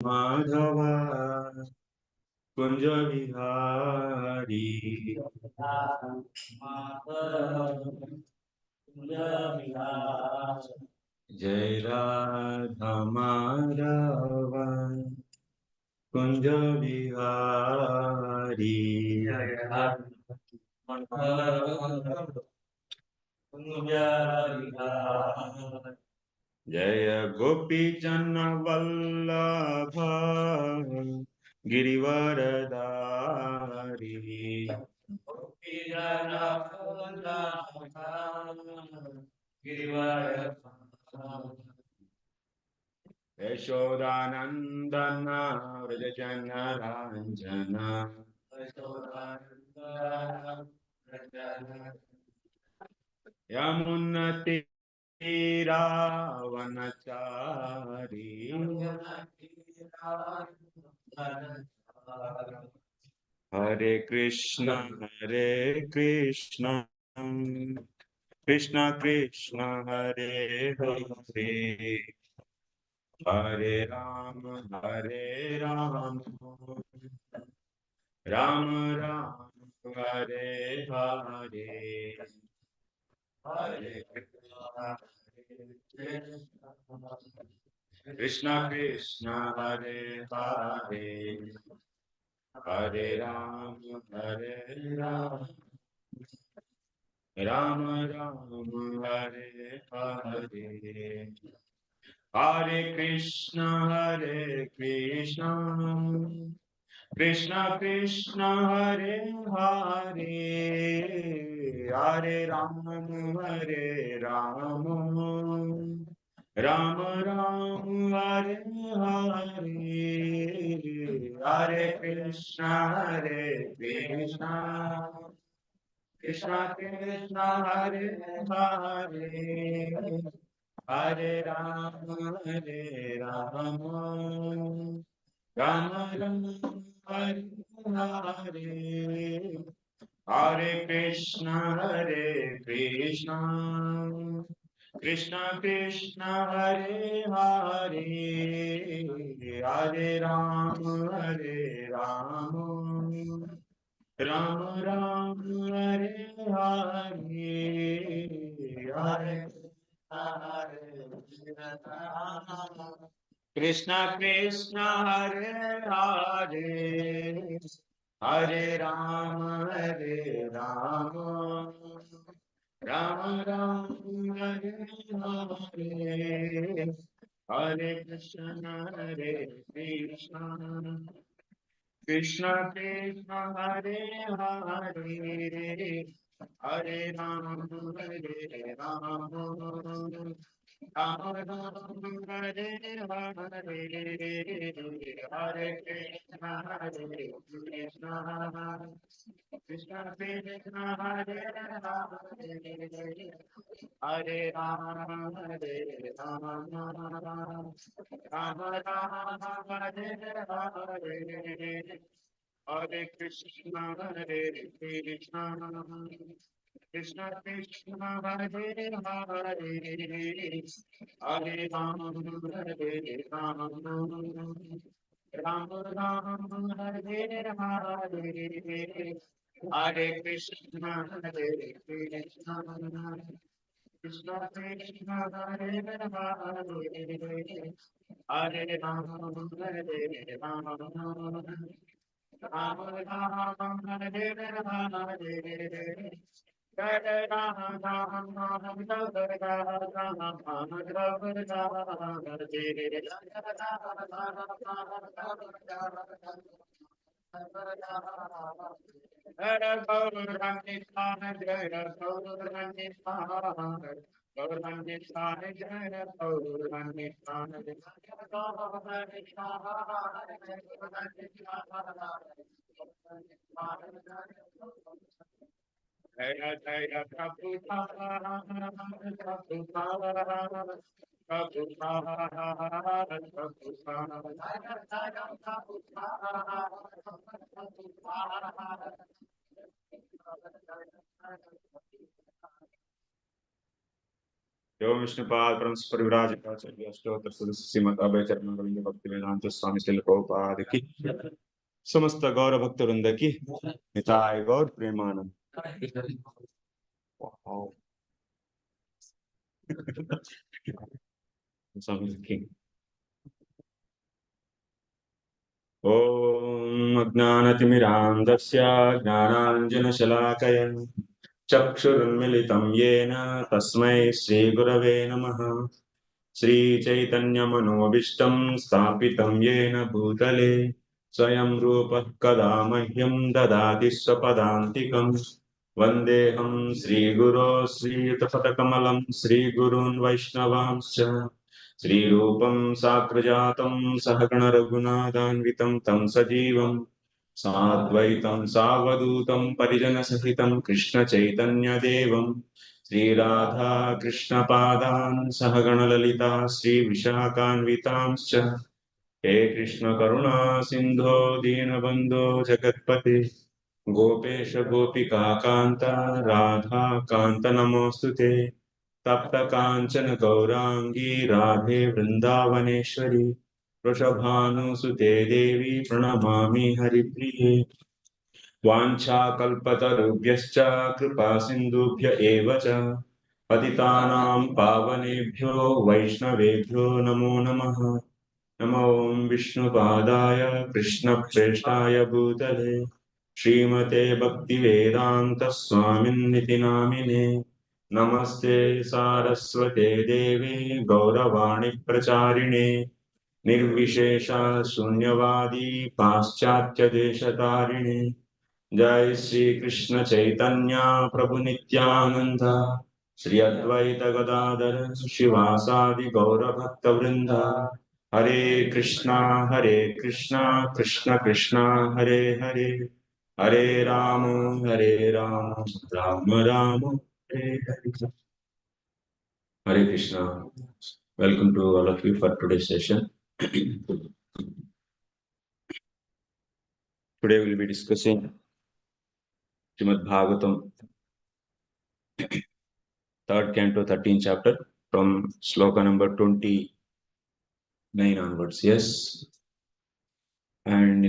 माधवा कुंज विहारी जय राधा माधव कुंज विहारी जय गोपी जन वल्लभ गिरिवरधारी यशोदानंदन व्रज जन रंजन यमुनति रावनचारी हरे कृष्ण कृष्ण कृष्ण हरे हरे हरे राम राम राम हरे हरे हरे कृष्ण कृष्ण हरे हरे हरे राम राम राम हरे हरे हरे कृष्ण कृष्ण कृष्ण हरे हरे हरे राम राम राम हरे हरे हरे कृष्ण कृष्ण कृष्ण हरे हरे हरे राम राम राम हरे हरे हरे कृष्ण कृष्ण कृष्ण हरे हरे हरे राम राम राम हरे हरे हरे कृष्ण कृष्ण हरे हरे हरे राम राम राम हरे हरे हरे कृष्ण कृष्ण कृष्ण हरे हरे हरे राम राम हरे हरे हरे कृष्ण कृष्ण कृष्ण हरे हरे हरे राम राम राम हरे हरे हरे कृष्ण कृष्ण कृष्ण हरे हरे हरे राम राम राम हरे हरे हरे कृष्ण कृष्ण कृष्ण हरे हरे हरे राम राम राम हरे हरे जय राम राम जय जय एवं विष्णुपाद परमस्पर विराजकाचार्य अष्टोत्तर सदस्य श्रीमद् अभय चरण गोविंद भक्ति वेदांत स्वामी श्रील प्रभुपाद की समस्त गौर भक्त वृंद की निताय गौर प्रेमानंद। स्वामी की ओम अज्ञानतिमिरान्धस्य ज्ञानाञ्जनशलाकया चक्षुरुन्मिलितं येन तस्मै श्रीगुरवे नमः। श्रीचैतन्यमनोभीष्टं स्थापितं येन भूतले स्वयं रूपः कदा मह्यं ददाति स्वपदान्तिकम्। वन्देऽहं श्रीगुरो श्रीयुतपदकमलं श्रीगुरून् वैष्णवांश्च श्रीरूपं साग्रजातं सहगण रघुनाथान्वितं तं सजीवं साद्वैतं सावधूतं परिजनसहितं कृष्णचैतन्यदेवं श्रीराधा कृष्णपादान् सहगणललिता श्रीविशाखान्वितांश्च हे कृष्ण करुणा सिन्धो दीनबन्धो जगत्पते गोपेश गोपिका कान्त राधा कान्त नमोऽस्तुते तप्त काञ्चन गौरांगी राधे वृन्दावनेश्वरी वृषभानुसुते देवी प्रणमामि हरिप्रिये। वाञ्छाकल्पतरुभ्यश्च कृपा सिन्धुभ्य एव च पतितानां पावनेभ्यो वैष्णवेभ्यो नमो नमः। नमो विष्णुपादाय कृष्णप्रेष्ठाय भूतले श्रीमते भक्तिवेदान्त स्वामिन्निति नामिने। नमस्ते सारस्वते देवी गौरवाणी प्रचारिणे निर्विशेषा शून्यवादी पाश्चात्य देशतारिणे। जय श्री कृष्ण चैतन्य प्रभु नित्यानंद श्री अद्वैत गदाधर शिवासादि गौर भक्त वृंद। हरे Krishna Krishna Krishna Hare Hare Hare Ram Ram Ram Hare Hare. Hare Krishna. Welcome to all of you for today's session. Today we'll be discussing Srimad Bhagavatam, 3rd canto, 13th chapter, from sloka number 29 onwards. Yes. And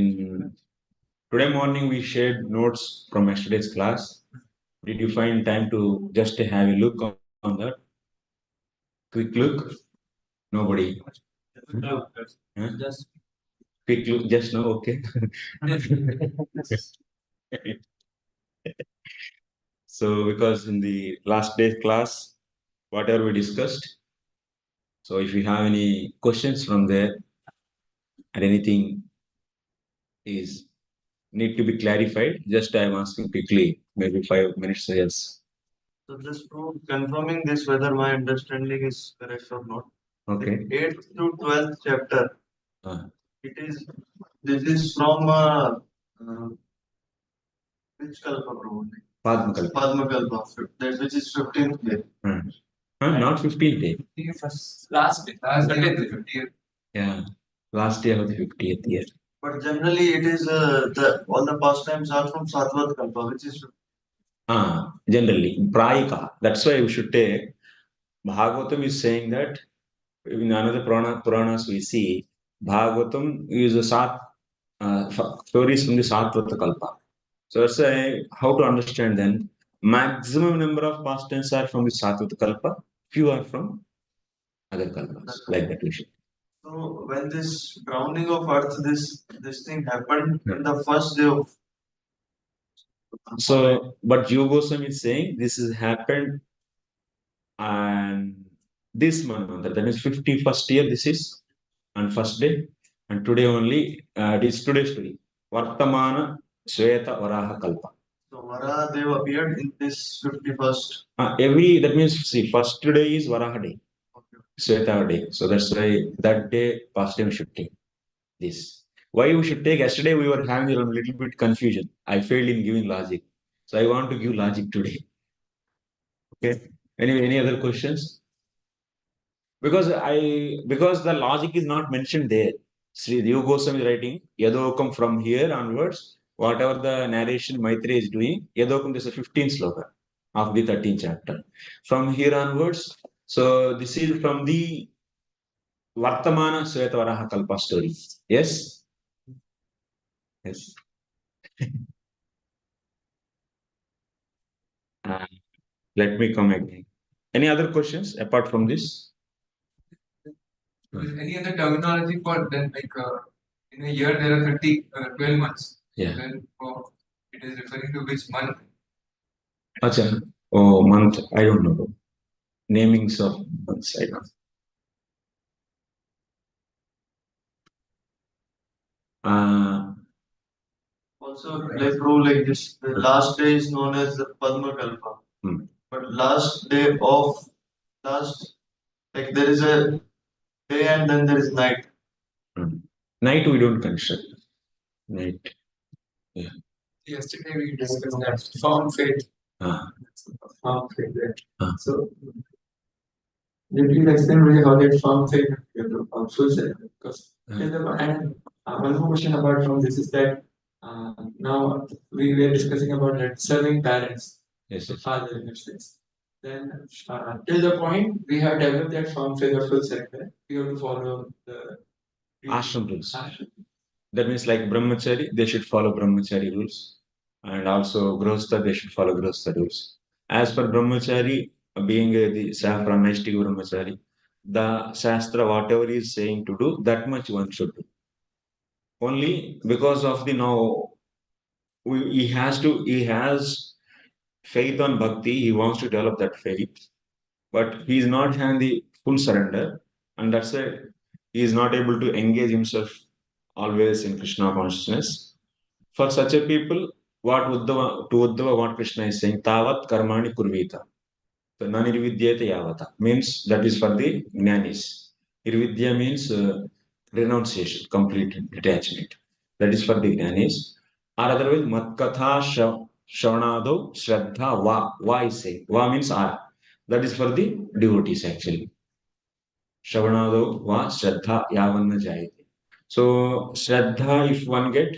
today morning we shared notes from yesterday's class. Did you find time to just have a look on that? Quick look? Nobody? No. Huh? Just quick look, just now, okay. So because in the last day's class, whatever we discussed, so if you have any questions from there and anything is need to be clarified, just I am asking quickly, maybe 5 minutes. Yes. So just for confirming this, whether my understanding is correct or not. Okay. The 8th to 12th chapter. It is. This is from which kalpa, Prabhu? Padma Kalpa. Padma kalpa. That which is 15th day. Not 15th day. Last day. 50th. Yeah. Last day of the 50th year. But generally, it is all the pastimes are from Satvat kalpa, which is. Generally, Prayika. That's why we should take. Bhagavatam is saying that in another Puranas we see Bhagavatam is a stories from the Satvata Kalpa. So that's how to understand then. Maximum number of pastimes are from the Satvata Kalpa, few are from other kalpas. Like that we should. So when this drowning of earth, this thing happened in the first day of. So, but Juhu Goswami is saying this has happened and this month, that is 51st year, this is, and first day, and today only, it is today's story. Vartamana Sveta Varaha Kalpa. So Varaha Deva appeared in this 51st. That means, see, first day is Varaha day. Okay. Sveta day. So that's why that day, past day we should take this. Why we should take? Yesterday we were having a little bit confusion. I failed in giving logic. So I want to give logic today. Okay. Any other questions? Because the logic is not mentioned there. Sri Juhu Goswami is writing Yadokam from here onwards. Whatever the narration Maitreya is doing, Yadokam, this is 15th sloka of the 13th chapter. From here onwards, So this is from the Vartamana Sveta Varaha Kalpa story. Yes? Yes. Uh, let me come again. Any other questions apart from this? Any other terminology for then, like in a year there are 12 months. Yeah. Then it is referring to which month? Acha. Oh, month. I don't know. Namings of months. I don't. Also, like bro, like this, the last day is known as the Padma Kalpa. But last day of last, like there is a day and then there is night. Night we don't consider. Night. Yeah. Yesterday we discussed that form fate. Form fate. So, you please explain really how that form fate full circle? Because and one more question apart from this is that now we were discussing about that serving parents, Yes. the father in a sense. Then till the point we have developed that form figure full circle, we have to follow the Ashram rules. That means like brahmachari, they should follow brahmachari rules. And also grihastha, they should follow grihastha rules. As per brahmachari, being the saffron naishtik brahmachari, the shastra, whatever is saying to do, that much one should do. Only because of the now, he has faith on bhakti, he wants to develop that faith, but he is not having the full surrender, and that's why he is not able to engage himself always in Krishna consciousness. For such a people, what Krishna is saying, Tavat Karmani Kurvita. So Nanirvidyate Yavata means that is for the Jnanis. Irvidya means renunciation, complete detachment. That is for the Jnanis. Or otherwise, Matkatha Shavanado Shraddha Va. Va is saying. Va means R. That is for the devotees actually. Shavanado Va Shraddha Yavanna Jayate. So Shraddha, if one get,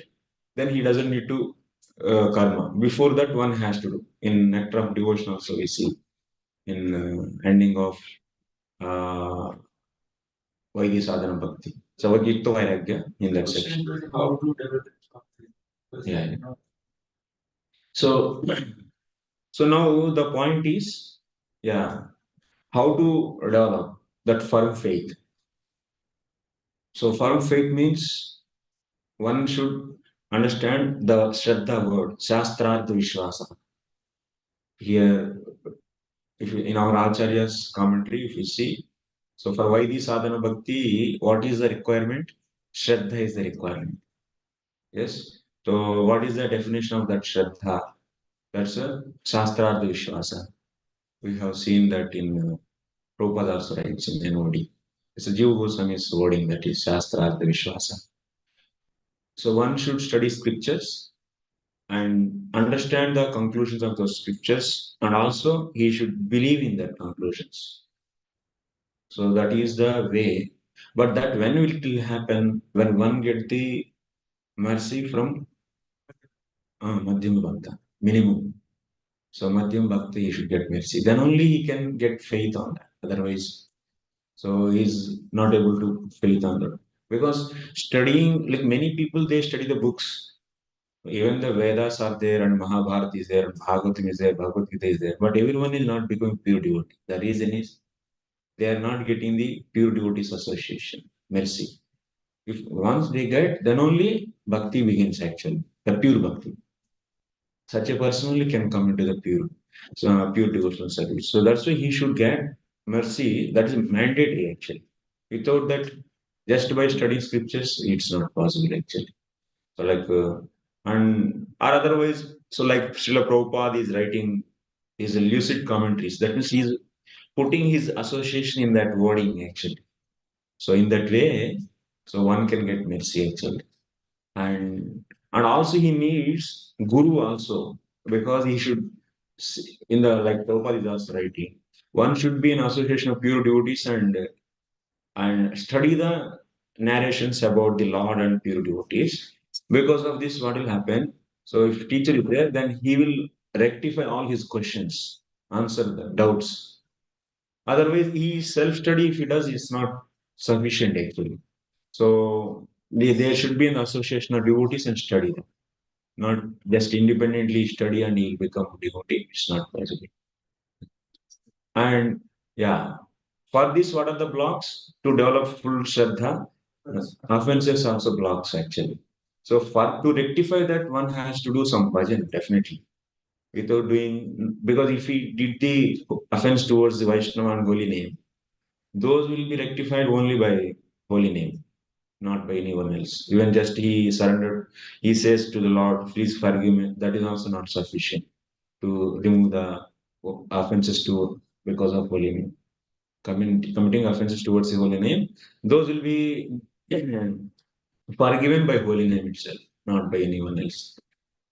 then he doesn't need to karma. Before that, one has to do. In Nectar of Devotion also we see in ending of Vaidhi Sadhana Bhakti. So Vaidhi vairagya in that section. how to develop it. Yeah. So, so now the point is, yeah, how to develop that firm faith. So firm faith means one should understand the Shraddha word, Shastrartha Vishwasa. Here, if in our Acharya's commentary, if you see, so for Vaidhi Sadhana Bhakti, what is the requirement? Shraddha is the requirement. Yes. So what is the definition of that Shraddha? That's a Shastrartha Vishwasa. We have seen that in Prabhupada also writes in NOD. It's a Juhu Goswami's wording, that is Shastrartha Vishwasa. So one should study scriptures and understand the conclusions of those scriptures, and also he should believe in their conclusions. So that is the way. But that when will it will happen? When one get the mercy from Madhyama Bhakta, minimum. So Madhyam Bhakti, he should get mercy. Then only he can get faith on that. Otherwise, so he's not able to faith on that. Because studying, like many people, they study the books. Even the Vedas are there, and Mahabharata is there, and Bhagavatam is there, Bhagavad Gita is there. But everyone is not becoming pure devotee. The reason is they are not getting the pure devotees association, mercy. If once they get, then only bhakti begins actually, the pure bhakti. Such a person only can come into the pure devotional service. So that's why he should get mercy. That is mandatory actually. Without that, just by studying scriptures, it's not possible actually. So like, and or otherwise, so like Srila Prabhupada is writing his lucid commentaries. That means he's putting his association in that wording actually. So in that way, so one can get mercy actually. And also he needs guru also, because he should in the, like Prabhupada is also writing, one should be in association of pure devotees and study the narrations about the Lord and pure devotees. Because of this, what will happen? So if teacher is there, then he will rectify all his questions, answer the doubts. Otherwise, he self-study, if he does, it's not sufficient actually. So there should be an association of devotees and study them. Not just independently study and he'll become devotee. It's not possible. And yeah, for this, what are the blocks? To develop full Shraddha, offenses also blocks actually. So to rectify that, one has to do some bhajan, definitely. Without doing, because if he did the offense towards the Vaishnava and holy name, those will be rectified only by holy name, not by anyone else. Even just he surrendered, he says to the Lord, please forgive me, that is also not sufficient to remove the offenses to because of holy name. Committing offenses towards the holy name, those will be forgiven by holy name itself, not by anyone else.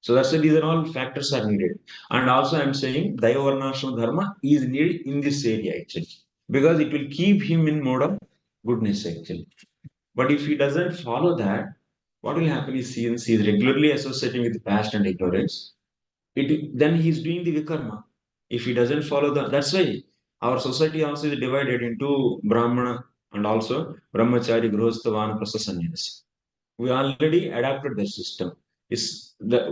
So that's why these are all factors are needed. And also I'm saying Daivarnashram Dharma is needed in this area actually. Because it will keep him in mode of goodness actually. But if he doesn't follow that, what will happen is since he is regularly associating with past and ignorance, then he is doing the vikarma. If he doesn't follow that's why our society also is divided into Brahmana and also Brahmachari, Grihastha, Vanaprastha, Sannyasi. We already adapted the system.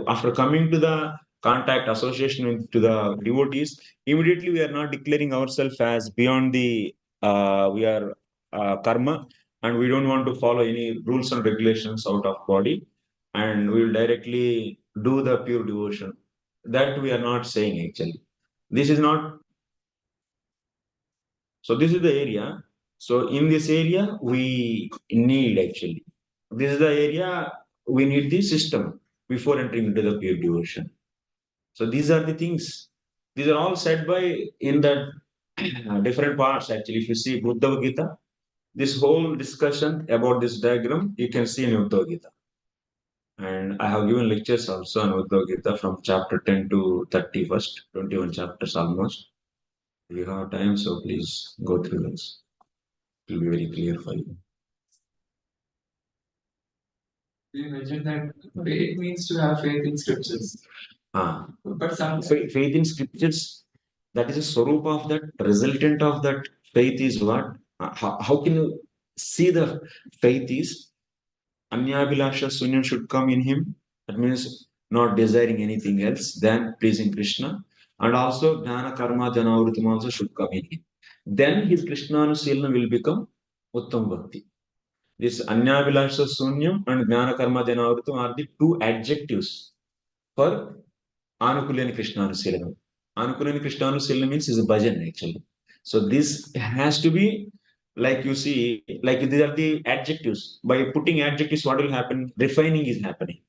After coming to the contact association to the devotees, immediately we are not declaring ourselves as beyond the we are karma, and we don't want to follow any rules and regulations out of body, and we will directly do the pure devotion. That we are not saying actually. This is not. So this is the area. So in this area we need actually. This is the area we need the system before entering into the pure devotion. So these are the things. These are all said by in the different parts actually. If you see Bhagavad Gita, this whole discussion about this diagram you can see in Bhagavad Gita. And I have given lectures also on Bhagavad Gita from chapter 10 to 31st, 21 chapters almost. If you have time, so please go through this. It will be very clear for you. You mentioned that faith means to have faith in scriptures. But faith in scriptures, that is a swarup of that, resultant of that faith is what? How can you see the faith is Anyabhilasha Sunyam should come in him. That means not desiring anything else than pleasing Krishna. And also Jnana Karma Janavritam also should come in him. Then his Krishnanusilna will become Uttam Bhakti. This Anyabhilasha Sunyam and Jnana Karma Janavritam are the two adjectives for Anukulani Krishnanusilna. Anukulani Krishnanusilna means is a bhajan actually. So this has to be like you see, like these are the adjectives. By putting adjectives, what will happen? Refining is happening.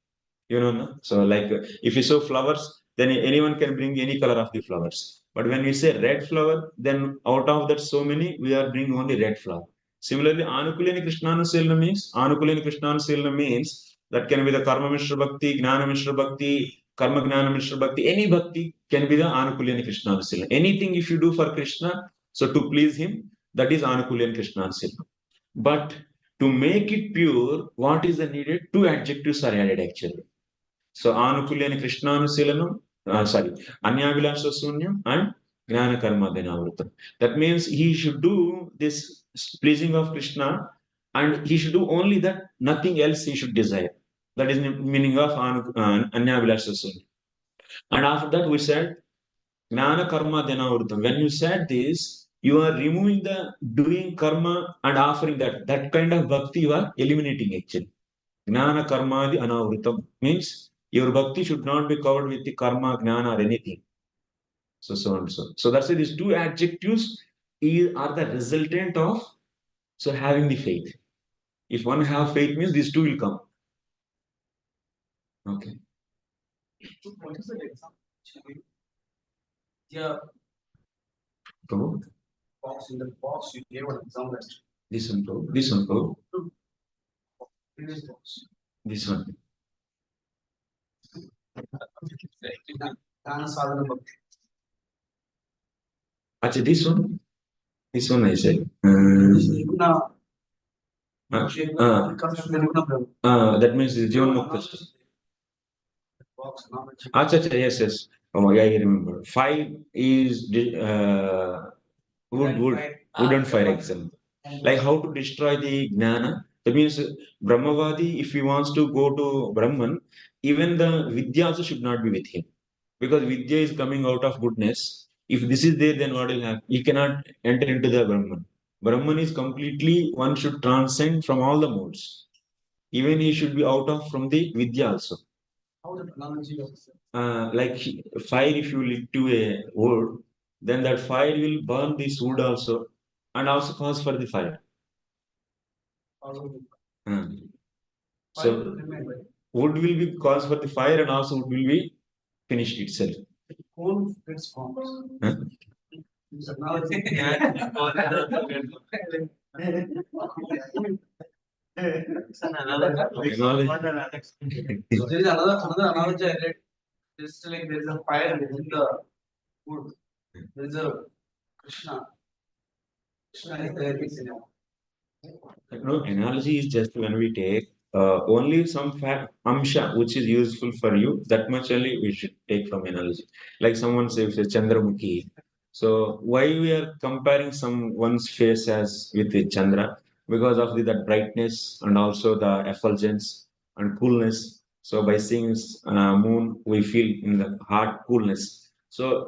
You know, no? So like if you show flowers, then anyone can bring any color of the flowers. But when we say red flower, then out of that so many, we are bringing only red flower. Similarly, Anukulani Krishnanusilna means that can be the Karma Mishra Bhakti, Gnana Mishra Bhakti, Karma Gnana Mishra Bhakti, any Bhakti can be the Anukulani Krishnanusilna. Anything if you do for Krishna, so to please him, that is Anukulani Krishnanusilna. But to make it pure, what is the needed? Two adjectives are added actually. So Anukulyani Krishnanusilanam, Anyavilasha Sunyam and Jnana Karma Dhenavrutam. That means he should do this pleasing of Krishna and he should do only that, nothing else he should desire. That is the meaning of Anyavilasha Sunyam. And after that we said Jnana Karma Dhenavrutam. When you said this, you are removing the doing karma and offering that kind of bhakti you are eliminating actually. Jnana Karma Anavrutam means your bhakti should not be covered with the karma, jnana, or anything. So and so. So that's why these two adjectives are the resultant of having the faith. If one have faith means these two will come. Okay. What is the example? Yeah. Prabhu? Box in the box, you gave an example. This one, Prabhu. This one, Prabhu. Previous box. This one. Actually, this one. This one I said. That means the Jivan Mukta. Yes. Oh, yeah, I remember. 5 is Wooden fire example. Like how to destroy the jnana. That means Brahmavadi, if he wants to go to Brahman, even the Vidya also should not be with him. Because Vidya is coming out of goodness. If this is there, then what will happen? He cannot enter into the Brahman. Brahman is completely, one should transcend from all the modes. Even he should be out of from the Vidya also. How the analogy of Like fire, if you lit to a wood, then that fire will burn this wood also and also cause for the fire. So wood will be cause for the fire and also wood will be finished itself. coal gets formed. Huh? This analogy. So there is another analogy I read. Just like there is a fire within the wood. There is a Krishna. Krishna is there within it. No, analogy is just when we take only some fact amsha which is useful for you, that much only we should take from analogy. Like someone says Chandramukhi. So why we are comparing someone's face as with the Chandra? Because of that brightness and also the effulgence and coolness. So by seeing moon, we feel in the heart coolness. So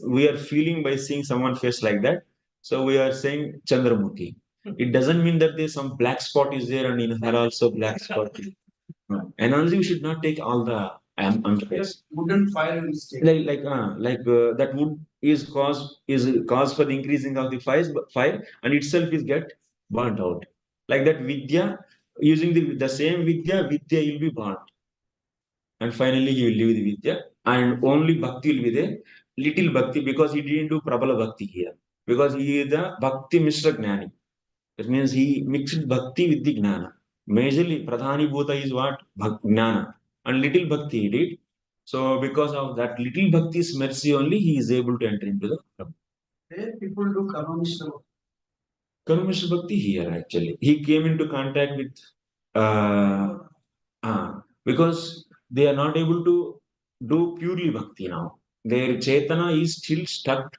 we are feeling by seeing someone face like that. So we are saying Chandramukhi. It doesn't mean that there's some black spot is there and in her also black spot. No. Analogy, we should not take all the unface. Wooden fire will stay. That wood is cause for the increasing of the fire and itself is get burnt out. Like that vidya, using the same vidya will be burnt. And finally he will leave the vidya and only bhakti will be there. Little bhakti because he didn't do prabala bhakti here. Because he is the bhakti Mr. Gnani. That means he mixed bhakti with the jnana. Majorly, pradhani bhuta is what? Jnana. And little bhakti he did. So, because of that little bhakti's mercy only, he is able to enter into the Brahma. There people do Karma Mishra Bhakti here actually. He came into contact with, because they are not able to do purely bhakti now. Their chetana is still stuck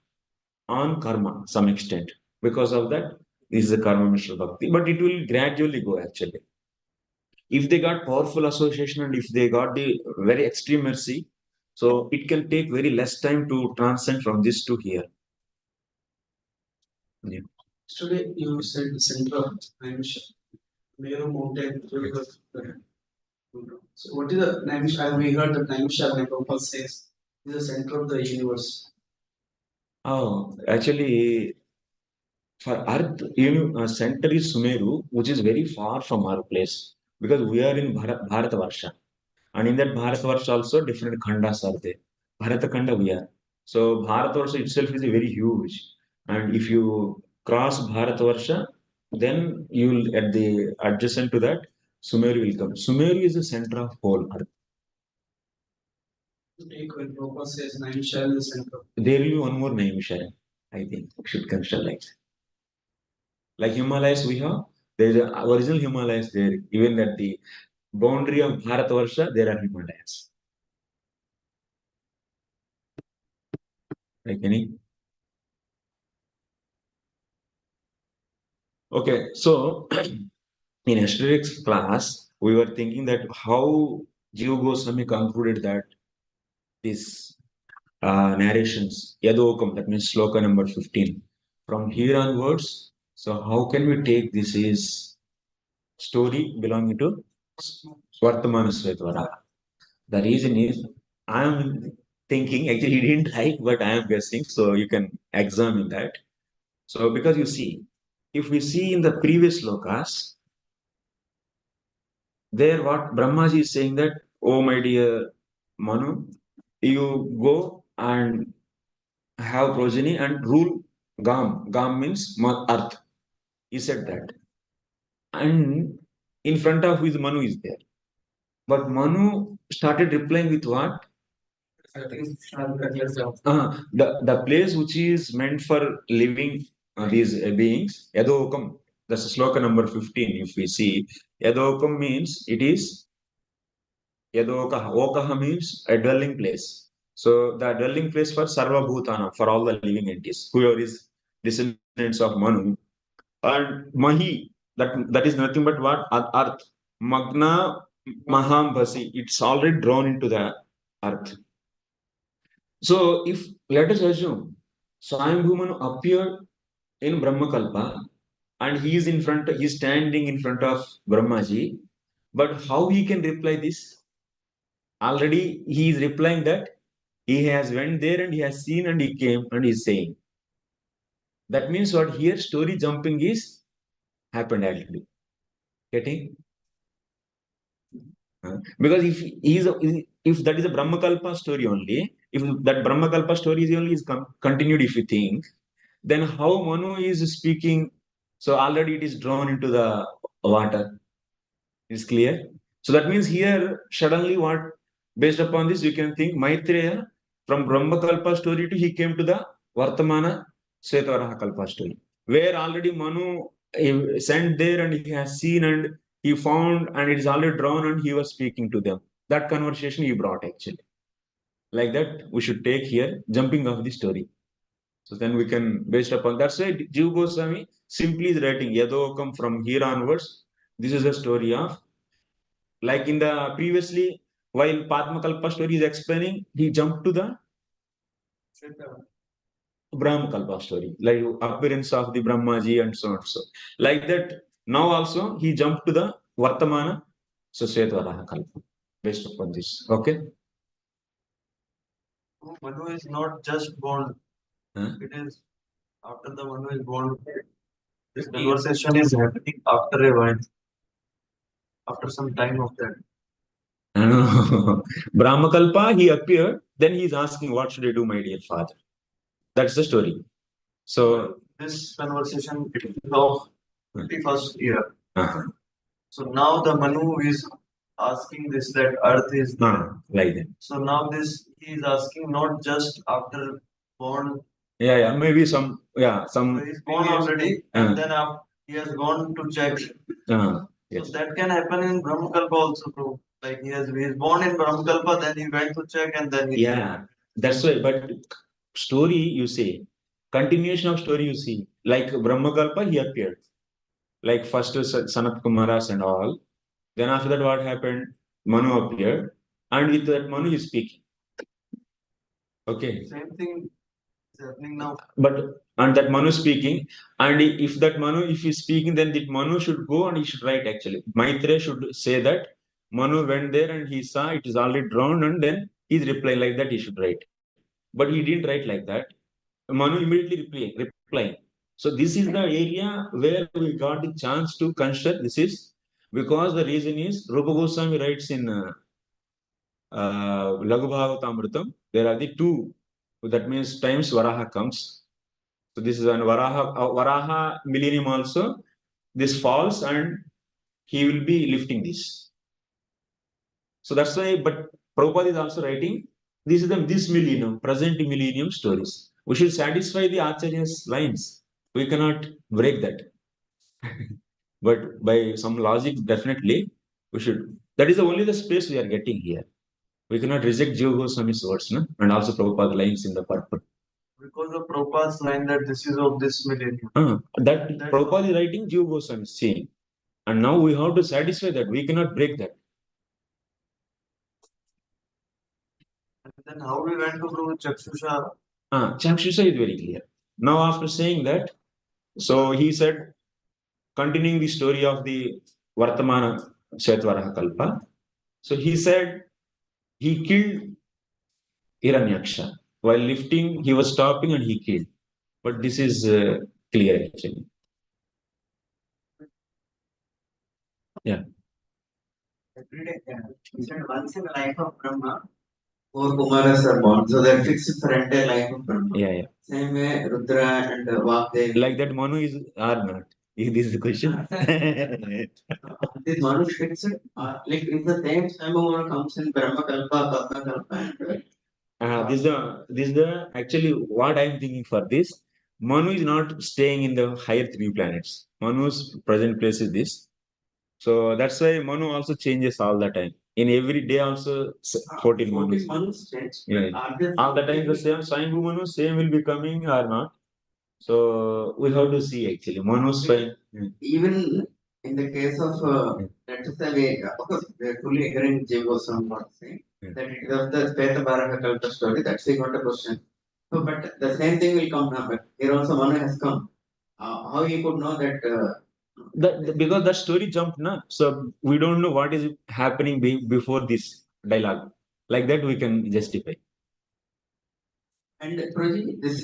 on karma some extent. Because of that, this is a Karma Mishra Bhakti, but it will gradually go actually. If they got powerful association and if they got the very extreme mercy, so it can take very less time to transcend from this to here. Yeah. Today you said the center of Naimisha, Meru mountain. So what is the Naimisha? We heard that Naimisha, like Prabhupada says, is the center of the universe. Oh, actually, for Earth, center is Sumeru, which is very far from our place because we are in Bharatavarsha. And in that Bharatavarsha also different khandas are there. Bharatakanda we are. So Bharatavarsha itself is very huge. And if you cross Bharatavarsha, then you will at the adjacent to that, Sumeru will come. Sumeru is the center of whole Earth. Take when Prabhupada says Naimisha is the center. There will be one more Naimisha, I think, should consider like Himalayas we have, there is original Himalayas there, even at the boundary of Bharatavarsha, there are Himalayas. Like any? Okay, so in yesterday's class, we were thinking that how Jiva Goswami concluded that this narrations, Yadokam, that means sloka number 15. From here onwards, so how can we take this is story belonging to Vartamana Sveta Varaha? The reason is I am thinking, actually, he didn't write, but I am guessing, so you can examine that. So, because you see, if we see in the previous slokas, there what Brahmaji is saying that, oh my dear Manu, you go and have progeny and rule Gam. Gam means earth. He said that. And in front of his Manu is there. But Manu started replying with what? The place which is meant for living these beings, Yadokam, that's sloka number 15. If we see, Yadokam means it is Yadokaha. Okaha means a dwelling place. So the dwelling place for Sarva Bhutana, for all the living entities, whoever is descendants of Manu. And Mahi, that is nothing but what? Earth. Magna Mahambhasi. It's already drawn into the earth. So if let us assume Swayambhu Manu appeared in Brahmakalpa and he is standing in front of Brahmaji, but how he can reply this? Already he is replying that he has went there and he has seen and he came and he is saying. That means what here story jumping is happened actually. Getting? Because if that is a Brahmakalpa story only, if that Brahmakalpa story is continued, if you think, then how Manu is speaking? So already it is drawn into the water. Is clear? So that means here suddenly what based upon this you can think Maitreya from Brahmakalpa story to he came to the Vartamana Sveta Varaha Kalpa story, where already Manu sent there and he has seen and he found and it is already drawn and he was speaking to them. That conversation he brought actually. Like that, we should take here jumping of the story. So then we can, based upon that's why Jiva Goswami simply is writing Yadokam from here onwards. This is the story of, like in the previously, while Padmakalpa story is explaining, he jumped to the Brahmakalpa story, like appearance of the Brahmaji and so on. So, like that, now also he jumped to the Vartamana, so Sveta Varaha Kalpa, based upon this. Okay? Manu is not just born. It is after the Manu is born. This conversation is happening after a while. After some time of that. Brahmakalpa, he appeared, then he is asking, what should I do, my dear father? That's the story. So this conversation is of 51st year. So now the Manu is asking this that earth is there. Like that. So now this he is asking not just after born. Maybe some. So he's born already, and then after he has gone to check. Yes. So that can happen in Brahmakalpa also, bro. Like he's born in Brahmakalpa, then he went to check, and then he. That's why. But story you see, continuation of story you see, like Brahmakalpa he appeared, like first Sanat Kumaras and all. Then after that, what happened? Manu appeared, and with that Manu is speaking. Okay. Same thing is happening now. But and that Manu speaking, and if that Manu, if he's speaking, then that Manu should go and he should write actually. Maitreya should say that Manu went there and he saw it is already drawn, and then he's replying like that, he should write. But he didn't write like that. Manu immediately replying. So this is the area where we got the chance to consider this is because the reason is Rupa Goswami writes in Laghu Bhagavatamrtam, there are the two, that means times Varaha comes. So this is an Varaha millennium also, this falls and he will be lifting this. So that's why, but Prabhupada is also writing, this is this millennium, present millennium stories. We should satisfy the Acharya's lines. We cannot break that. But by some logic, definitely, we should. That is only the space we are getting here. We cannot reject Jiva Goswami's words, no? And also Prabhupada lines in the purport. Because of Prabhupada's line that this is of this millennium. That Prabhupada is writing, Jiva Goswami is saying. And now we have to satisfy that. We cannot break that. And then how we went to prove Chakshusha? Chakshusha is very clear. Now after saying that, so he said, continuing the story of the Vartamana Sveta Varaha Kalpa. So he said, he killed Hiranyaksha. While lifting, he was stopping and he killed. But this is clear actually. Yeah. Every day, he said once in the life of Brahma, 4 Kumaras are born. So they're fixed for entire life of Brahma. Yeah. Same way, Rudra and Vagdev. Like that, Manu is or not? This is the question. This Manu fixed. Like if the same Manu comes in Brahma Kalpa, Kalpa Kalpa. This is the actually what I'm thinking for this. Manu is not staying in the higher 3 planets. Manu's present place is this. So that's why Manu also changes all the time. In every day also 14 Manus. Manus change. Yeah. All the time the same Swayambhu Manu, same will be coming or not. So we have to see actually. Manu's fine. Even in the case of, let us say, of course, we are fully agreeing with Jiva Goswami what saying that it was the Sveta Varaha Kalpa story. That's we got a question. So, but the same thing will come now. But here also Manu has come. How he could know that? Because that story jumped, na. So we don't know what is happening before this dialogue. Like that, we can justify. And Prabhuji, this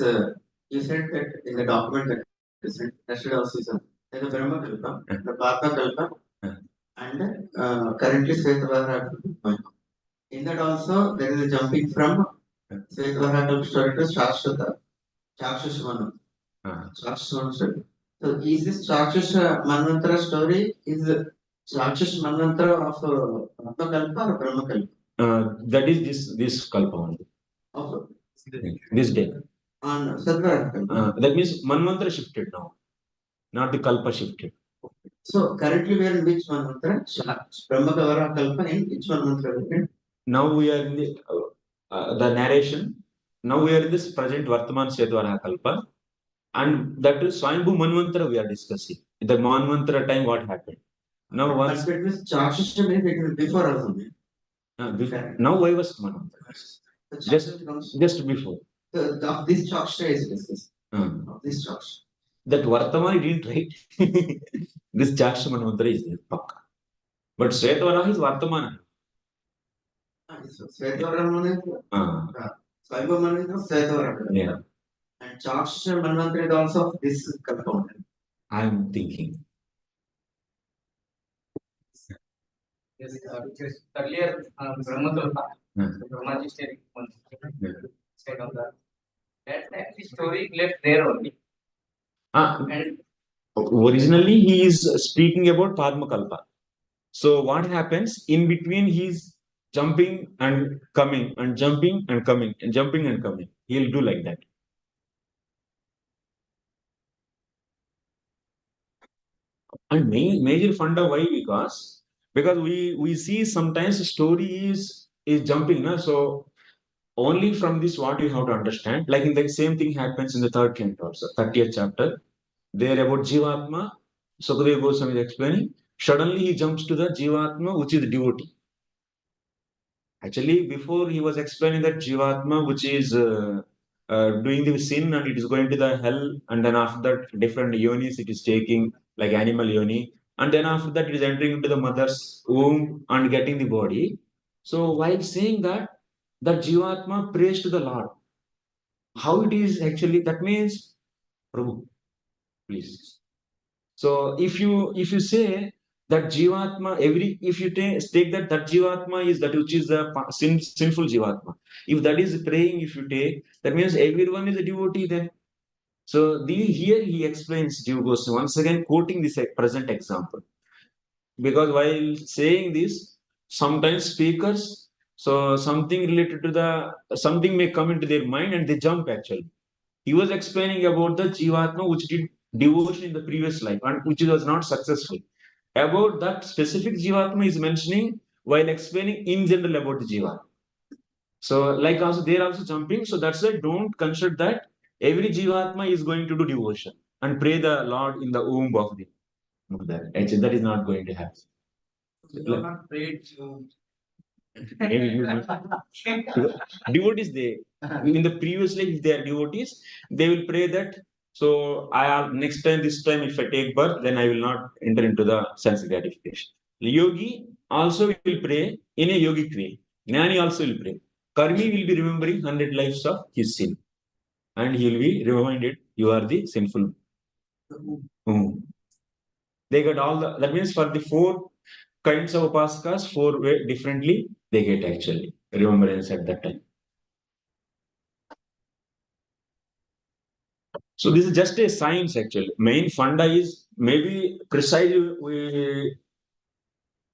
you said that in the document that you sent, that should also be some. There's a Brahma Kalpa, the Bhakta Kalpa, and currently Sveta Varaha. In that also there is a jumping from Sveta Varaha Kalpa story to Shashwata, Chakshushamana. Chakshushamana story. So is this Chakshusha Manvantara story is Chakshush Manvantara of Bhakta Kalpa or Brahma Kalpa? That is this kalpa only. Of This day. on Sveta Varaha Kalpa. That means Manvantara shifted now, not the kalpa shifted. So currently we are in which mantra? Brahma Varaha Kalpa in which mantra? Now we are in the narration. Now we are in this present Vartaman Sveta Varaha Kalpa. And that is Swayambhu Manvantara we are discussing. The Manvantara time what happened. Now once. But it was Chakshusha means it is before also. Now why was Manvantara? Just before. Of this Chakshusha is discussed. Of this Chakshusha. That Vartaman didn't write. This Chakshusha Manvantara is there. Pakka. But Sveta Varaha is Vartamana. Sveta Varaha is Swayambhu Manvantara is Sveta Varaha. Yeah. And Chakshusha Manvantara is also of this component. I am thinking. Yes, earlier Brahma Kalpa, Brahmaji stated said on that time the story left there only. And originally he is speaking about Padma Kalpa. So what happens in between? He's jumping and coming and jumping and coming and jumping and coming. He'll do like that. And major funda why? Because we see sometimes the story is jumping, na? So only from this what you have to understand. Like in the same thing happens in the third canto also, 30th chapter. There about Jivatma. Sukadeva Goswami is explaining. Suddenly he jumps to the Jivatma, which is the devotee. Actually, before he was explaining that Jivatma, which is doing the sin and it is going to the hell, and then after that, different yonis it is taking, like animal yoni, and then after that, it is entering into the mother's womb and getting the body. So, while saying that, Jivatma prays to the Lord. How it is actually, that means, Prabhu, please. So, if you say that Jivatma, if you take that Jivatma is that which is the sinful Jivatma. If that is praying, if you take, that means everyone is a devotee then. So here he explains Jiva Goswami once again quoting this present example. Because while saying this, sometimes speakers, so something related to something may come into their mind and they jump actually. He was explaining about the Jivatma which did devotion in the previous life and which was not successful. About that specific Jivatma is mentioning while explaining in general about the Jiva. So, like also they're also jumping. So that's why don't consider that every Jivatma is going to do devotion and pray the Lord in the womb of the mother. Actually, that is not going to happen. you have not prayed to devotees, they in the previous life, if they are devotees, they will pray that. So next time, this time, if I take birth, then I will not enter into the sense gratification. The yogi also will pray in a yogic way. Jnani also will pray. Karmi will be remembering 100 lives of his sin, and he will be reminded, you are the sinful. They got all that means for the four kinds of upasakas, four way differently they get actually remembrance at that time. So this is just a science actually. Main funda is maybe precisely we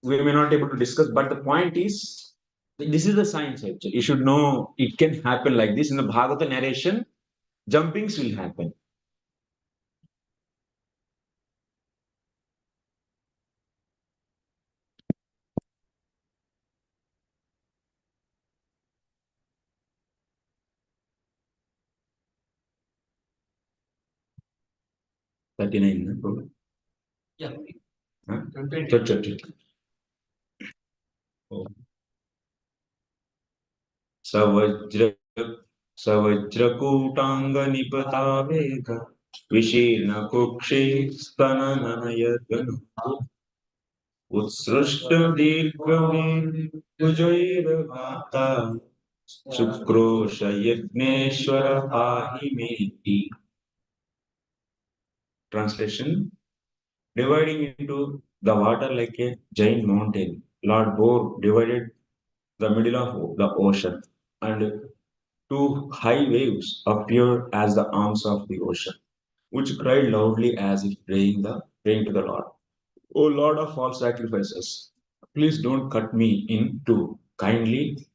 may not able to discuss, but the point is this is the science actually. You should know it can happen like this. In the Bhagavata narration, jumpings will happen. 39. No? Yeah. Huh? 20. Oh. Savajrakutanga Vishirna Kukshi Stananayaganu Utsrushta Dirgami Pujaira Vata Sukrosha Yagneshwara Ahimeti. Translation: dividing into the water like a giant mountain, Lord Bore divided the middle of the ocean, and two high waves appeared as the arms of the ocean, which cried loudly as if praying to the Lord. O Lord of all sacrifices, please don't cut me in two. Kindly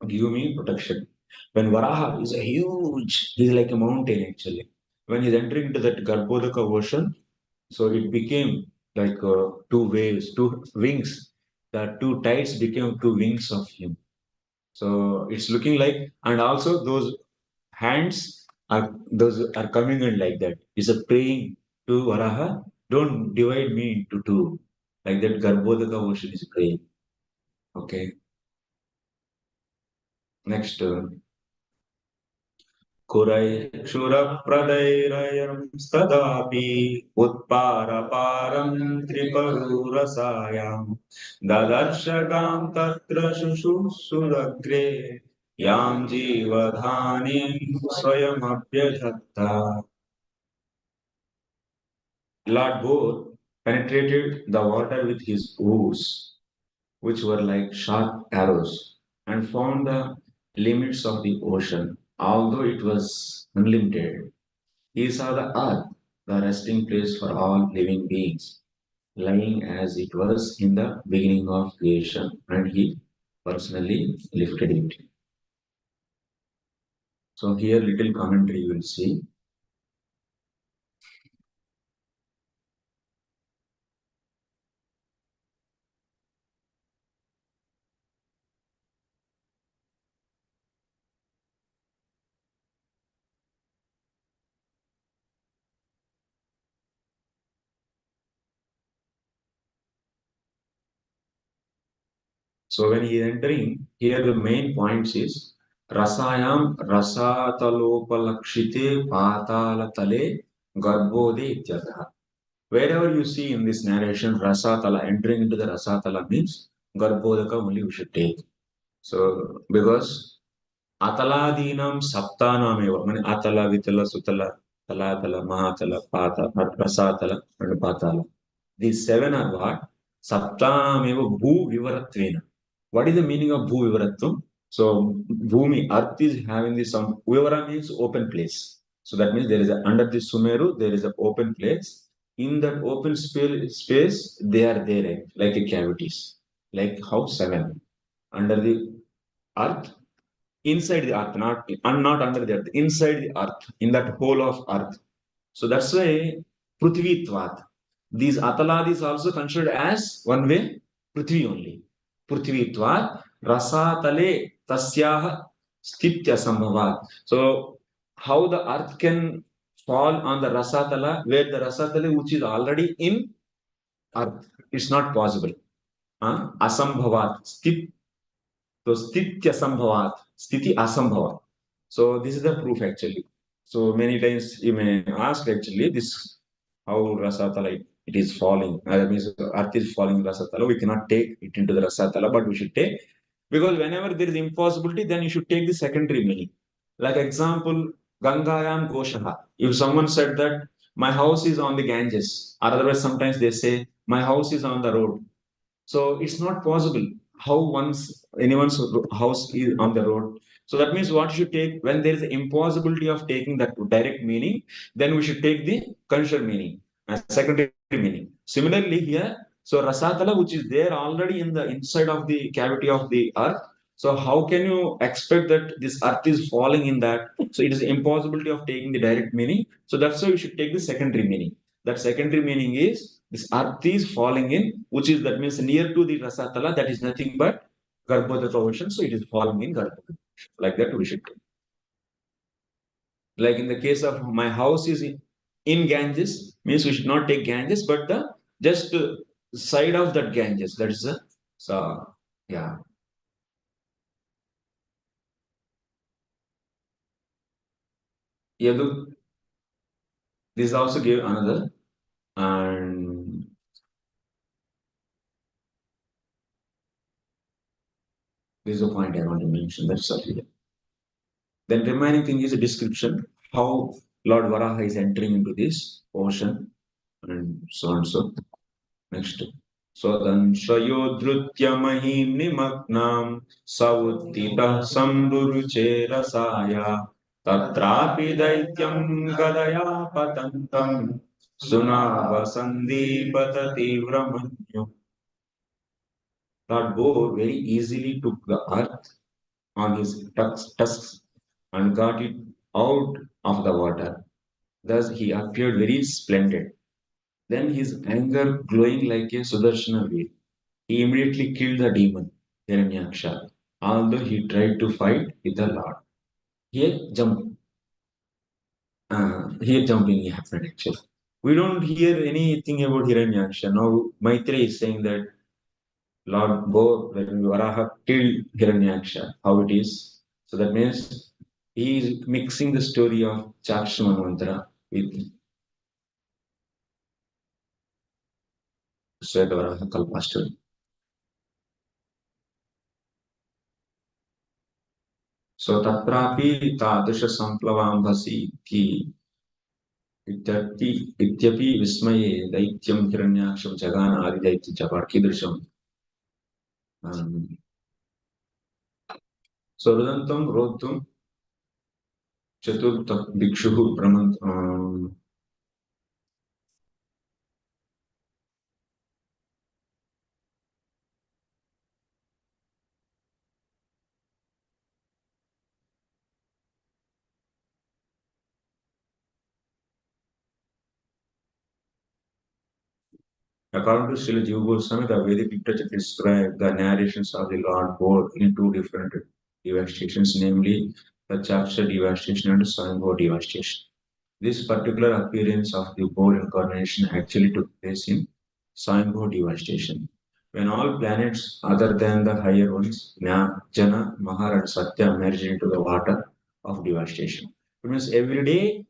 give me protection. When Varaha is a huge, he's like a mountain actually. When he's entering into that Garbhodaka ocean, so it became like two waves, two wings. The two tides became two wings of him. So it's looking like, and also those hands are coming in like that. It's a praying to Varaha, don't divide me into two. Like that Garbhodaka ocean is praying. Okay. Next. Kuraikshuраप्रदैरयं stadapi utparaparam triparurasayam dadarshagam tatra shushusuragre yam jivadhanim swayamabhyadhatta. Lord Bore penetrated the water with his oars, which were like sharp arrows, and found the limits of the ocean, although it was unlimited. He saw the earth, the resting place for all living beings, lying as it was in the beginning of creation, and he personally lifted it. So here little commentary you will see. So when he is entering, here the main points is Rasayam Rasatalopalakshite Patalatale Garbhode Ityataha. Wherever you see in this narration Rasatala, entering into the Rasatala means Garbhodaka only we should take. So because Ataladinam Saptanam eva, meaning Atala, Vitala, Sutala, Talatala, Mahatala, Pata, Rasatala, and Patala. These seven are what? Saptanam eva Bhu Vivaratvena. What is the meaning of Bhu Vivaratvam? So Bhumi, earth is having this some Vivara means open place. So that means there is under the Sumeru, there is an open place. In that open space, they are there like a cavities. Like how seven. Under the earth, inside the earth, not under the earth, inside the earth, in that hole of earth. So that's why Prithvitvat. These Ataladis also considered as one way Prithvi only. Prithvitvat Rasatale Tasyaha Stitya Sambhavat. So how the earth can fall on the Rasatala, where the Rasatala which is already in earth. It's not possible. Asambhavat. So Stitya Sambhavat. Stiti Asambhavat. So this is the proof actually. So many times you may ask actually this how Rasatala it is falling. That means earth is falling Rasatala. We cannot take it into the Rasatala, but we should take because whenever there is impossibility, then you should take the secondary meaning. Like example, Gangayam Goshaha. If someone said that my house is on the Ganges, or otherwise sometimes they say my house is on the road. So it's not possible how anyone's house is on the road. So that means what you should take when there is an impossibility of taking that direct meaning, then we should take the conjured meaning as secondary meaning. Similarly here, so Rasatala, which is there already in the inside of the cavity of the earth. So how can you expect that this earth is falling in that? So it is impossibility of taking the direct meaning. So that's why we should take the secondary meaning. That secondary meaning is this earth is falling in, which is that means near to the Rasatala, that is nothing but Garbhodaka ocean, so it is falling in Garbhodaka. Like that we should take. Like in the case of my house is in Ganges, means we should not take Ganges, but the just side of that Ganges. That is the, so, yeah. Yadu, this also gave another, and this is a point I want to mention. That's all. Then remaining thing is a description how Lord Varaha is entering into this ocean and so on so. Next. Swadan Shayodrutya Mahim Nimagnam Savuttita Samruruche Rasaya Tatrapi Daityam Gadaya Patantam Sunava Sandipata Tivramanyu. Lord Bo very easily took the earth on his tusks and got it out of the water. Thus he appeared very splendid. Then his anger glowing like a Sudarshana wheel. He immediately killed the demon, Hiranyaksha, although he tried to fight with the Lord. Here jumping happened actually. We don't hear anything about Hiranyaksha. Now Maitreya is saying that Lord when Varaha killed Hiranyaksha, how it is. So that means he is mixing the story of Chakshma Mantra with Sveta Varaha Kalpa story. So tatrapi tadrisha samplavaambhasi ki इत्यपि विस्मये दैत्यं हिरण्याक्षं जगान आदिदैत्य च कीदृशम् स्वरुदन्तं रोद्धुं चतुर्थ भिक्षुः भ्रमन् According to Srila Juhu Goswami, the Vedic literature describes the narrations of the Lord both in two different devastations, namely the Chaksha devastation and Swayambhava devastation. This particular appearance of the boar incarnation actually took place in Swayambhava devastation, when all planets other than the higher ones, Jana, Mahar and Satya merged into the water of devastation. It means every day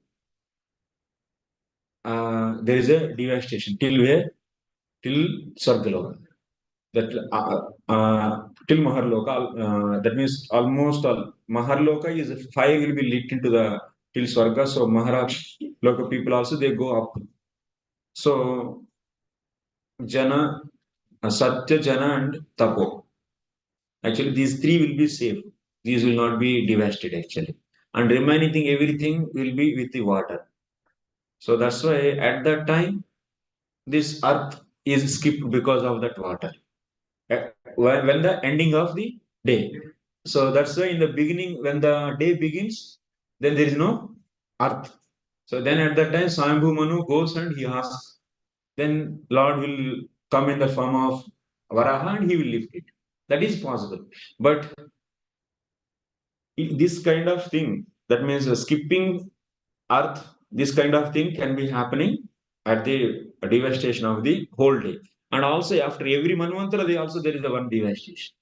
there is a devastation. Till where? Till Sargaloka. That till Maharloka, that means almost all Maharloka is 5 will be lit into the till Swarga. So Maharloka people also they go up. So Jana, Satya, Jana, and Tapo. Actually, these three will be safe. These will not be devastated actually. And remaining thing, everything will be with the water. So that's why at that time, this earth is skipped because of that water. When the ending of the day. So that's why in the beginning, when the day begins, then there is no earth. So then at that time, Swayambhu Manu goes and he asks, then Lord will come in the form of Varaha and he will lift it. That is possible. But this kind of thing, that means skipping earth, this kind of thing can be happening at the devastation of the whole day. And also after every Manvantara, there is a one devastation.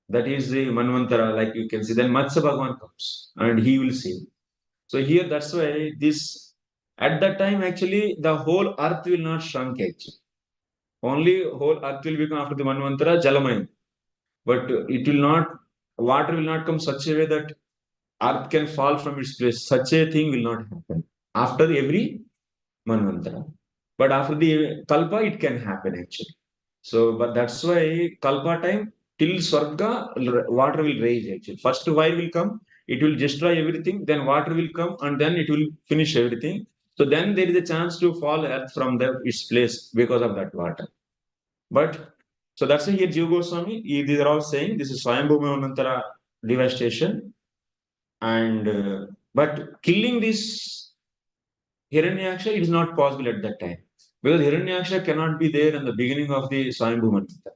That is the Manvantara, like you can see. Then Matsya Bhagavan comes and he will save. So here that's why this at that time actually the whole earth will not shrunk actually. Only whole earth will become after the Manvantara Jalamaya. But it will not, water will not come such a way that earth can fall from its place. Such a thing will not happen after every Manvantara. But after the Kalpa, it can happen actually. So, but that's why Kalpa time till Swarga, water will rise actually. First fire will come, it will destroy everything, then water will come and then it will finish everything. So then there is a chance to fall earth from its place because of that water. But so that's why here Jiva Goswami, these are all saying this is Swayambhu Manvantara devastation. And but killing this Hiranyaksha it is not possible at that time. Because Hiranyaksha cannot be there in the beginning of the Swayambhu Manvantara.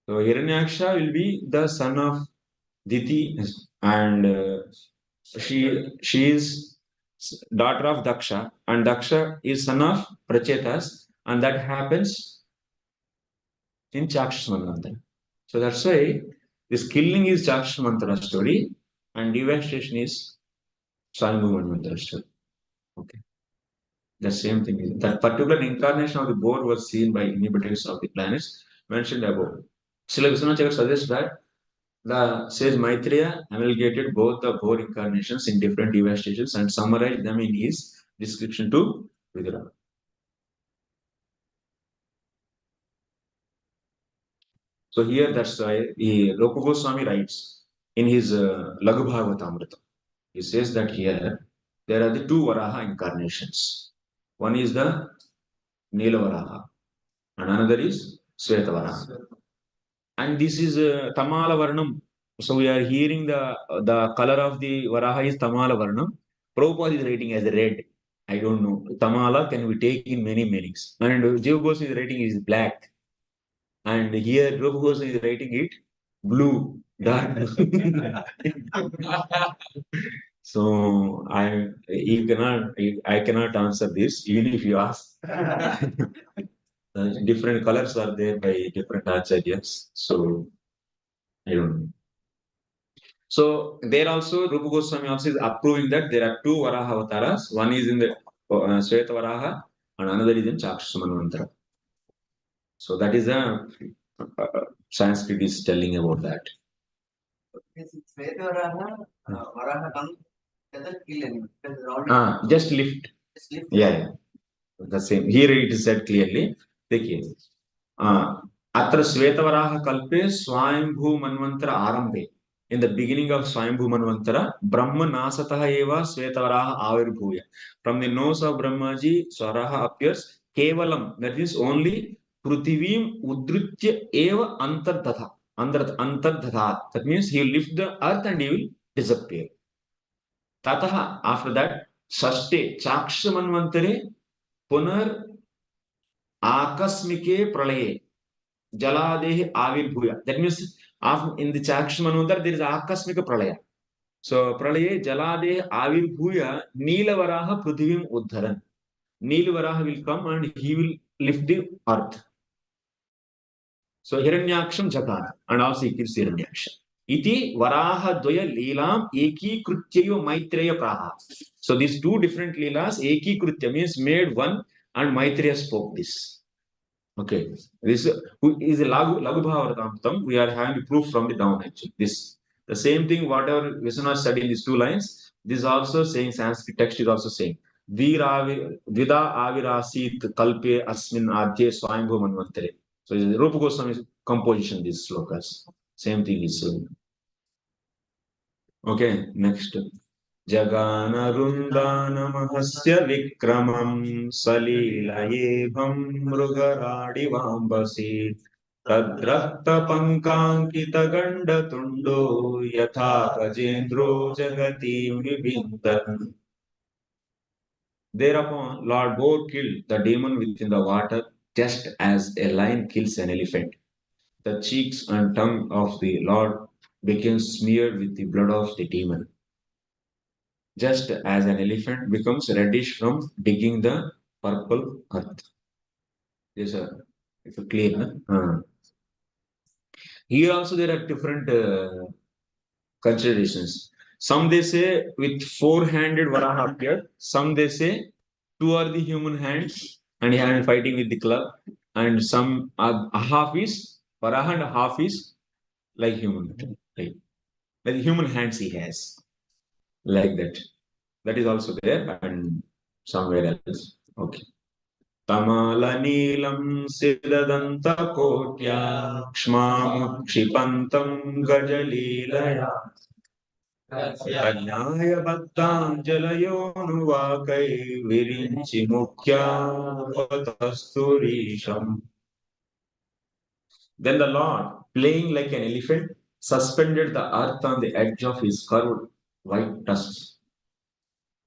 So Hiranyaksha will be the son of Diti and she is daughter of Daksha, and Daksha is son of Prachetas, and that happens in Chakshas Manvantara. So that's why this killing is Chakshas Manvantara story, and devastation is Swayambhu Manvantara story. Okay. The same thing is that particular incarnation of the boar was seen by inhabitants of the planets mentioned above. Srila Vishwanath suggests that the sage Maitreya amalgamated both the boar incarnations in different devastations and summarized them in his description to Vidura. So here that's why Rupa Goswami writes in his Laghu Bhagavatamrtam. He says that here there are the two Varaha incarnations. One is the Nila Varaha and another is Sveta Varaha. And this is Tamala Varnam. So we are hearing the color of the Varaha is Tamala Varnam. Prabhupada is writing as red. I don't know. Tamala can be taken in many meanings. And Jiva Goswami is writing is black. And here Rupa Goswami is writing it blue, dark blue. So I cannot answer this even if you ask. Different colors are there by different acharyas. So I don't know. So there also Rupa Goswami also is approving that there are two Varaha avatars. One is in the Sveta Varaha and another is in Chakshas Manvantara. So that is a Sanskrit is telling about that. Sveta Varaha, Varaha comes, doesn't kill anyone. Because it's already Just lift. just lift. Yeah. The same. Here it is said clearly. देखिए अत्र श्वेतवराह कल्पे स्वयंभू मनवंतर आरंभे. In the beginning of Swayambhu Manvantara, Brahma Nasatah Eva Svetavaraha Avirbhuya. From the nose of Brahmaji, Swaraha appears Kevalam, that is only Prithivim Udritya Eva Antardhatha. Antardhatha. That means he will lift the earth and he will disappear. Tataha, after that, Saste Chaksha Manvantare Punar Akasmike Pralaye Jaladehi Avirbhuya. That means in the Chaksha Manvantara there is Akasmika Pralaya. So Pralaye Jalade Avirbhuya Nila Varaha Prithivim Uddharan. Nila Varaha will come and he will lift the earth. So Hiranyaksham Jagana and also he gives Hiranyaksham. Iti Varaha Dvaya Leelam Eki Krutyayo Maitreya Praha. So these two different Leelas, Eki Krutya means made one and Maitreya spoke this. Okay. This is Laghu Bhagavatamrtam. We are having proof from the down actually. This the same thing, whatever Vishwanath said in these two lines, this is also saying, Sanskrit text is also saying, Vida Avirasit Kalpe Asmin Adhye Swayambhu Manvantare. So it is Rupa Goswami's composition, these slokas. Same thing is saying. Okay, next. Jaganarundanamahasya vikramam salilayebham mrugaradivaambasi tadrakta pankānkita gandatundo yatha gajendro jagati vibhindan. Thereupon Lord Boar killed the demon within the water just as a lion kills an elephant. The cheeks and tongue of the Lord became smeared with the blood of the demon. Just as an elephant becomes reddish from digging the purple earth. This is clear. Here also there are different considerations. Some they say with four-handed Varaha appeared. Some they say two are the human hands and he is fighting with the club. And some a half is Varaha and a half is like human. Like human hands he has. Like that. That is also there and somewhere else. Okay. Tamala Neelam Siddhadanta Kotya Kshma Kshipantam Gajalilaya Jnanaya Bhattam Jalayonuvakai Virinchi Mukhya Patasturisham. Then the Lord, playing like an elephant, suspended the earth on the edge of his curved white tusks.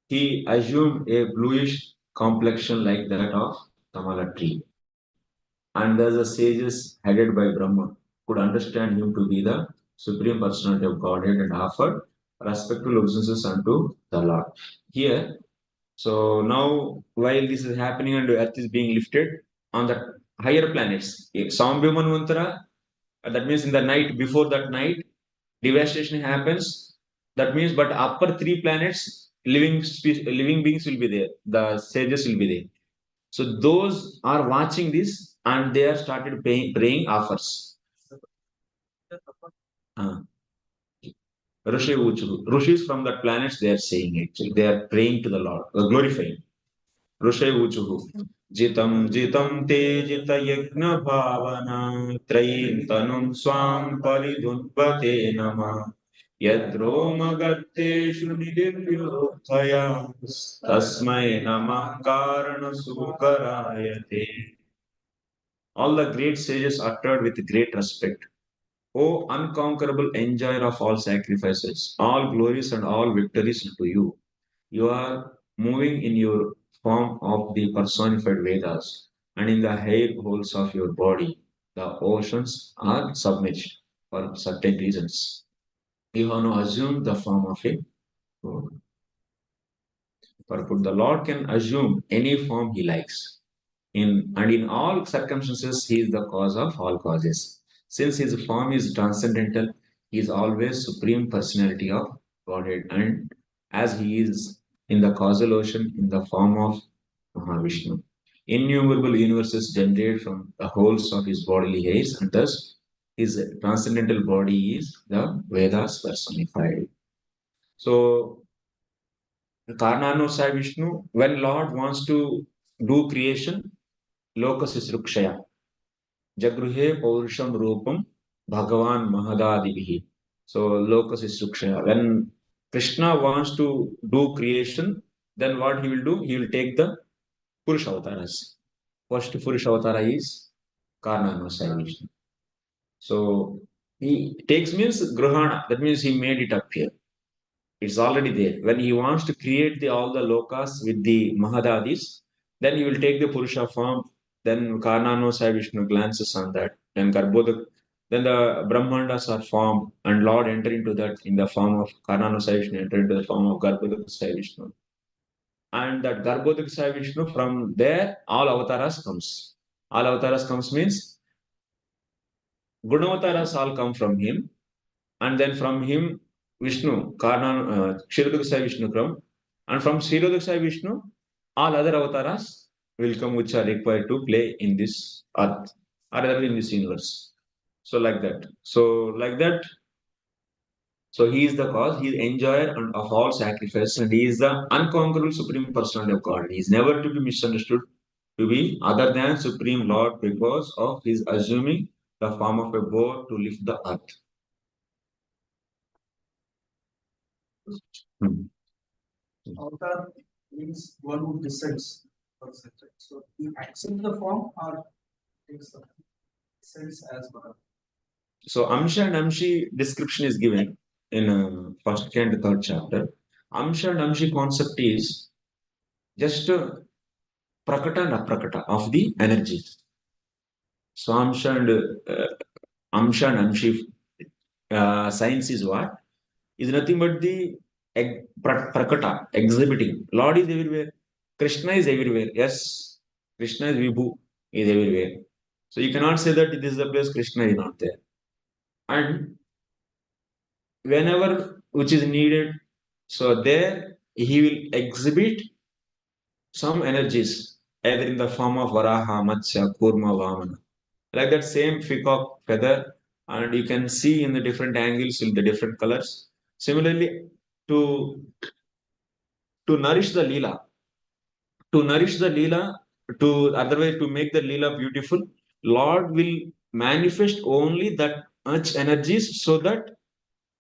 He assumed a bluish complexion like that of Tamala tree. And thus the sages headed by Brahma could understand him to be the supreme personality of Godhead and offered respectful obeisances unto the Lord. Here, So now, while this is happening and Earth is being lifted on the higher planets, Sambhyamanvantara, that means in the night, before that night, devastation happens. That means, but upper three planets, living beings will be there. The sages will be there. So those are watching this and they have started praying offers. Rishis from that planets, they are saying actually, they are praying to the Lord, glorifying. Rishe Uchuhu. Jitam jitam te jita yajna bhavana trayim tanum swam paridunpate nama yadroma gatteshu nidivyothaya tasmai nama karana sukarayate. All the great sages uttered with great respect. O unconquerable enjoyer of all sacrifices, all glories and all victories to you. You are moving in your form of the personified Vedas, and in the hair holes of your body, the oceans are submerged for certain reasons. You have now assumed the form of a God. The Lord can assume any form he likes. In all circumstances, he is the cause of all causes. Since his form is transcendental, he is always supreme personality of Godhead, and as he is in the causal ocean in the form of Mahavishnu. Innumerable universes generate from the holes of his bodily hairs, and thus his transcendental body is the Vedas personified. So, Karnanusai Vishnu, when Lord wants to do creation, Lokasisrukshaya. Jagruhe Paurusham Rupam Bhagavan Mahadadivihi. So Lokasisrukshaya. When Krishna wants to do creation, then what he will do? He will take the Purusha avatars. First Purusha avatara is Karnanusai Vishnu. So he takes means Grahana, that means he made it appear. It's already there. When he wants to create all the lokas with the Mahadadis, then he will take the Purusha form. Then Karnano Sai Vishnu glances on that. Then Garbhodaka, then the Brahmandas are formed, and Lord enter into that in the form of Karnano Sai Vishnu, enter into the form of Garbhodaka Sai Vishnu. And that Garbhodaka Sai Vishnu, from there, all avatars comes. All avatars comes means Gunavataras all come from him, and then from him Vishnu, Karna, Kshirodakasai Vishnu come, and from Kshirodakasai Vishnu, all other avatars will come which are required to play in this earth or rather in this universe. So like that. So he is the cause, he is the enjoyer of all sacrifice, and he is the unconquerable supreme personality of God. He is never to be misunderstood to be other than Supreme Lord because of his assuming the form of a boar to lift the earth. Avatar means one who descends. So he accepts the form or takes the descends as Bhagavan. So Amsha and Amshi description is given in first and third chapter. Amsha and Amshi concept is just prakata and aprakata of the energies. So Amsha and Amshi science is what? Is nothing but the prakata, exhibiting. Lord is everywhere. Krishna is everywhere. Yes, Krishna is Vibhu, is everywhere. So you cannot say that this is the place Krishna is not there. And whenever which is needed, so there he will exhibit some energies, either in the form of Varaha, Matsya, Kurma, Vamana. Like that same peacock feather, and you can see in the different angles in the different colors. Similarly, to nourish the Leela, to otherwise to make the Leela beautiful, Lord will manifest only that much energies so that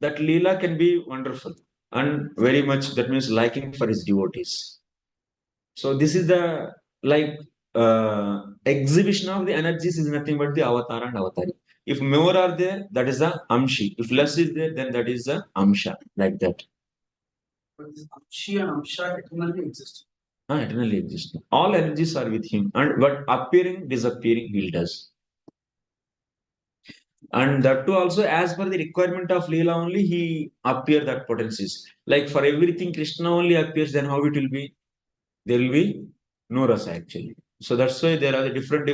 Leela can be wonderful and very much, that means liking for his devotees. So this is the exhibition of the energies is nothing but the avatar and avatari. If more are there, that is the amshi. If less is there, then that is the amsha, like that. But this Amshi and Amsha eternally exist. Eternally exist. All energies are with him, and but appearing, disappearing, he does. And that too also, as per the requirement of Leela only, he appear that potencies. Like for everything, Krishna only appears, then how it will be? there will be no rasa actually. So that's why there are the different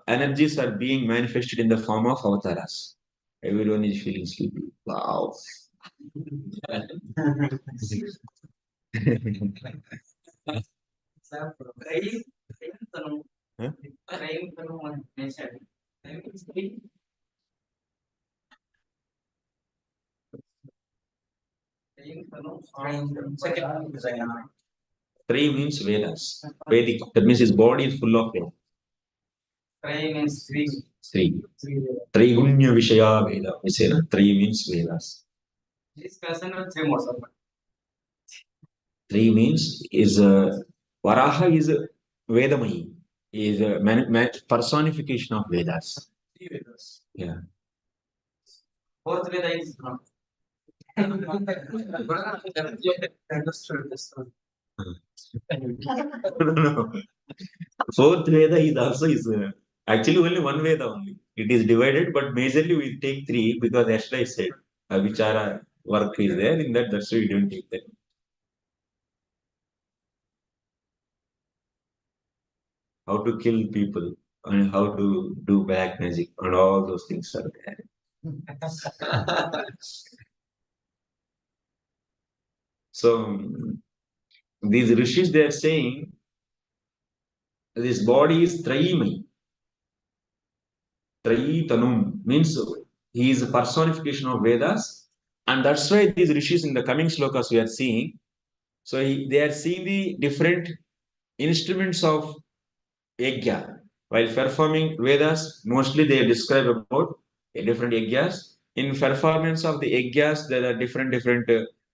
energies are being manifested in the form of avatars. Everyone is feeling sleepy. Wow. Huh? Three means Vedas. Vedic. That means his body is full of Vedas. Three means three. Three. Trigunya Vishaya Veda. We say that three means Vedas. This person has three more. Three means is Varaha is Vedamayi. Is a personification of Vedas. Three Vedas. Yeah. Fourth Veda is not. Understood this one. No. Fourth Veda is also actually only one Veda only. It is divided, but majorly we take three because yesterday I said Vichara work is there. In that, that's why we don't take that. How to kill people and how to do black magic and all those things are there. So these rishis they are saying this body is trayimayi. Trayitanum means he is a personification of Vedas, and that's why these rishis in the coming slokas we are seeing. So they are seeing the different instruments of yajna. While performing Vedas, mostly they describe about different yajnas. In performance of the yajnas, there are different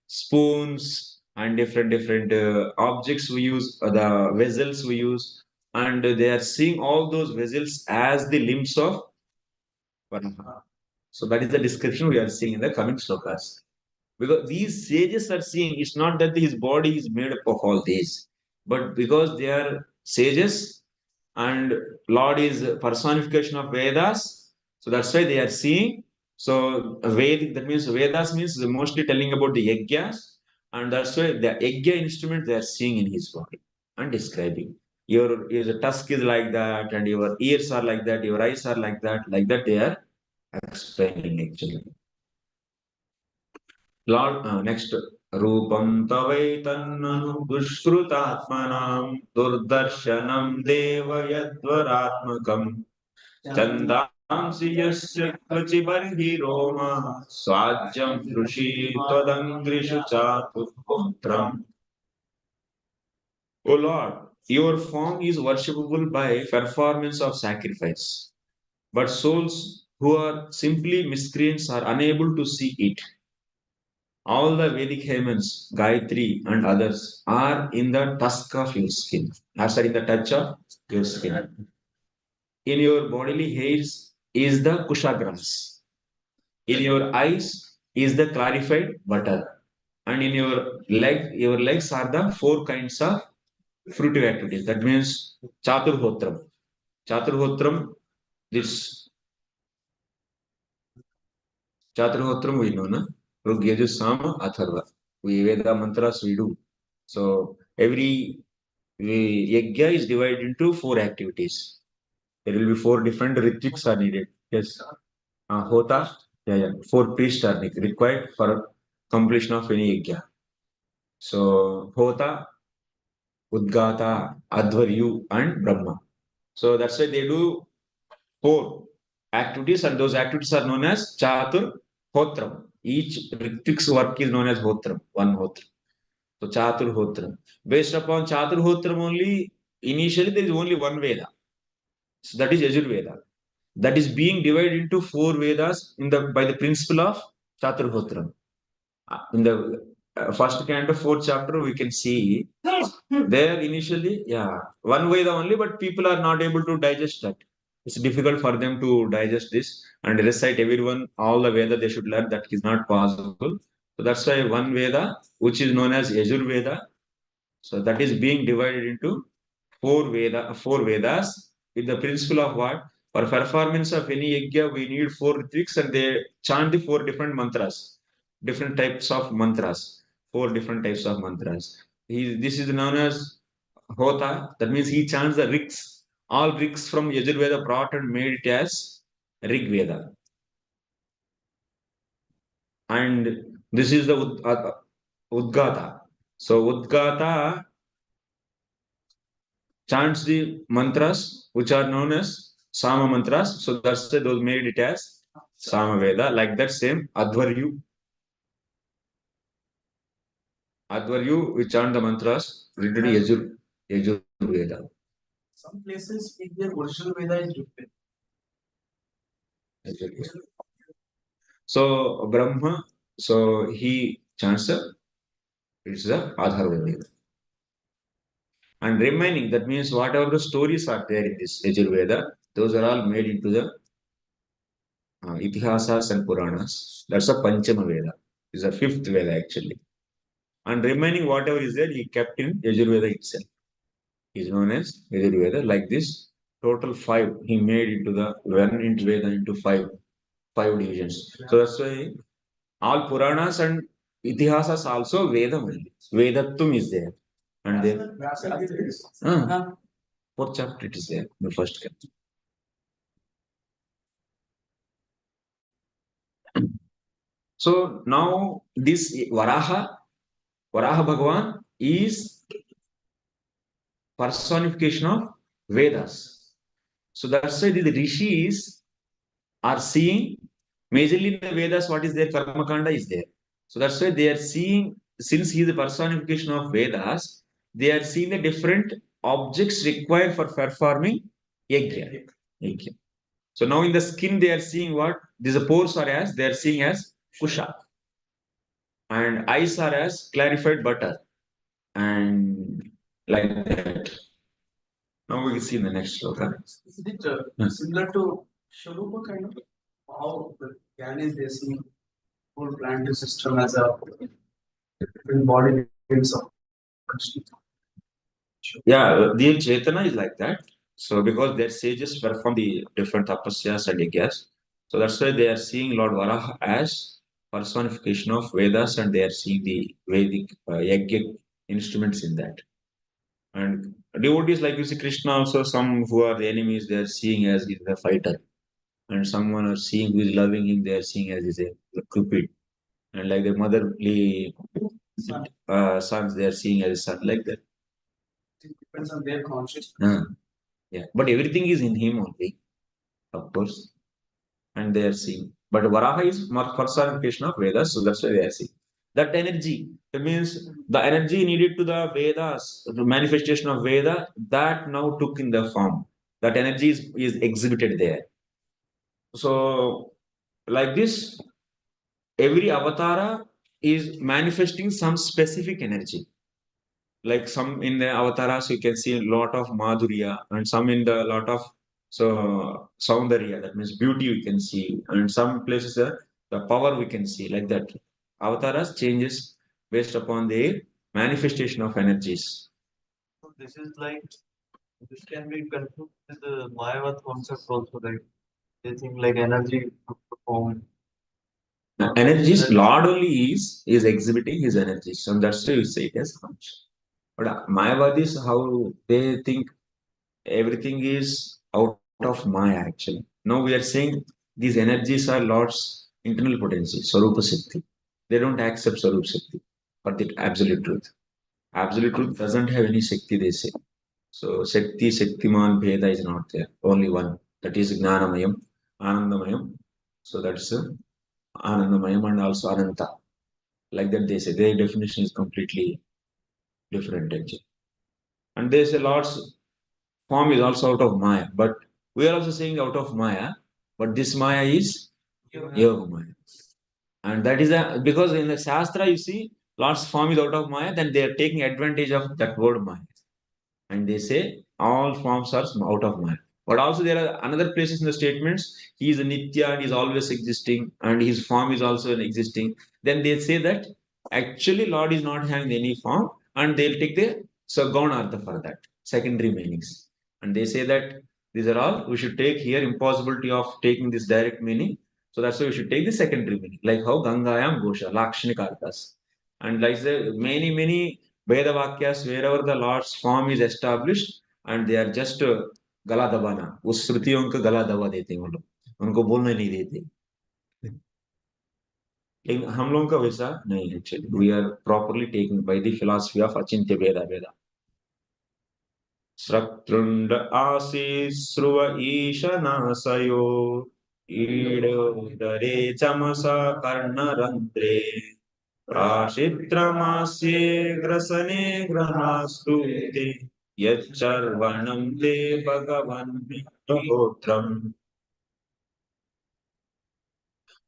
spoons and different objects we use, the vessels we use, and they are seeing all those vessels as the limbs of Varaha. So that is the description we are seeing in the coming slokas. Because these sages are seeing it's not that his body is made up of all these, but because they are sages and Lord is personification of Vedas, so that's why they are seeing. So Vedic, that means Vedas means mostly telling about the yajnas, and that's why the yajna instrument they are seeing in his body and describing. Your tusk is like that, and your ears are like that, your eyes are like that they are explaining actually. Lord, next. Rupam tavaitannanu dushkrutatmanam durdarshanam deva yadvaratmakam chandansi yasya kvachibarhi roma swajyam rushi tadangrishu chatuputram. O Lord, your form is worshipable by performance of sacrifice, but souls who are simply miscreants are unable to see it. All the Vedic hymns, Gayatri and others, are in the tusk of your skin, are in the touch of your skin. In your bodily hairs is the kusha grass. In your eyes is the clarified butter. And in your legs are the four kinds of fruitive activities. That means Catur hotram. Catur hotram, this Catur hotram we know, na? Rug, Yajur, Sama, Atharva. We Veda mantras we do. So every yajna is divided into four activities. There will be four different rituals are needed. Yes. Hota, yeah. Four priests are required for completion of any yajna. So Hota, Udgata, Advaryu, and Brahma. So that's why they do four activities, and those activities are known as Chatur Hotram. Each rituk's work is known as Hotram, one Hotram. So Chatur Hotram. Based upon Chatur Hotram only, initially there is only one Veda. So that is Yajur Veda. That is being divided into four Vedas by the principle of Chatur Hotram. In the first canto, fourth chapter, we can see there initially, one Veda only, but people are not able to digest that. It's difficult for them to digest this and recite everyone, all the Veda they should learn. That is not possible. So that's why one Veda, which is known as Yajur Veda, so that is being divided into four Vedas with the principle of what? For performance of any yajna, we need four rituals and they chant the four different mantras, different types of mantras, four different types of mantras. This is known as Hota. That means he chants the rigs. All rigs from Yajurveda brought and made it as Rig Veda. And this is the Udgata. So Udgata chants the mantras which are known as Sama mantras. So that's why those made it as Sama Veda. Like that same Advaryu. Advaryu, we chant the mantras related to Yajur Veda. Some places in their original Veda is written. So Brahma, so he chants it's the Atharva Veda. And remaining, that means whatever the stories are there in this Yajur Veda, those are all made into the Itihasas and Puranas. That's a Panchama Veda. It's a fifth Veda actually. And remaining whatever is there, he kept in Yajur Veda itself. Is known as Yajur Veda. Like this, total 5 he made into the one into Veda into 5 divisions. So that's why all Puranas and Itihasas also Veda only. Vedattum is there. And then fourth chapter it is there, the first chapter. So now this Varaha Bhagavan is personification of Vedas. So that's why the rishis are seeing majorly in the Vedas what is there, Karma Kanda is there. So that's why they are seeing, since he is the personification of Vedas, they are seeing the different objects required for performing yajna. So now in the skin they are seeing what? These pores are as, they are seeing as kusha. And eyes are as clarified butter. And like that. Now we can see in the next sloka. Is it similar to Sharupa kind of? How the Gyanis they see whole planetary system as a different body of Krishna. Yeah, the Chetana is like that. So because their sages perform the different tapasyas and yagyas, so that's why they are seeing Lord Varaha as personification of Vedas, and they are seeing the Vedic yajna instruments in that. And devotees like you see Krishna also, some who are the enemies, they are seeing as he's a fighter, and someone are seeing who is loving him, they are seeing as he's a cupid, and like the motherly sons, they are seeing as a son, like that. It depends on their consciousness. Yeah, but everything is in him only, of course, and they are seeing. But Varaha is personification of Vedas, so that's why they are seeing. That energy, that means the energy needed to the Vedas, the manifestation of Veda, that now took in the form. That energy is exhibited there. So, like this, every avatara is manifesting some specific energy. Like some in the avatars, you can see a lot of madhurya, and some in the lot of soundarya, that means beauty we can see, and some places the power we can see, like that. Avatars changes based upon the manifestation of energies. So this is like, this can be confused with the Mayavad concept also, like they think like energy to perform. Energies, Lord only is exhibiting his energies, and that's why you say it as function. But Mayavadis, how they think everything is out of Maya actually. Now we are saying these energies are Lord's internal potency, Sarupa Shakti. They don't accept Sarupa Shakti for the absolute truth. Absolute truth doesn't have any Shakti, they say. So Shakti, Shaktiman, Bheda is not there. Only one. That is Gnanamayam, Anandamayam. So that's Anandamayam and also Ananta. Like that they say. Their definition is completely different actually. And they say Lord's form is also out of Maya. But we are also saying out of Maya. But this Maya is Yoga Maya. And that is because in the Shastra, you see, Lord's form is out of Maya, then they are taking advantage of that word Maya. And they say all forms are out of Maya. But also there are another places in the statements, he is a Nitya and he is always existing, and his form is also existing. Then they say that actually Lord is not having any form, and they'll take the Sagona Artha for that, secondary meanings. And they say that these are all, we should take here impossibility of taking this direct meaning. So that's why we should take the secondary meaning, like how Gangayam Gosha, Lakshmikartas. And like the many Veda Vakyas, wherever the Lord's form is established, and they are just गला दबाना, उस श्रुतियों को गला दबा देते हैं वो लोग, उनको बोलने नहीं देते. लेकिन हम लोगों का वैसा नहीं है. Actually, we are properly taken by the philosophy of Achintya Veda. Sratrund Asisruva Ishanasyo Idodare Chamasa Karnarandre Prashitramasye Grasane Granastute Yacharvanam Te Bhagavan hotram.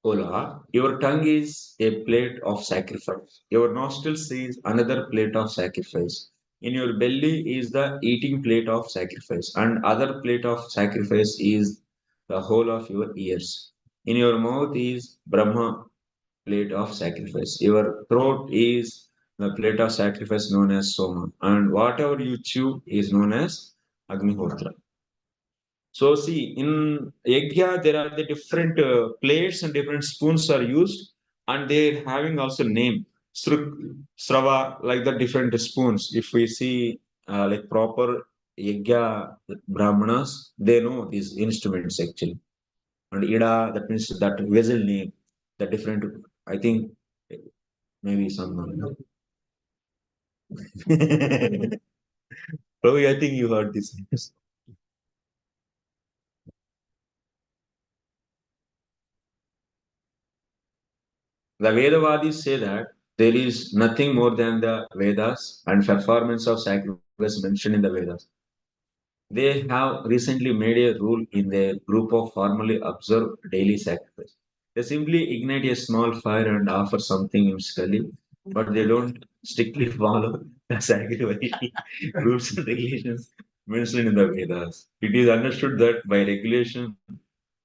O Lord, your tongue is a plate of sacrifice. Your nostrils is another plate of sacrifice. In your belly is the eating plate of sacrifice, and other plate of sacrifice is the whole of your ears. In your mouth is Brahma plate of sacrifice. Your throat is the plate of sacrifice known as Soma, and whatever you chew is known as Agnihotra. So see, in Yajna, there are the different plates and different spoons are used, and they're having also name. Srava, like the different spoons. If we see like proper Yajna Brahmanas, they know these instruments actually. And Ida, that means that vessel name, the different, I think maybe some. Probably, I think you heard this. The Vedavadis say that there is nothing more than the Vedas and performance of sacrifice mentioned in the Vedas. They have recently made a rule in their group of formally observe daily sacrifice. They simply ignite a small fire and offer something mystically, but they don't strictly follow the sacrifice rules and regulations mentioned in the Vedas. It is understood that by regulation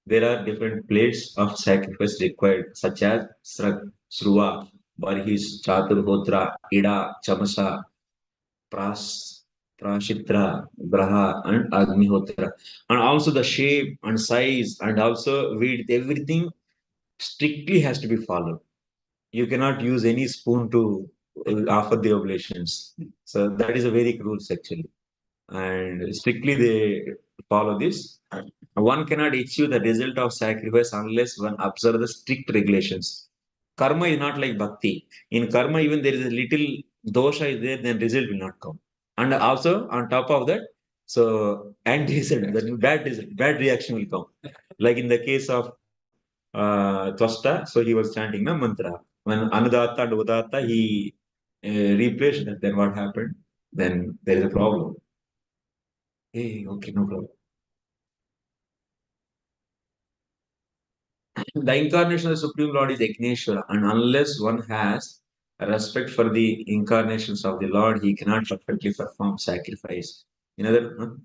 there are different plates of sacrifice required, such as Sruva, Barhis, Catur, Hotra, Ida, Chamasa, Prashitra, Braha, and Agnihotra. And also the shape and size and also width, everything strictly has to be followed. You cannot use any spoon to offer the oblations. So that is a very rules actually. And strictly they follow this. One cannot achieve the result of sacrifice unless one observes the strict regulations. Karma is not like bhakti. In karma, even there is a little dosha is there, then result will not come. And also on top of that, so anti-result, that bad result, bad reaction will come. Like in the case of Twasta, so he was chanting the mantra. When Anudatta and Udatta, he replaced that, then what happened? Then there is a problem. Hey, okay, no problem. The incarnation of the Supreme Lord is Agneshwara, and unless one has respect for the incarnations of the Lord, he cannot perfectly perform sacrifice. In other,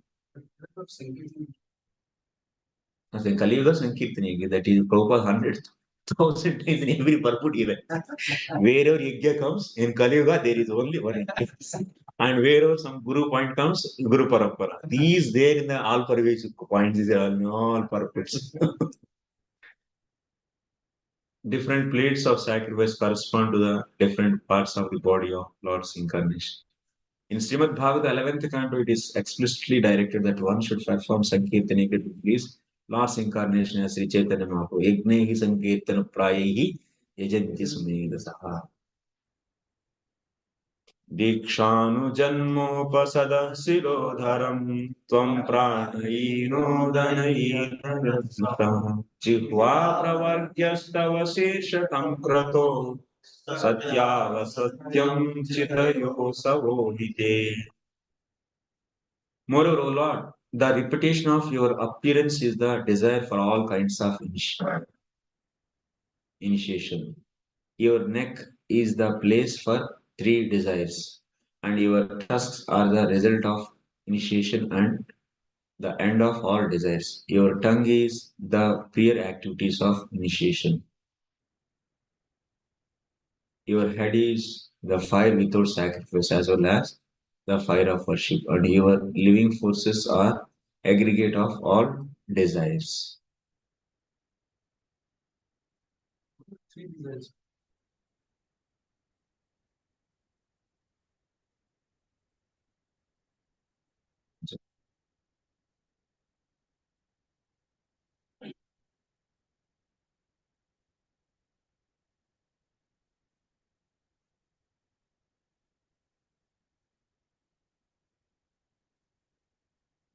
Kali Yuga Sankirtani, that is Prabhupada 100,000 times in every purport event. Wherever Yajna comes, in Kali Yuga, there is only one Yajna. And wherever some Guru point comes, Guru Parampara. These there in the all Parvech points, these are all purports. Different plates of sacrifice correspond to the different parts of the body of Lord's incarnation. In Srimad Bhagavata 11th canto, it is explicitly directed that one should perform Sankirtana to please Lord's incarnation as Sri Chaitanya Mahaprabhu. Yajnehi Sankirtana Prayehi Yajanti Sumedasaha. दीक्षानुजन्मोपसदः शिरोधरं त्वं प्राणैनोदनैर्नृतः जिह्वा प्रवर्ग्यस्तव शीर्षकं क्रतो सत्यावसत्यं चितयो सवोहिते. Moreover, O Lord, the repetition of your appearance is the desire for all kinds of initiation. Your neck is the place for three desires, and your tusks are the result of initiation and the end of all desires. Your tongue is the prior activities of initiation. Your head is the fire without sacrifice as well as the fire of worship, and your living forces are aggregate of all desires.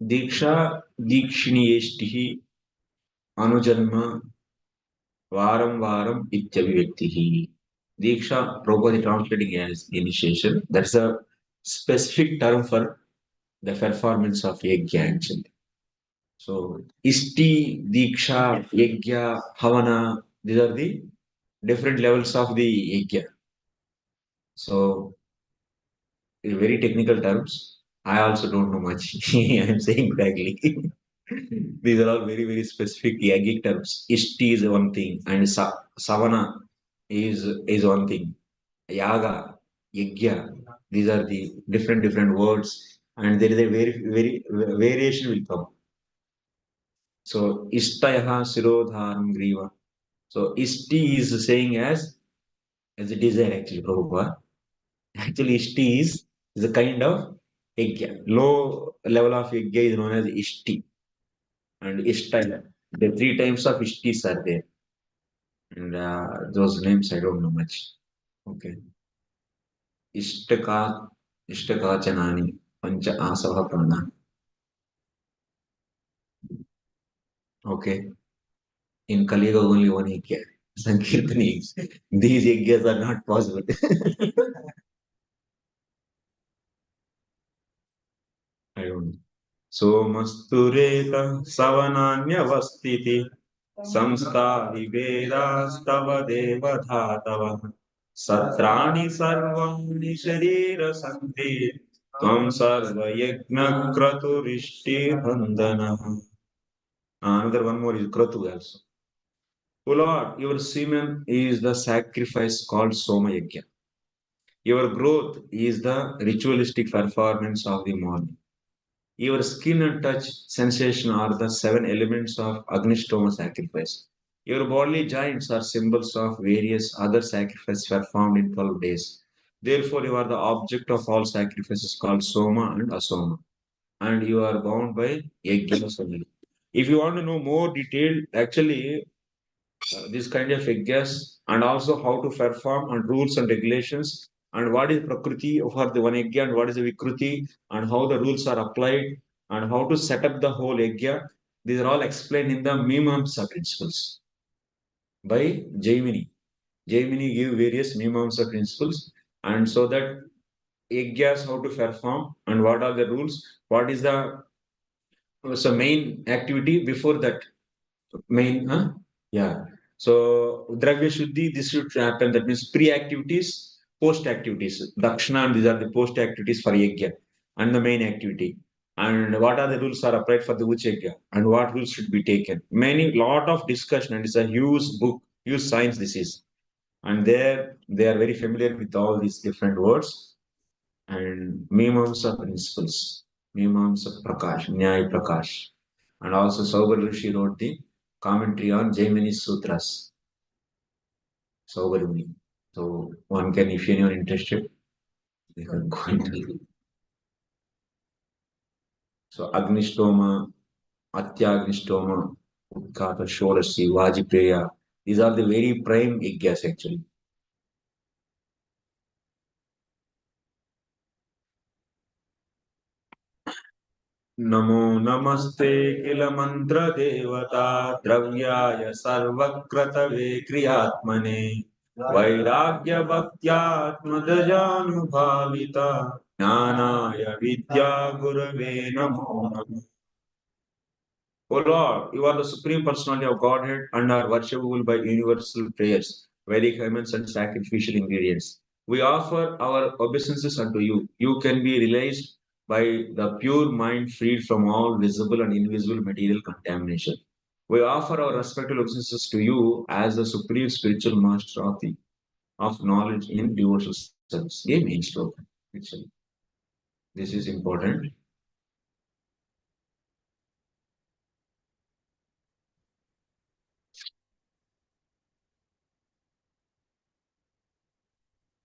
Diksha Dikshinieshtihi Anujanma Varam Varam Ityavivektihi. Diksha, properly translating as initiation. That's a specific term for the performance of yajna actually. So, Isti, Diksha, Yajna, Havana, these are the different levels of the yajna. So, very technical terms. I also don't know much. I'm saying vaguely. These are all very, very specific yogic terms. Ishti is one thing, and savana is one thing. Yaga, yagya, these are the different words, and there is a very variation will come. So ishtayaha sirodharam griva. So ishti is saying as a desire actually, Prabhupada. Actually, ishti is a kind of yagya. Low level of yagya is known as ishti and ishtaya. The three types of ishtis are there. And those names I don't know much. Okay. Ishtaka, Ishtakachanani, Pancha Asava Prana. Okay. In Kaliga, only one yajna. Sankirtani. These yajnas are not possible. I don't know. So Mastureta Savananya Vastiti Samskari Vedastava Deva Dhatava Satrani Sarvani Sharira Sante Tvam Sarva Yajna Kraturishti Bandana. Another one more is Kratu also. O Lord, your semen is the sacrifice called Soma Yajna. Your growth is the ritualistic performance of the morning. Your skin and touch sensation are the seven elements of Agnishtoma sacrifice. Your bodily joints are symbols of various other sacrifices performed in 12 days. Therefore, you are the object of all sacrifices called Soma and Asoma. And you are bound by yajnas only. If you want to know more detailed, actually, this kind of yajnas and also how to perform and rules and regulations and what is prakriti for the one yajna and what is the vikruti and how the rules are applied and how to set up the whole yajna. These are all explained in the Mimamsa principles by Jaimini. Jaimini give various Mimamsa principles and so that yajnas how to perform and what are the rules, what is the so main activity before that main, huh? Yeah. So Dravya Shuddhi, this should happen. That means pre-activities, post-activities. Dakshana, and these are the post-activities for yajna and the main activity. And what are the rules are applied for the Uchegya and what rules should be taken. Many lot of discussion and it's a huge book, huge science this is. And there they are very familiar with all these different words and Mimamsa principles. Mimamsa Prakash, Nyaya Prakash. And also Saubar Rishi wrote the commentary on Jaimini's Sutras. Saubarmuni. So one can, if anyone interested, they can go into. So Agnishtoma, Atyagnishtoma, Utkata, Shorasi, Vajipreya. These are the very prime yajnas actually. Namo Namaste Kila Mantra Devata Dravyaya Sarvakratave Kriyatmane Vairagya Bhaktyatma Dajanubhavita Jnanaya Vidya Gurave Namo Namo. O Lord, you are the Supreme Personality of Godhead and are worshipable by universal prayers, Vedic hymns and sacrificial ingredients. We offer our obeisances unto you. You can be realized by the pure mind freed from all visible and invisible material contamination. We offer our respectful obeisances to you as the supreme spiritual master of knowledge in devotional service. Game main stroke. This is important.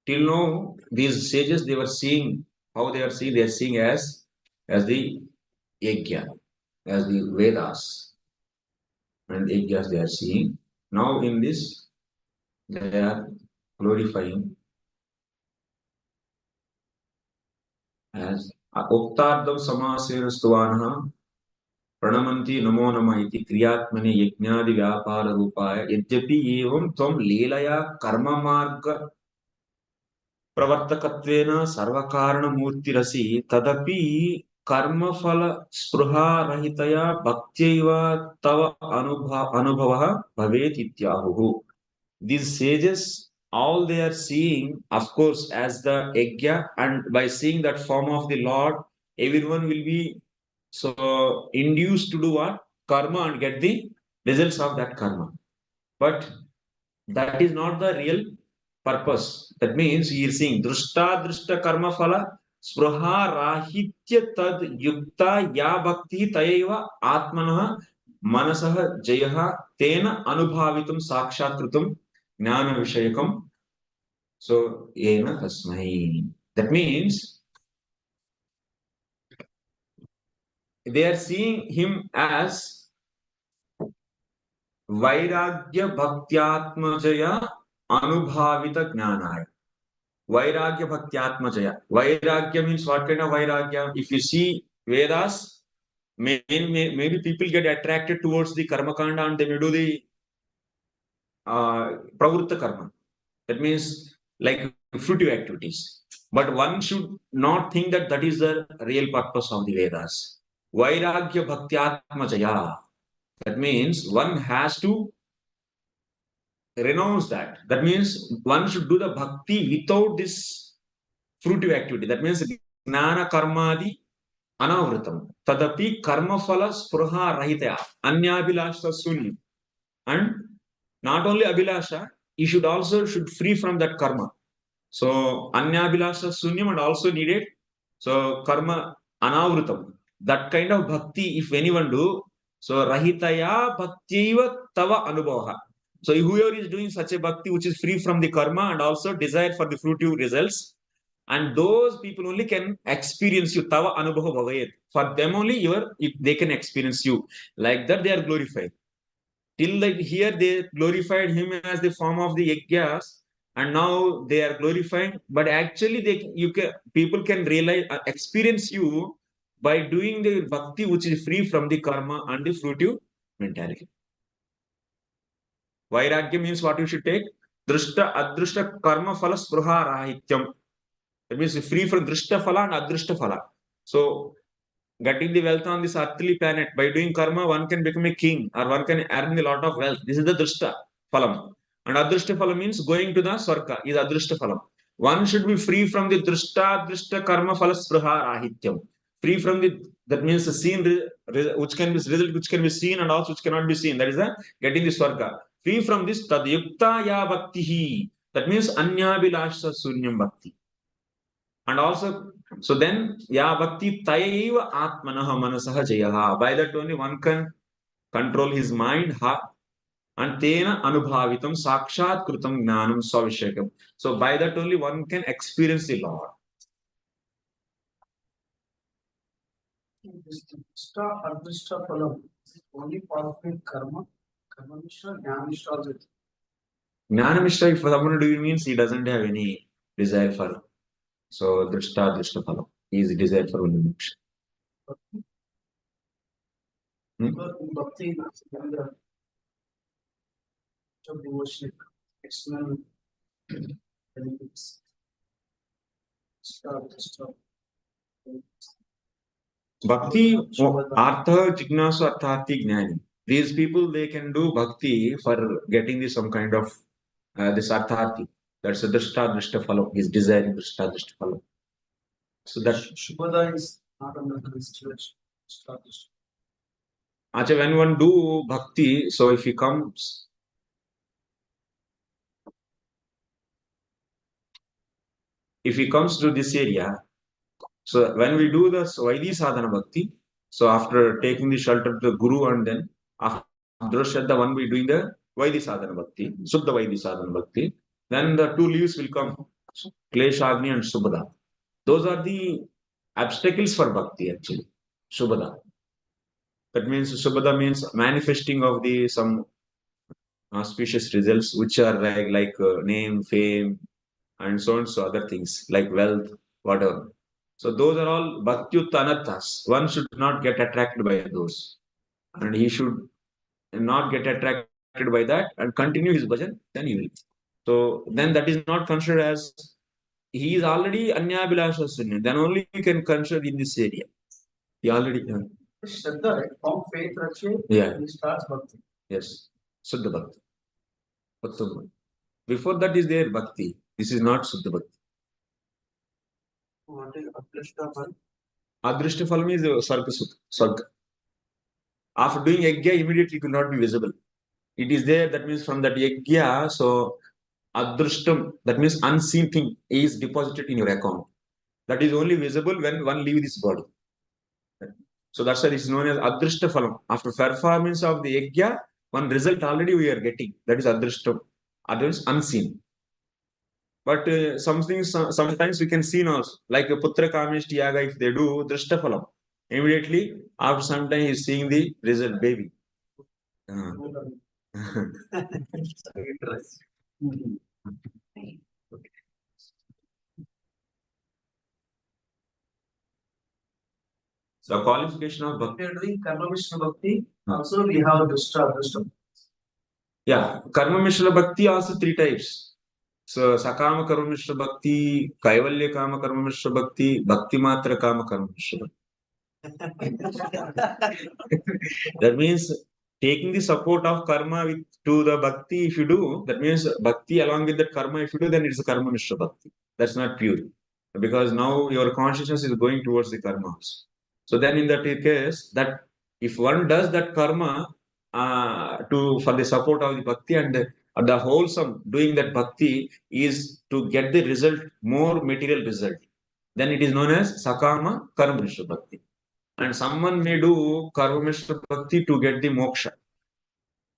Till now, these sages they were seeing how they are seeing as the yajna, as the Vedas and yajnas they are seeing. Now in this, they are glorifying as Uktardam Samasena Stuvanaha प्रणमन्ति नमो नमः इति क्रियात्मने यज्ञादि व्यापार रूपाय यद्यपि एवं त्वं लीलया कर्ममार्ग प्रवर्तकत्वेन सर्वकारणमूर्तिरसि तदपि कर्मफल स्पृहा रहितया भक्त्यैव तव अनुभवः भवेत् इत्याहुः. These sages, all they are seeing, of course, as the yajna, and by seeing that form of the Lord, everyone will be so induced to do what? Karma and get the results of that karma. But that is not the real purpose. That means he is seeing drishta karma phala spruha rahitya tad yukta ya bhakti tayeva atmanah manasah jaya tena anubhavitum sakshakritum jnana vishayakam so yena tasmai. That means they are seeing him as vairagya bhaktyatma jaya anubhavita jnanaya. Vairagya bhaktyatma jaya. Vairagya means what kind of vairagya? If you see Vedas, maybe people get attracted towards the karma kanda and they may do the pravritta karma. That means like fruitive activities. But one should not think that that is the real purpose of the Vedas. Vairagya bhaktyatma jaya. That means one has to renounce that. That means one should do the bhakti without this fruitive activity. That means jnana karmadi anavritam. Tadapi karma phala spruha rahitaya. Anyabhilasha sunyam. And not only abhilasha, you should also free from that karma. So anyabhilasha sunyam and also needed. So karma anavritam. That kind of bhakti, if anyone do, so rahitaya bhaktyaiva tava anubhava. So whoever is doing such a bhakti which is free from the karma and also desire for the fruitive results, and those people only can experience you. Tava anubhava bhavayet. For them only if they can experience you. Like that they are glorified. Till like here they glorified him as the form of the yajnas, and now they are glorifying. But actually people can realize experience you by doing the bhakti which is free from the karma and the fruitive mentality. Vairagya means what you should take? Drishta adrishta karma phala spruha rahityam. That means free from drishta phala and adrishta phala. So getting the wealth on this earthly planet by doing karma, one can become a king or one can earn a lot of wealth. This is the drishta phalam. And adrishta phalam means going to the swarga is adrishta phalam. One should be free from the drishta karma phala spruha rahityam. Free from that means the seen which can be result which can be seen and also which cannot be seen. That is the getting the swarga. Free from this tad yukta ya bhaktihi. That means anyabhilasha sunyam bhakti. And also, so then, ya bhakti tayaiva atmanaha manasaha jayaha. By that only one can control his mind, ha, and tena anubhavitam sakshat krutam jnanam savishekam. So by that only one can experience the Lord. Drishta adrishta phalam is only possible karma. Karma mishra, jnana mishra also. Jnana mishra, if someone do it means he doesn't have any desire for. So drishta phalam. He is desire for only moksha. Bhakti is the devotion, external benefits. Bhakti, artha, jignasu, arthati, jnani. These people, they can do bhakti for getting some kind of this arthati. That's a drishta phalam. He's desiring drishta phalam. So that Shubhada is not under consideration. Acha, when one do bhakti, so if he comes to this area, so when we do the Vaidhi sadhana bhakti, so after taking the shelter of the Guru and then after Shraddha, one we doing the Vaidhi sadhana bhakti, Suddha Vaidhi sadhana bhakti, then the two leaves will come, Kleshagni and Subhada. Those are the obstacles for bhakti actually, Subhada. That means Subhada means manifesting of the some auspicious results which are like name, fame, and so on, so other things like wealth, whatever. So those are all bhaktyut anarthas. One should not get attracted by those. and he should not get attracted by that and continue his bhajan, then he will. So then that is not considered as he is already Anyabhilasha Sunya. Then only you can consider in this area. He already. Shraddha, right? From faith, Rakshay, Yeah. he starts bhakti. Yes. Suddha Bhakti. Uttam. Before that is there Bhakti. This is not Suddha Bhakti. What is Adrishta Phan? Adrishta Phalam is Sarga Sukha. Sarga. After doing yajna, immediately it will not be visible. It is there, that means from that yajna, so adrishtam, that means unseen thing is deposited in your account. That is only visible when one leaves this body. So that's why it is known as adrishta phalam. After performance of the yajna, one result already we are getting. That is adrishtam. Others unseen. But some things sometimes we can see also, like a putra kameshti yaga, if they do drishta phalam, immediately after some time he is seeing the result, baby. So qualification of bhakti. We are doing Karma Mishra Bhakti. Also, we have Drishta. Yeah, Karma Mishra Bhakti also 3 types. So Sakama Karma Mishra Bhakti, Kaivalya Kama Karma Mishra Bhakti, Bhakti Matra Kama Karma Mishra Bhakti. That means taking the support of karma to the bhakti, if you do, that means bhakti along with that karma, if you do, then it's a Karma Mishra Bhakti. That's not pure. Because now your consciousness is going towards the karma also. So then in that case, that if one does that karma for the support of the bhakti, and the wholesome doing that bhakti is to get the result, more material result, then it is known as Sakama Karma Mishra Bhakti. And someone may do Karma Mishra Bhakti to get the moksha.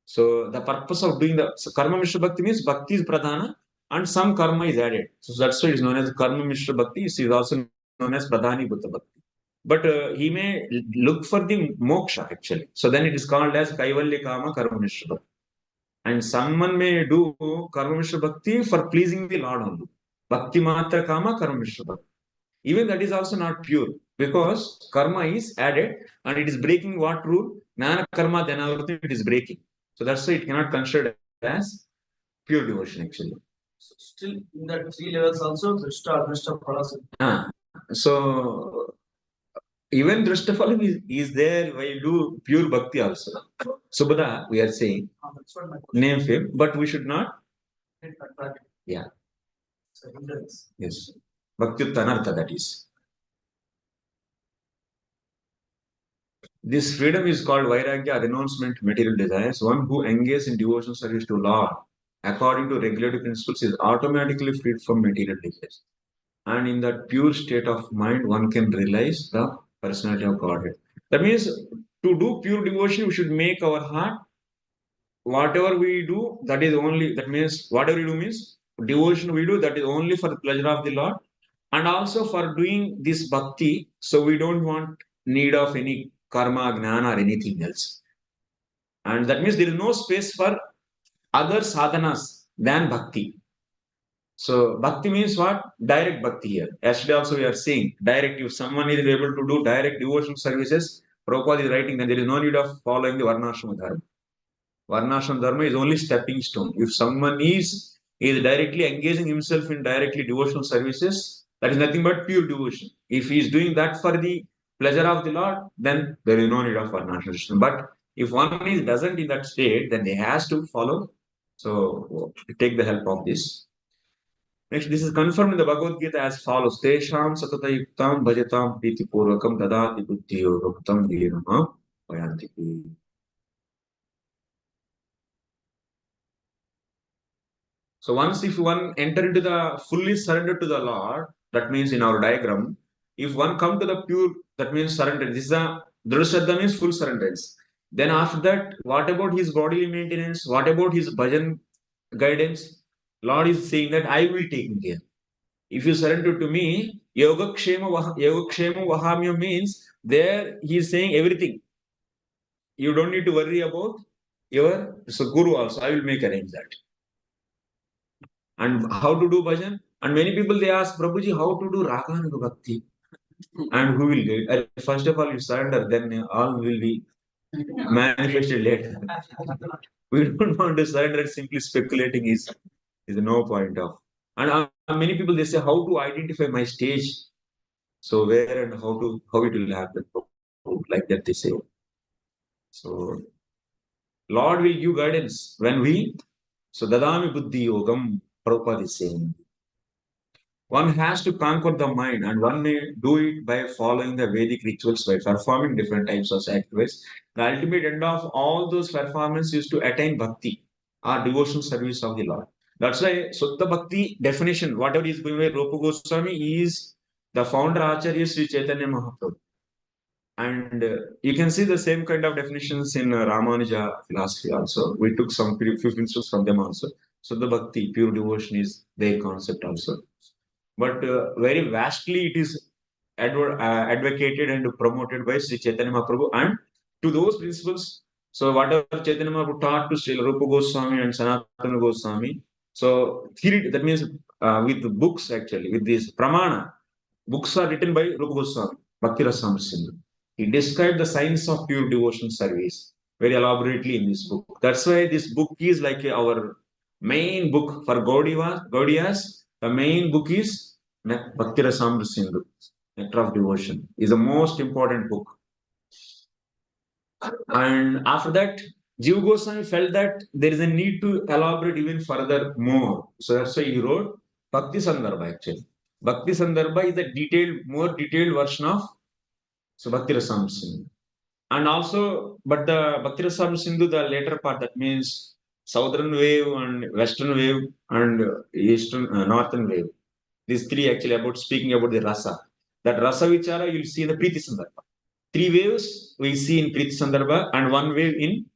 So the purpose of doing the Karma Mishra Bhakti means bhakti is pradhana and some karma is added. So that's why it is known as Karma Mishra Bhakti. It is also known as Pradhani Bhutta Bhakti. But he may look for the moksha actually. So then it is called as Kaivalya Kama Karma Mishra Bhakti. And someone may do Karma Mishra Bhakti for pleasing the Lord only. Bhakti Matra Kama Karma Mishra Bhakti. Even that is also not pure because karma is added and it is breaking what rule? Jnana karma dhanavritti, it is breaking. So that's why it cannot consider as pure devotion actually. So still in that 3 levels also, Drishta, Phalasana. So even Drishtaphalam is there while you do pure bhakti also. Subhada, we are saying, name fame, but we should not. Yeah. So yes. Bhaktyatma, that is. This freedom is called vairagya, renouncement material desires. One who engages in devotional service to Lord according to regulative principles is automatically freed from material desires. And in that pure state of mind, one can realize the personality of Godhead. That means to do pure devotion, we should make our heart, whatever we do, that is only, that means whatever we do means devotion we do, that is only for the pleasure of the Lord. And also for doing this bhakti, so we don't want need of any karma, gnana or anything else. And that means there is no space for other sadhanas than bhakti. So bhakti means what? Direct bhakti here. Yesterday also we are saying direct. If someone is able to do direct devotional services, Prabhupada is writing, then there is no need of following the Varnashram Dharma. Varnashram Dharma is only stepping stone. If someone is directly engaging himself in directly devotional services, that is nothing but pure devotion. If he is doing that for the pleasure of the Lord, then there is no need of Varnashram. But if one is doesn't in that state, then he has to follow. So take the help of this. Next, this is confirmed in the Bhagavad Gita as follows: Tesham satata yuktam bhajatam priti purvakam dadati buddhi yogam tam virama vayanti. So once if one enter into the fully surrender to the Lord, that means in our diagram, if one come to the pure, that means surrender. This is a Dhrushraddha means full surrenderance. Then after that, what about his bodily maintenance? What about his bhajan guidance? Lord is saying that I will take care. If you surrender to me, Yogakshema Vahamya means there he is saying everything. You don't need to worry about your Guru also. I will make arrange that. And how to do bhajan? And many people they ask, Prabhuji, how to do Raganuga Bhakti? And who will guide? First of all, you surrender, then all will be manifested later. We don't want to surrender. Simply speculating is no point of. And many people they say, how to identify my stage? So where and how it will happen? Like that they say. So Lord will give guidance when we. So dadami buddhi yogam, Prabhupada is saying. One has to conquer the mind, and one may do it by following the Vedic rituals, by performing different types of sacrifice. The ultimate end of all those performances is to attain bhakti, or devotional service of the Lord. That's why Sutta Bhakti definition, whatever is going by Rupa Goswami, is the founder Acharya Sri Chaitanya Mahaprabhu. And you can see the same kind of definitions in Ramanuja philosophy also. We took some few principles from them also. So the bhakti, pure devotion, is their concept also. But very vastly it is advocated and promoted by Sri Chaitanya Mahaprabhu. And to those principles, so whatever Chaitanya Mahaprabhu taught to Sri Rupa Goswami and Sanatana Goswami, so theory, that means with the books actually, with this pramana, books are written by Rupa Goswami, Bhakti Rasamrita Sindhu. He described the science of pure devotion service very elaborately in this book. That's why this book is like our main book for Gaudiyas. The main book is Bhakti Rasamrita Sindhu, Nectar of Devotion, is the most important book. And after that, Jiva Goswami felt that there is a need to elaborate even further more. So that's why he wrote Bhakti Sandarbha actually. Bhakti Sandarbha is the more detailed version of Bhakti Rasamrita Sindhu. And also, but the Bhakti Rasamrita Sindhu, the later part, that means southern wave and western wave and northern wave. These three actually speaking about the rasa. That rasa vichara you'll see in the Priti Sandarbha. Three waves we see in Priti Sandarbha and one wave in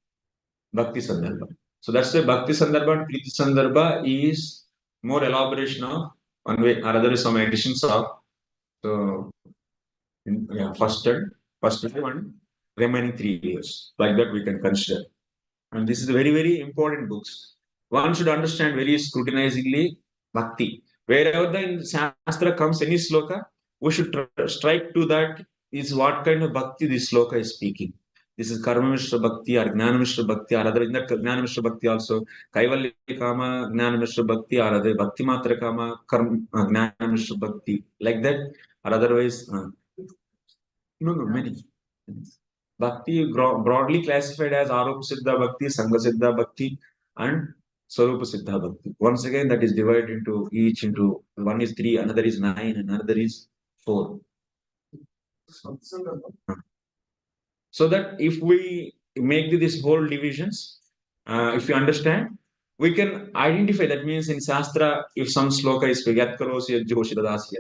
Bhakti Sandarbha. So that's why Bhakti Sandarbha and Priti Sandarbha is more elaboration of one way or other, some additions of first wave and remaining 3 years. Like that we can consider. And this is a very, very important books. One should understand very scrutinizingly Bhakti. Wherever the Shastra comes, any sloka, we should strike to that is what kind of Bhakti this sloka is speaking. This is Karma Mishra Bhakti or Jnana Mishra Bhakti, or other in that Jnana Mishra Bhakti also, Kaivalya Kama, Jnana Mishra Bhakti, or other Bhakti Matra Kama, Jnana Mishra Bhakti, like that, or otherwise, many. Bhakti broadly classified as Arupa Siddha Bhakti, Sangha Siddha Bhakti, and Swarupa Siddha Bhakti. Once again, that is divided into one is 3, another is 9, and another is 4. So that if we make this whole divisions, if you understand, we can identify. That means in Shastra, if some sloka is Yat Karosi Joshi Dadasya.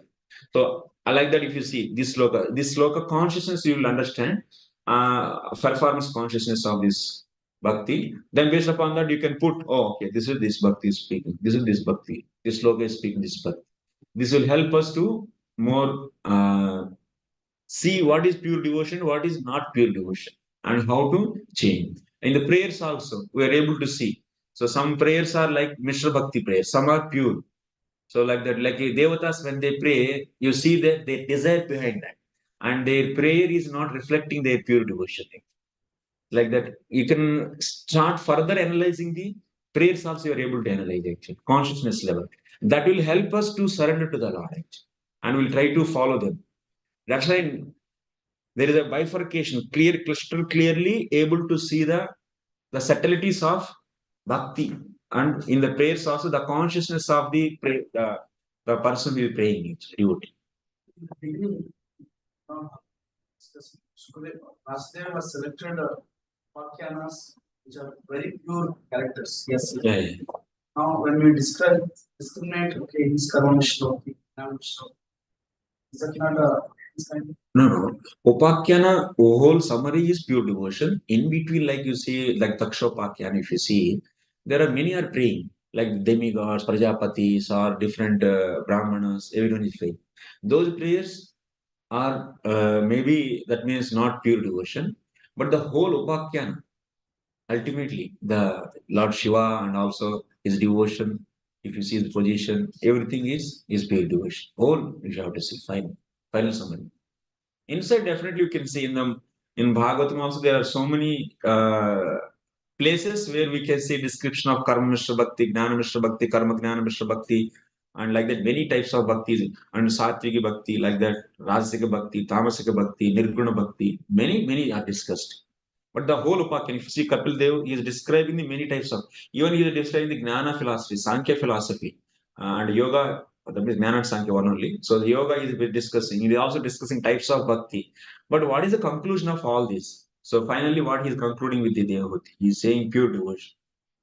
So I like that if you see this sloka consciousness, you will understand performance consciousness of this bhakti. Then based upon that, you can put, okay, this is this bhakti is speaking. This is this bhakti. This sloka is speaking this bhakti. This will help us to more see what is pure devotion, what is not pure devotion, and how to change. In the prayers also, we are able to see. So some prayers are like Mishra Bhakti prayers, some are pure. So like that, like Devatas, when they pray, you see that they desire behind that. And their prayer is not reflecting their pure devotion. Like that, you can start further analyzing the prayers also, you are able to analyze actually, consciousness level. That will help us to surrender to the Lord actually, and we'll try to follow them. That's why there is a bifurcation, crystal clearly able to see the subtleties of bhakti, and in the prayers also the consciousness of the person who is praying, devotee. Vasudeva was selected Vakyanas, which are very pure characters. Yes. Yeah. Now, when we discriminate, okay, he's Karma Mishra, is that not a No. Upakyana, whole summary is pure devotion. In between, like you see, like Takshopakyana, if you see, there are many are praying, like demigods, Prajapatis, or different Brahmanas, everyone is praying. Those prayers are maybe that means not pure devotion, but the whole Upakyana, ultimately, the Lord Shiva and also his devotion, if you see the position, everything is pure devotion. Whole, you have to see, final summary. Inside, definitely you can see in them In Bhagavatam also there are so many places where we can see description of Karma Mishra Bhakti, Jnana Mishra Bhakti, Karma Jnana Mishra Bhakti, and like that many types of bhaktis, and Satvika Bhakti, like that Rajasika Bhakti, Tamasika Bhakti, Nirguna Bhakti, many are discussed. But the whole Upakyan, if you see Kapil Dev, he is describing the many types of, even he is describing the Jnana philosophy, Sankhya philosophy, and Yoga, that is Jnana and Sankhya one only. So the Yoga is discussing, he is also discussing types of Bhakti. But what is the conclusion of all this? So finally, what he is concluding with the Devahuti, he is saying pure devotion.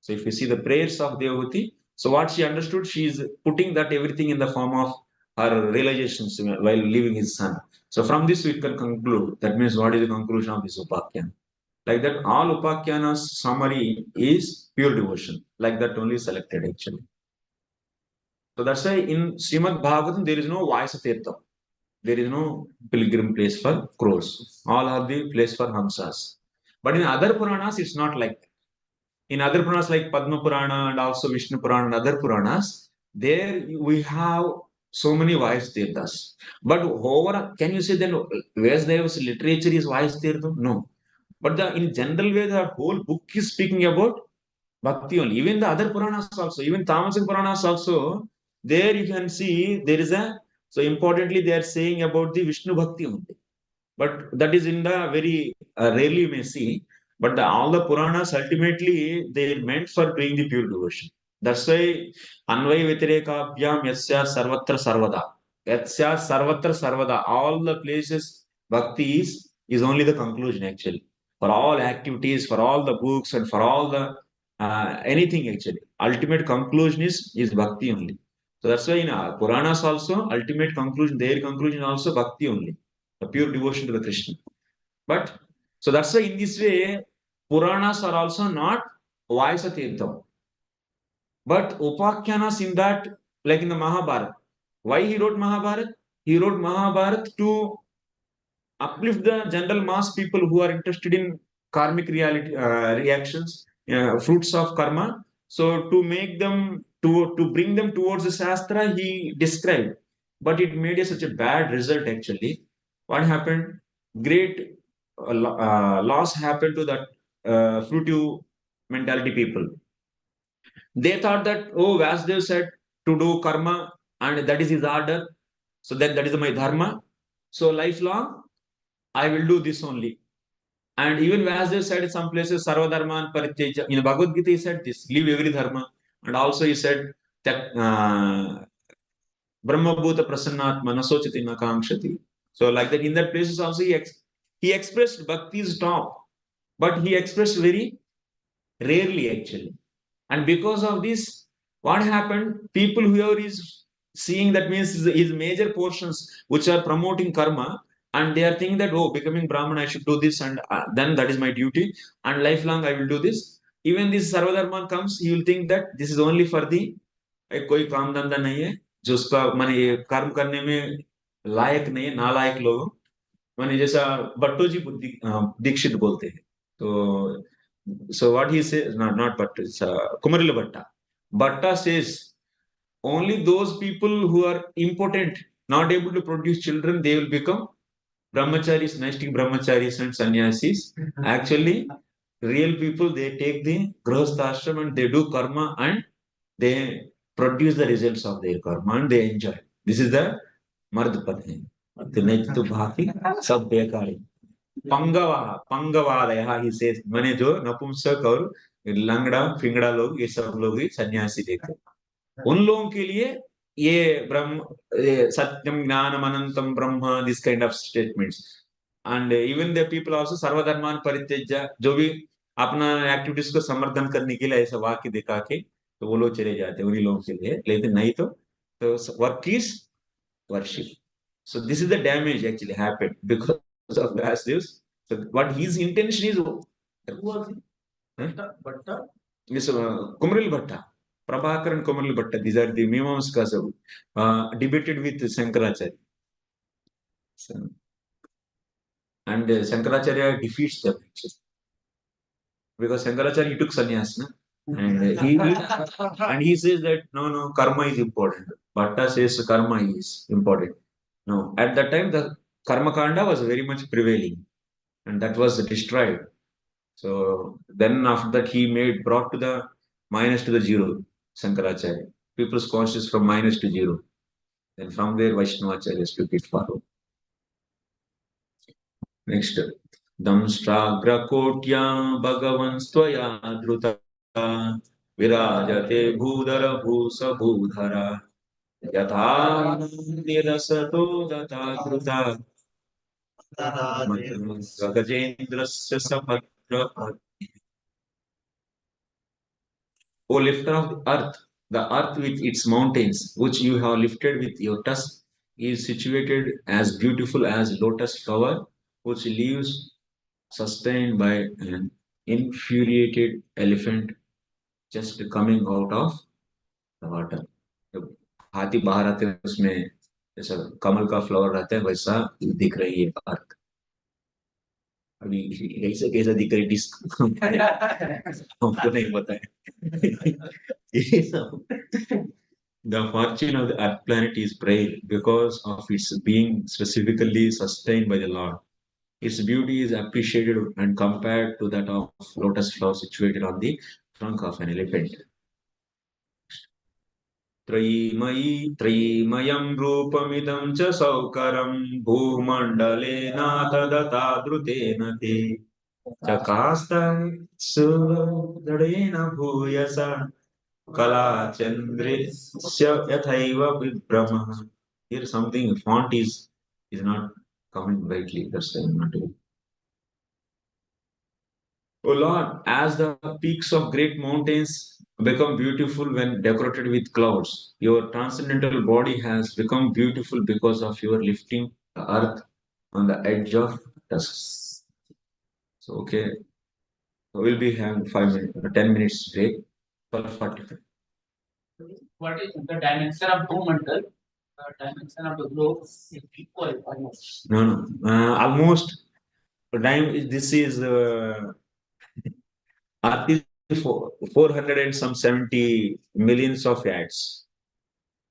So if you see the prayers of Devahuti, so what she understood, she is putting that everything in the form of her realizations while leaving his son. So from this we can conclude, that means what is the conclusion of this Upakyan? Like that, all Upakhyanas summary is pure devotion. Like that only selected actually. So that's why in Srimad Bhagavatam there is no Vayasa Tirtha. There is no pilgrim place for crows. All are the place for Hamsas. But in other Puranas, it's not like that. In other Puranas like Padma Purana and also Vishnu Purana and other Puranas, there we have so many Vayasa Tirthas. But over, can you say then Vedas literature is Vayasa Tirtha? No. But in general way, the whole book is speaking about Bhakti only. Even the other Puranas also, even Tamasic Puranas also, there you can see there is a, so importantly they are saying about the Vishnu Bhakti only. But that is in the very rarely you may see. But all the Puranas ultimately they are meant for doing the pure devotion. That's why Anvay Vyatirekabyam Yasya Sarvatra Sarvada. Yasya Sarvatra Sarvada. All the places Bhakti is only the conclusion actually. For all activities, for all the books, and for all the anything actually. Ultimate conclusion is Bhakti only. So that's why in Puranas also, ultimate conclusion, their conclusion also Bhakti only. A pure devotion to the Krishna. But so that's why in this way, Puranas are also not Vayasa Tirtham. But Upakhyanas in that, like in the Mahabharata. Why he wrote Mahabharata? He wrote Mahabharata to uplift the general mass people who are interested in karmic reality reactions, fruits of karma. So to make them to bring them towards the Shastra, he described, but it made such a bad result actually. What happened? Great loss happened to that fruitive mentality people. They thought that, oh, Vasudev said to do karma and that is his order. So that is my dharma. So lifelong, I will do this only. And even Vasudev said in some places, Sarva Dharma and Parityaja. In Bhagavad Gita, he said this, leave every dharma. And also he said that Brahma Bhuta Prasannatma Nasochati Nakangshati. So like that, in that places also he expressed Bhakti's top, but he expressed very rarely actually. And because of this, what happened? People whoever is seeing that means his major portions which are promoting karma, and they are thinking that, oh, becoming Brahman, I should do this, and then that is my duty, and lifelong I will do this. Even this Sarvadharma comes, he will think that this is only for the कोई काम धंधा नहीं है जो उसका माने ये कर्म करने में लायक नहीं है, नालायक लोग माने जैसा भट्टो जी दीक्षित बोलते हैं तो so what he says, not Bhatta, it's Kumarila Bhatta. Bhatta says only those people who are impotent, not able to produce children, they will become brahmacharis, Naistic brahmacharis and sannyasis. Actually, real people, they take the grahastha ashram and they do karma and they produce the results of their karma and they enjoy. This is the mard pad hai. तो बाकी सब बेकार है. पंगवादय ही से मैंने जो नपुंसक और लंगड़ा फिंगड़ा लोग ये सब लोग ही सन्यासी देखते उन लोगों के लिए ये ब्रह्म सत्यम ज्ञानम अनंतम ब्रह्म this kind of statements and even the people also सर्वधर्मान परित्यज्य जो भी अपना एक्टिविटीज को समर्थन करने के लिए ऐसा वाक्य दिखा के तो वो लोग चले जाते हैं उन्हीं लोगों के लिए लेकिन नहीं तो work is worship so this is the damage actually happened because of Vasudev's. So what his intention is, who was he? Bhatta? Yes, Kumaril Bhatta. Prabhakar and Kumaril Bhatta. These are the Mimamskas debated with Shankaracharya. So, and Shankaracharya defeats them actually. Because Shankaracharya he took sannyas, na? And he says that no, karma is important. Bhatta says karma is important. No, at that time the Karma Kanda was very much prevailing. and that was destroyed. So then after that he brought to the minus to the zero, Shankaracharya. People's conscious from minus to zero. Then from there Vaishnavacharyas took it forward. Next. Damstragrakotya bhagavanstwaya dhruta virajate bhudara bhusa bhudhara yatha nirasato data dhruta Gajendrasya sapatra. O lifter of the earth with its mountains, which you have lifted with your tusk, is situated as beautiful as lotus flower, which leaves sustained by an infuriated elephant just coming out of the water. जब हाथी बाहर आते हैं उसमें जैसा कमल का flower रहता है वैसा दिख रही है अर्थ. अभी कैसे कैसा दिख रही डिस्क हमको नहीं पता है. The fortune of the earth planet is frail because of its being specifically sustained by the Lord. Its beauty is appreciated and compared to that of lotus flower situated on the trunk of an elephant. Trayimayi trayimayam rupamidam cha saukaram bhumandalena tadata drutena te chakasta sudadena bhuyasa kala chandresya yathaiva vibrama. Here something font is not coming brightly. That's why I'm not doing. O Lord, as the peaks of great mountains become beautiful when decorated with clouds, your transcendental body has become beautiful because of your lifting the earth on the edge of dusk. So, okay, we'll be having 10 minutes break. 12:45. What is the dimension of Bhumandal? The dimension of the globe is equal almost. No, almost. This is Earth is 400 and some 70 millions of yards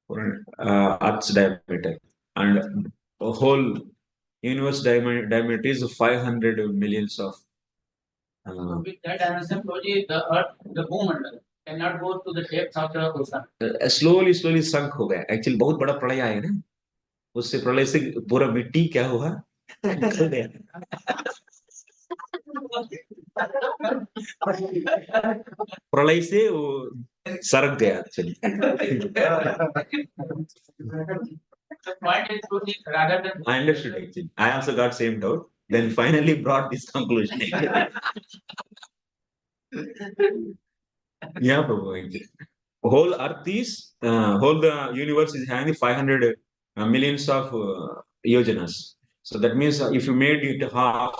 for Earth's diameter, and the whole universe diameter is 500 millions of. With that dimension, the Earth, the Bhumandal, cannot go to the depth of the ocean. Slowly sunk हो गया. Actually बहुत बड़ा प्रलय आया ना. उससे प्रलय से पूरा मिट्टी क्या हुआ? निकल गया. प्रलय से वो सरक गया actually. The point is rather than I understood actually. I also got same doubt. Then finally brought this conclusion. Yeah, Prabhu. Whole Earth is, whole the universe is having 500 millions of yajnas. So that means if you made it half,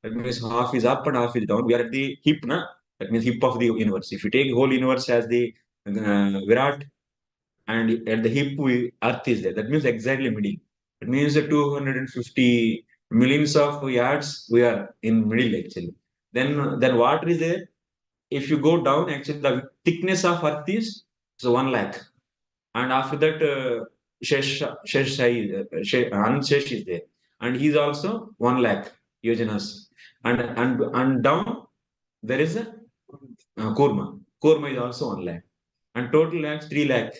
that means half is up and half is down. We are at the hip, na? That means hip of the universe. If you take whole universe as the Virat, and at the hip, Earth is there. That means exactly middle. It means the 250 millions of yards, we are in middle actually. Then water is there. If you go down, actually the thickness of Earth is so 1 lakh. And after that, Anshesh is there. And he is also 1 lakh yajnas. And down, there is a Kurma. Kurma is also 1 lakh. And total lakhs, 3 lakh.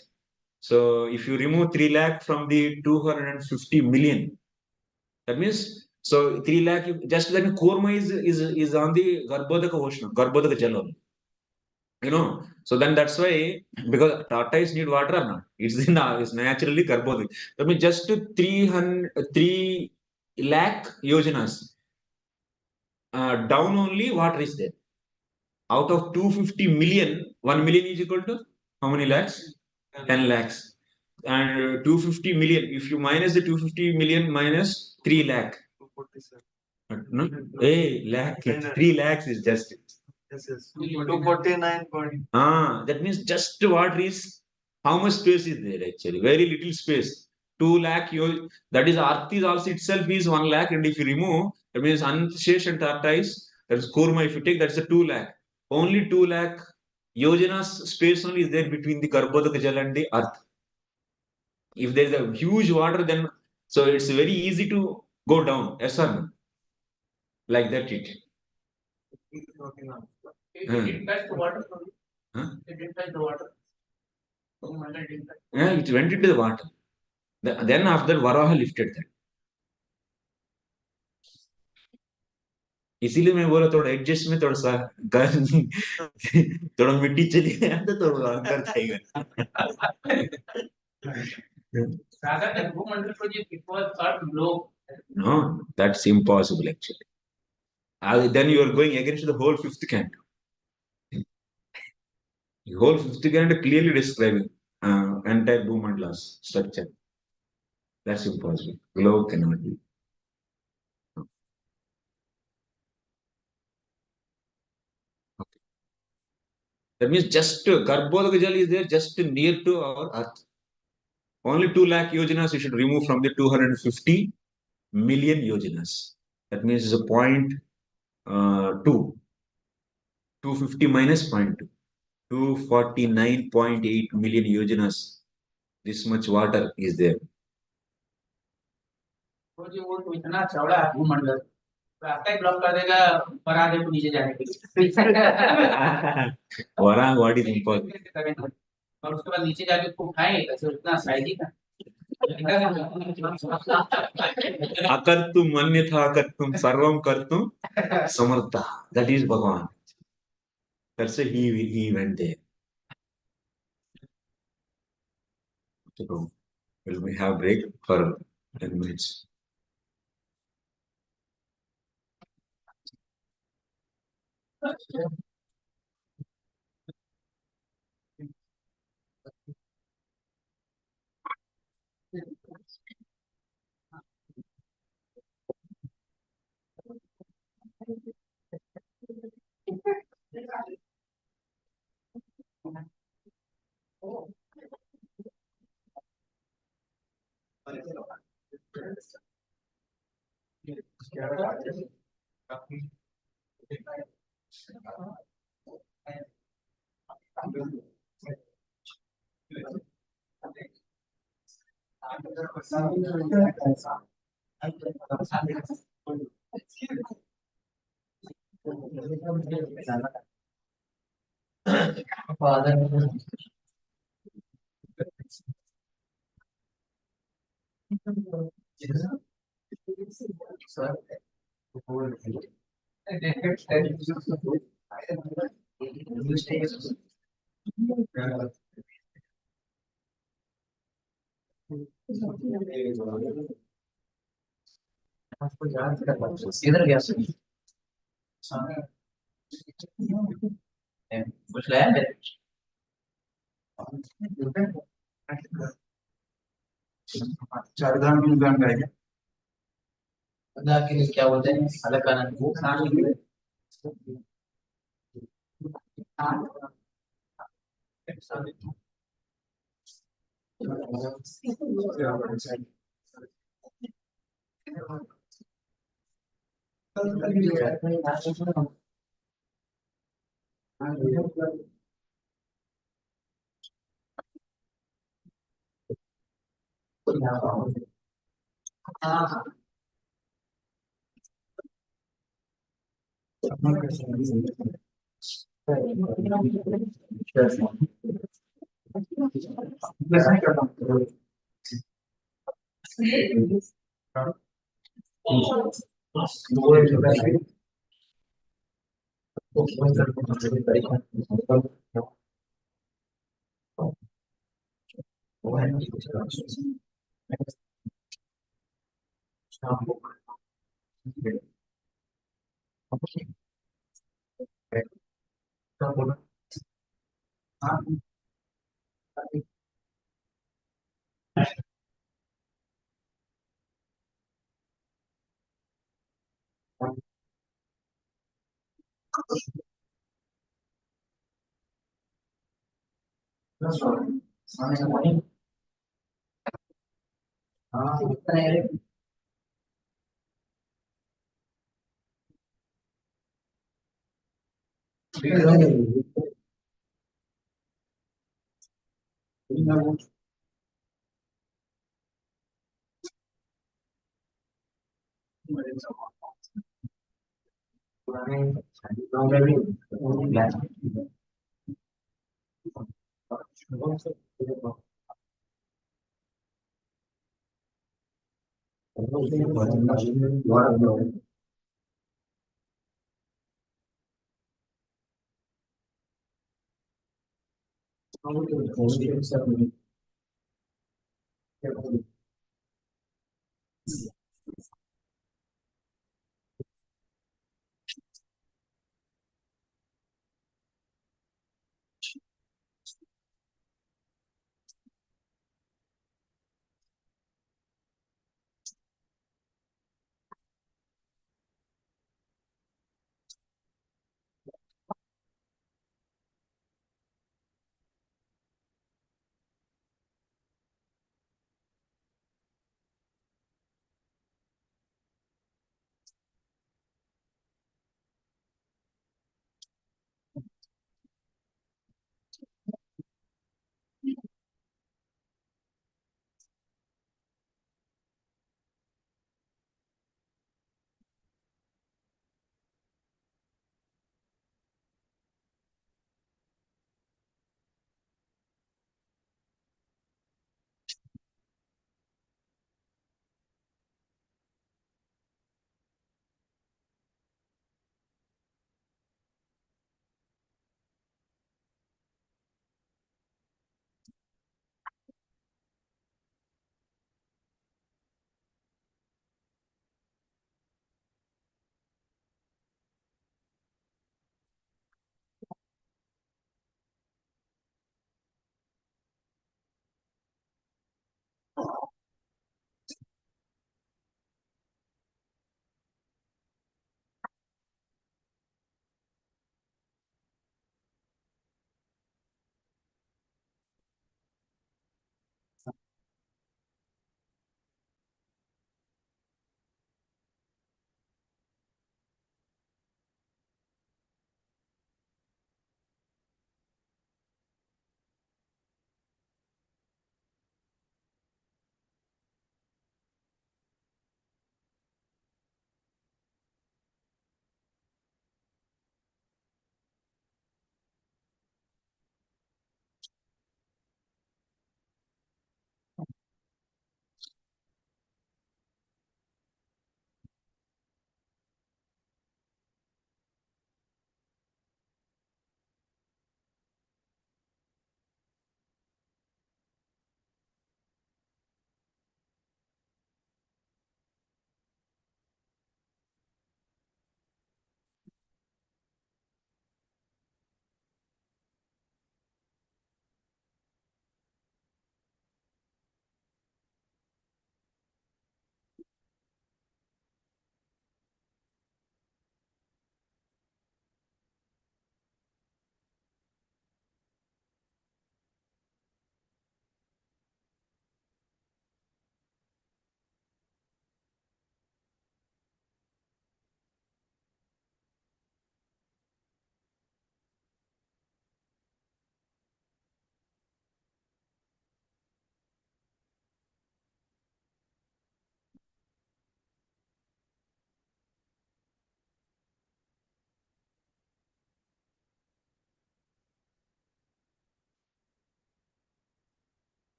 So if you remove 3 lakh from the 250 million, that means so 3 lakh just then Kurma is on the Garbhodaka ocean, Garbhodaka Jala. So then that's why because tortoise need water or not, it's naturally Garbhodaka. That means just 3 lakh yojanas down only water is there. Out of 250 million, 1 million is equal to how many lakhs? 10 lakhs. And 250 million, if you minus the 250 million minus 3 lakh. 247. No? Hey, lakh, 3 lakhs is just. Yes. 249 point. That means just water is, how much space is there actually? Very little space. 2 lakh, that is Earth is also itself is 1 lakh, and if you remove, that means Anshesh and Tortoise, that is Kurma, if you take, that's a 2 lakh. Only 2 lakh yojanas space only is there between the Garbhodaka Jal and the Earth. If there is a huge water, then so it's very easy to go down. Yes or no? Like that it. It didn't touch the water. Huh? It didn't touch the water. It didn't touch. Yeah, it went into the water. Then after that, Varaha lifted that. इसीलिए मैं बोला थोड़ा adjust में थोड़ा सा थोड़ा मिट्टी चली गया तो थोड़ा अंदर जाएगा. Rather than Bhumandal project, it was thought low. No, that's impossible actually. Then you are going against the whole fifth canto. The whole fifth canto clearly describing entire Bhumandala's structure. That's impossible. Globe cannot be. Okay. That means just Garbhodaka Jal is there just near to our earth. Only 2 lakh yojanas you should remove from the 250 million yojanas. That means it's a point 2. 250 minus 0.2. 249.8 million yojanas. This much water is there. वो जो वो तो इतना चौड़ा है भूमंडल, रास्ता ही block कर देगा वराह देव को नीचे जाने के लिए. Varaha, what is important? और उसके बाद नीचे जाके उसको उठाएंगे कैसे, उतना साइज ही का. Akartum अन्यथा akartum sarvam kartum samartha. That is Bhagavan. That's why he went there. So, will we have break for 10 minutes? इधर गया कुछ लाया है. चारधाम की गान गाएगा. अल्लाह के लिए क्या बोलते हैं अलग गाना वो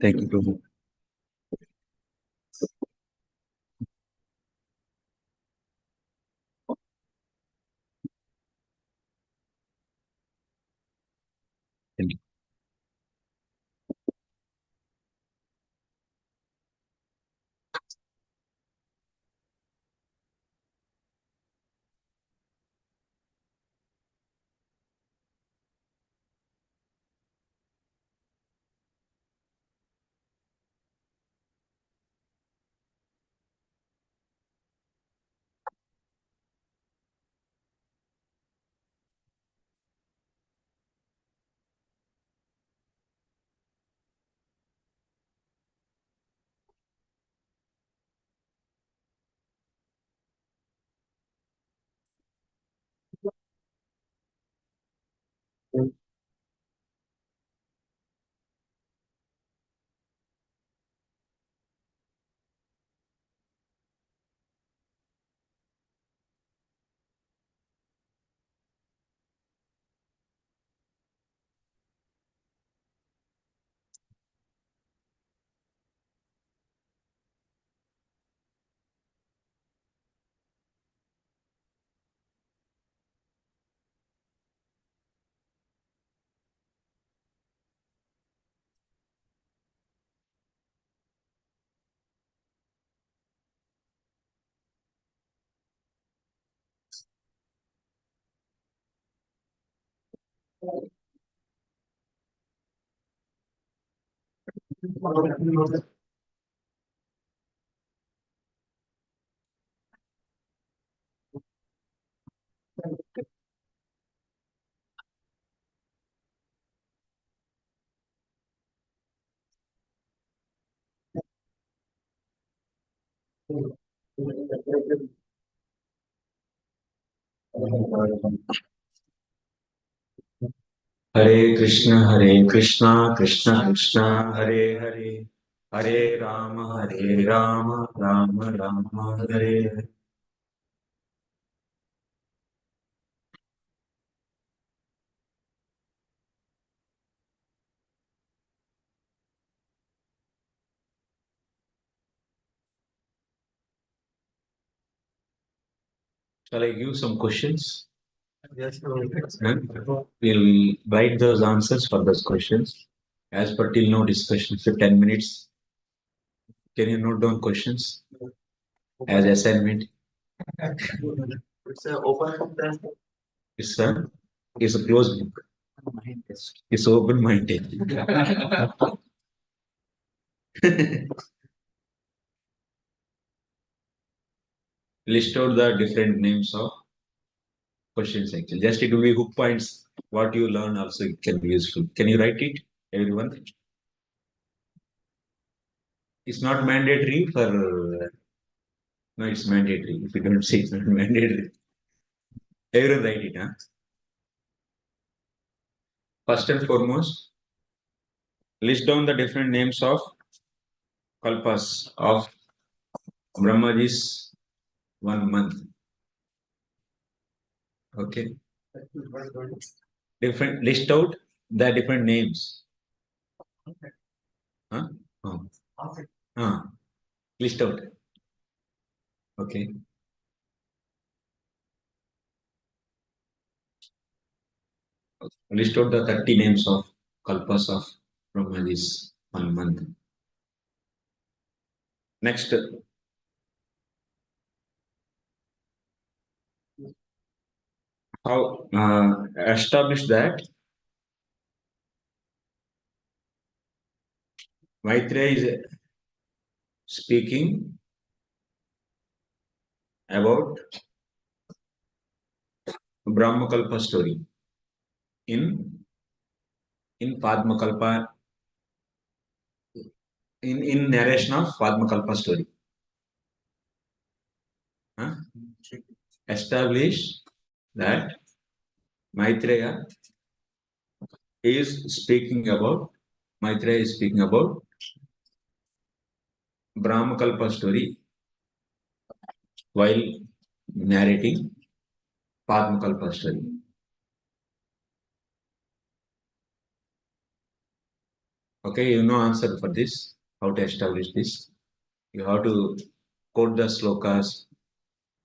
Thank you, Prabhu. Thank you. Hare Krishna, Krishna Krishna, Hare Hare, Hare Rama, Rama Rama, Hare Hare. Shall I give some questions? Yes, We'll write those answers for those questions. As per till now discussion for 10 minutes. Can you note down questions as assignment? It's an open test. It's a closed book. It's open-minded. List out the different names of questions actually. Just it will be hook points. What you learn also it can be useful. Can you write it, everyone? It's not mandatory for. No, it's mandatory. If you don't say it's not mandatory. Everyone write it, huh? First and foremost, list down the different names of kalpas of Brahmaji's 1 month. Okay. Different list out the different names. Huh? Oh. List out. Okay. List out the 30 names of kalpas of Brahmaji's 1 month. Next, how establish that Maitreya is speaking about Brahmakalpa story in Padmakalpa in narration of Padmakalpa story. Huh? Establish that Maitreya is speaking about Brahmakalpa story while narrating Padmakalpa story. Okay, you know answer for this. How to establish this? You have to quote the slokas.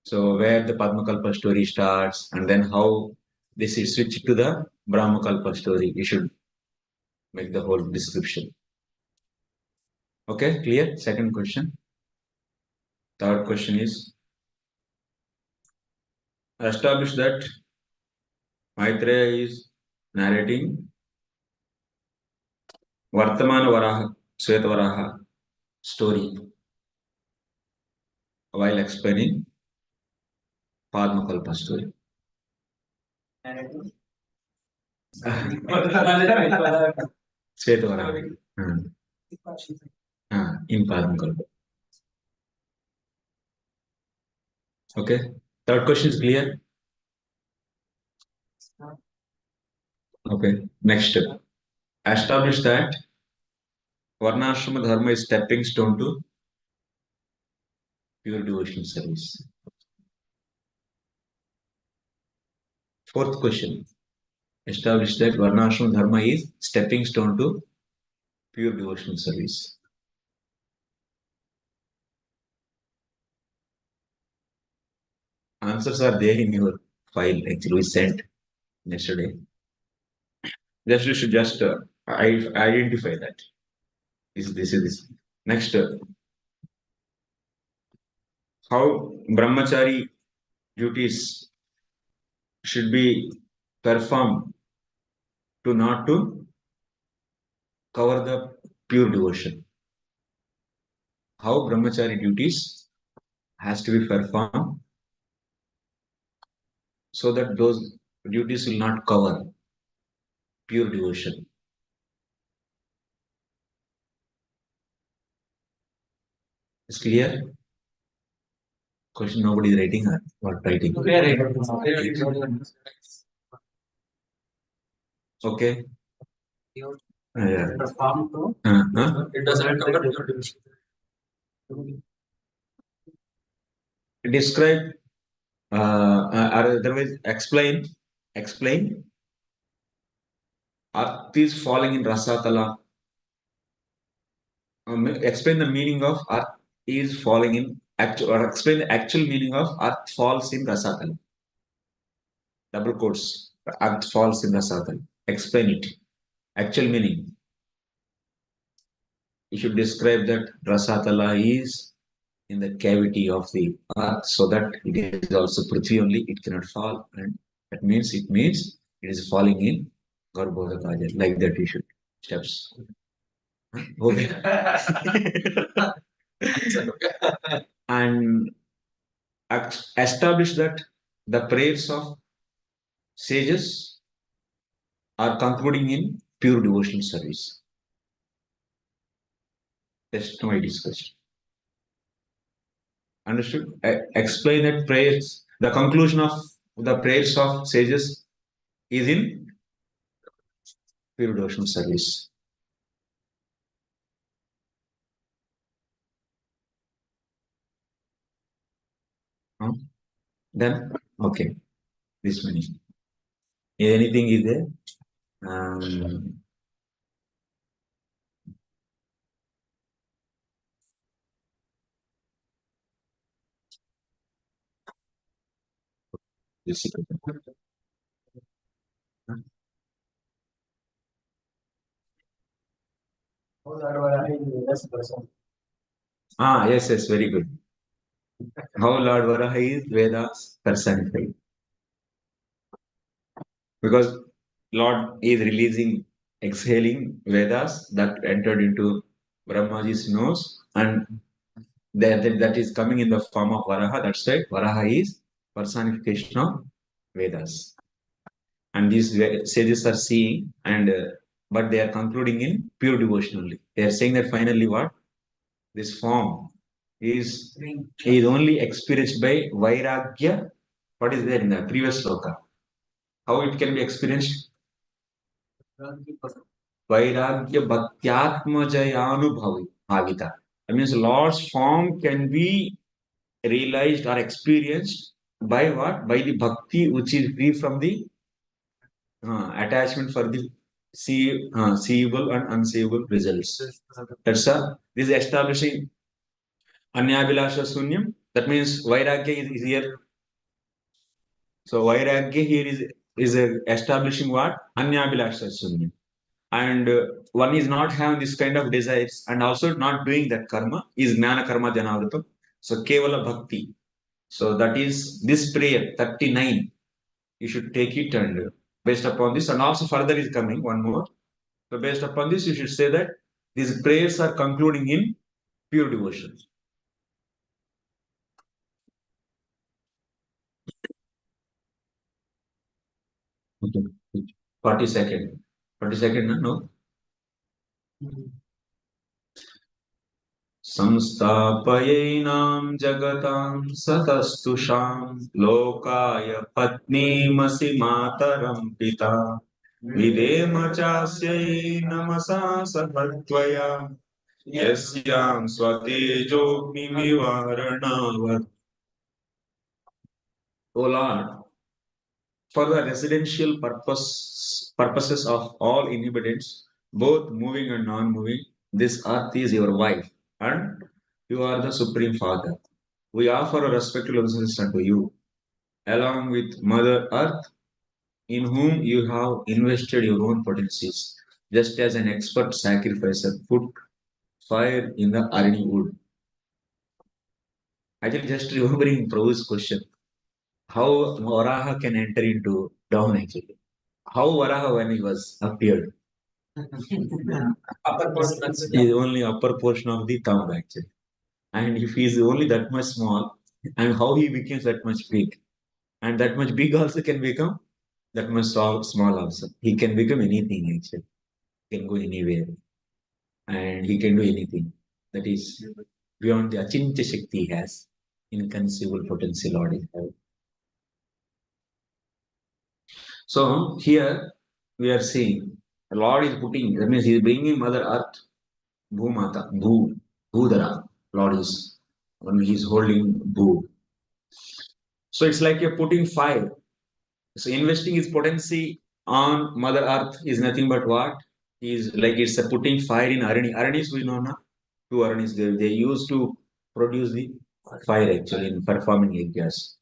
So where the Padmakalpa story starts, and then how this is switched to the Brahmakalpa story. You should make the whole description. Okay, clear? Second question. Third question is establish that Maitreya is narrating Vartamana Varaha, Sveta Varaha story while explaining Padmakalpa story. Sveta Varaha. In Padmakalpa. Okay. Third question is clear? Okay. Next. Establish that Varnashrama Dharma is stepping stone to pure devotional service. Fourth question. Establish that Varnashrama Dharma is stepping stone to pure devotional service. Answers are there in your file. Actually, we sent yesterday. Just you should just identify that. This. Next, how brahmachari duties should be performed to not to cover the pure devotion. How brahmachari duties has to be performed so that those duties will not cover pure devotion. It's clear? Question nobody is writing or what writing? Okay. Yeah. It doesn't cover your division. Describe or otherwise explain. Earth is falling in Rasatala. Explain the meaning of earth is falling in actual, or explain the actual meaning of earth falls in Rasatala. Double quotes. Earth falls in Rasatala. Explain it. Actual meaning. You should describe that Rasatala is in the cavity of the earth, so that it is also Prithvi only, it cannot fall, and that means it is falling in Garbhodaka, like that you should steps. Okay. And establish that the prayers of sages are concluding in pure devotional service. That's my discussion. Understood? Explain that prayers, the conclusion of the prayers of sages is in pure devotional service. Then, okay, this many. Anything is there? This is- yes, very good. How Lord Varaha is Vedas personified. Because Lord is releasing, exhaling Vedas that entered into Brahmaji's nose, and that is coming in the form of Varaha. That's right. Varaha is personification of Vedas. And these sages are seeing, and but they are concluding in pure devotionally. They are saying that finally what? This form is only experienced by vairagya. What is there in the previous sloka? How it can be experienced? Vairagya bhaktyatma jaya anubhavita. That means Lord's form can be realized or experienced by what? By the bhakti which is free from the attachment for the seeable and unseeable results. That's this is establishing Anyabhilasha Sunyam. That means vairagya is here. So vairagya here is establishing what? Anyabhilasha Sunyam. And one is not having this kind of desires and also not doing that karma is jnana karma janavritam. So kevala bhakti. So that is this prayer 39. You should take it and based upon this and also further is coming one more. So based upon this you should say that these prayers are concluding in pure devotion. Okay. 40 second, no? संस्थापयैनां जगतां सतस्तुषां लोकाय पत्नीमसि मातरं पिता विदेम चास्यै नमसा सभत्वया यस्यां स्वतेजोऽग्निविवारणावत्. O Lord, for the residential purposes of all inhabitants, both moving and non-moving, this earth is your wife, and you are the Supreme Father. We offer a respectful obeisance unto you, along with Mother Earth, in whom you have invested your own potencies, just as an expert sacrificer put fire in the Arni wood. Actually, just remembering Prabhu's question, how Varaha can enter into down actually. How Varaha when he was appeared? Upper portion. Is only upper portion of the thumb actually. And if he is only that much small, and how he becomes that much big, and that much big also can become that much small also. He can become anything actually. He can go anywhere, and he can do anything. That is beyond the achintya shakti he has, inconceivable potential Lord is having. So here we are seeing the Lord is putting, that means he is bringing Mother Earth, Bhumata, Bhudara. Lord is when he is holding Bhu. So it's like you're putting fire. So investing his potency on Mother Earth is nothing but what? Is like it's a putting fire in Arani. Aranis we know now. Two Aranis they used to produce the fire actually in performing yajnas.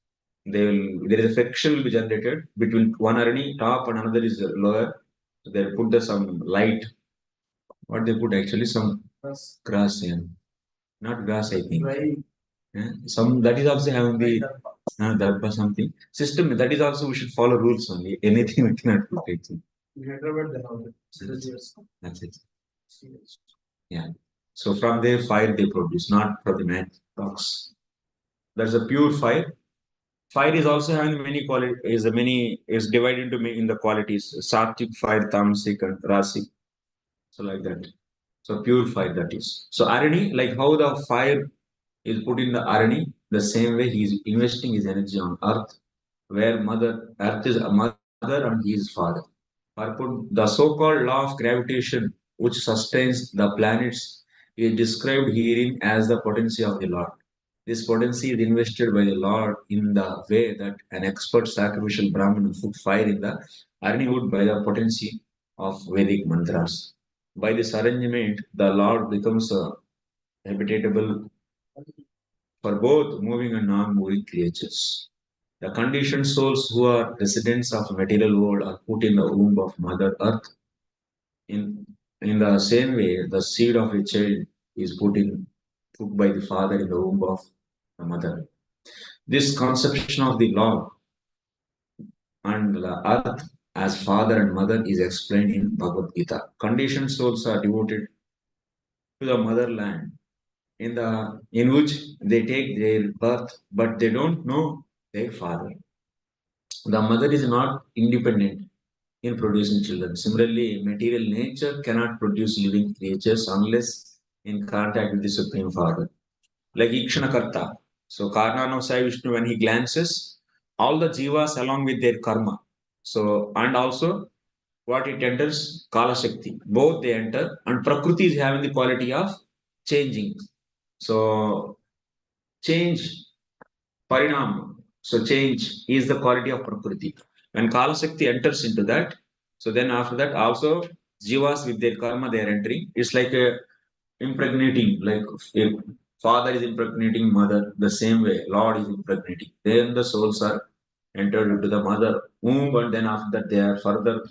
There is a friction will be generated between one Arani top and another is lower. So they put some light. What they put actually some grass, yeah. Not grass, I think. Yeah. Some that is also having the Darba something system. That is also we should follow rules only. Anything we cannot put actually. That's it. Yeah. So from there fire they produce, not from the matchbox. That's a pure fire. Fire is also having many qualities. Is divided into in the qualities. Sattvic fire, tamasic, and rasic. So like that. So pure fire that is. So Arani, like how the fire is put in the Arani, the same way he is investing his energy on earth, where Mother Earth is a mother and he is father. The so-called law of gravitation, which sustains the planets, is described herein as the potency of the Lord. This potency is invested by the Lord in the way that an expert sacrificial Brahmin put fire in the Arni wood by the potency of Vedic mantras. By this arrangement, the Lord becomes habitable for both moving and non-moving creatures. The conditioned souls who are residents of material world are put in the womb of Mother Earth. In the same way, the seed of a child is put by the father in the womb of the mother. This conception of the Lord and the earth as father and mother is explained in Bhagavad Gita. Conditioned souls are devoted to the motherland in which they take their birth, but they don't know their father. The mother is not independent in producing children. Similarly, material nature cannot produce living creatures unless in contact with the Supreme Father. Like Ikshanakarta. So Karnano Sai Vishnu, when he glances, all the jivas along with their karma. So, and also what it enters, Kala Shakti. Both they enter, and Prakriti is having the quality of changing. So, change, Parinam. So, change is the quality of Prakriti. When Kala Shakti enters into that, so then after that also Jivas with their karma they are entering. It's like a impregnating, like a father is impregnating mother. The same way, Lord is impregnating. Then the souls are entered into the mother womb, and then after that, they are further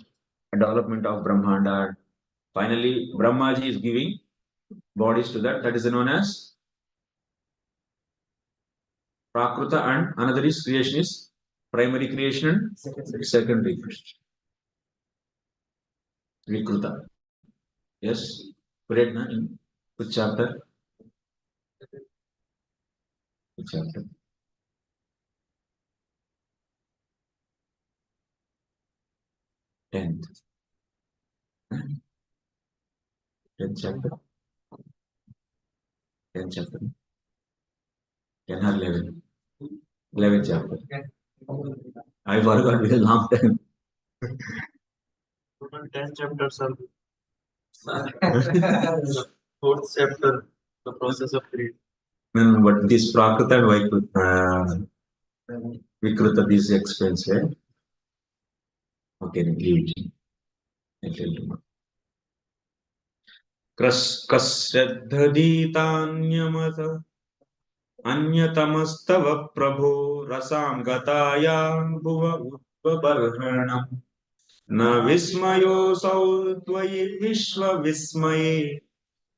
development of Brahmanda. Finally, Brahmaji is giving bodies to that. That is known as Prakruta, and another is creation is primary creation and secondary creation. Vikruta. Yes. Correct, na? In which chapter? Which chapter? 10th. 10th chapter. 10th chapter. 10 or 11. 11th chapter. I forgot it a long time. 10 chapters are the fourth chapter, the process of creation. No, but this Prakruta and Vikruta, this explains, right? Okay, leave it. कश्रद्धदीतान्यमत अन्यतमस्तव प्रभो रसां गतायां भुव उद्बर्हणम् न विस्मयोऽसौ त्वयि विश्वविस्मये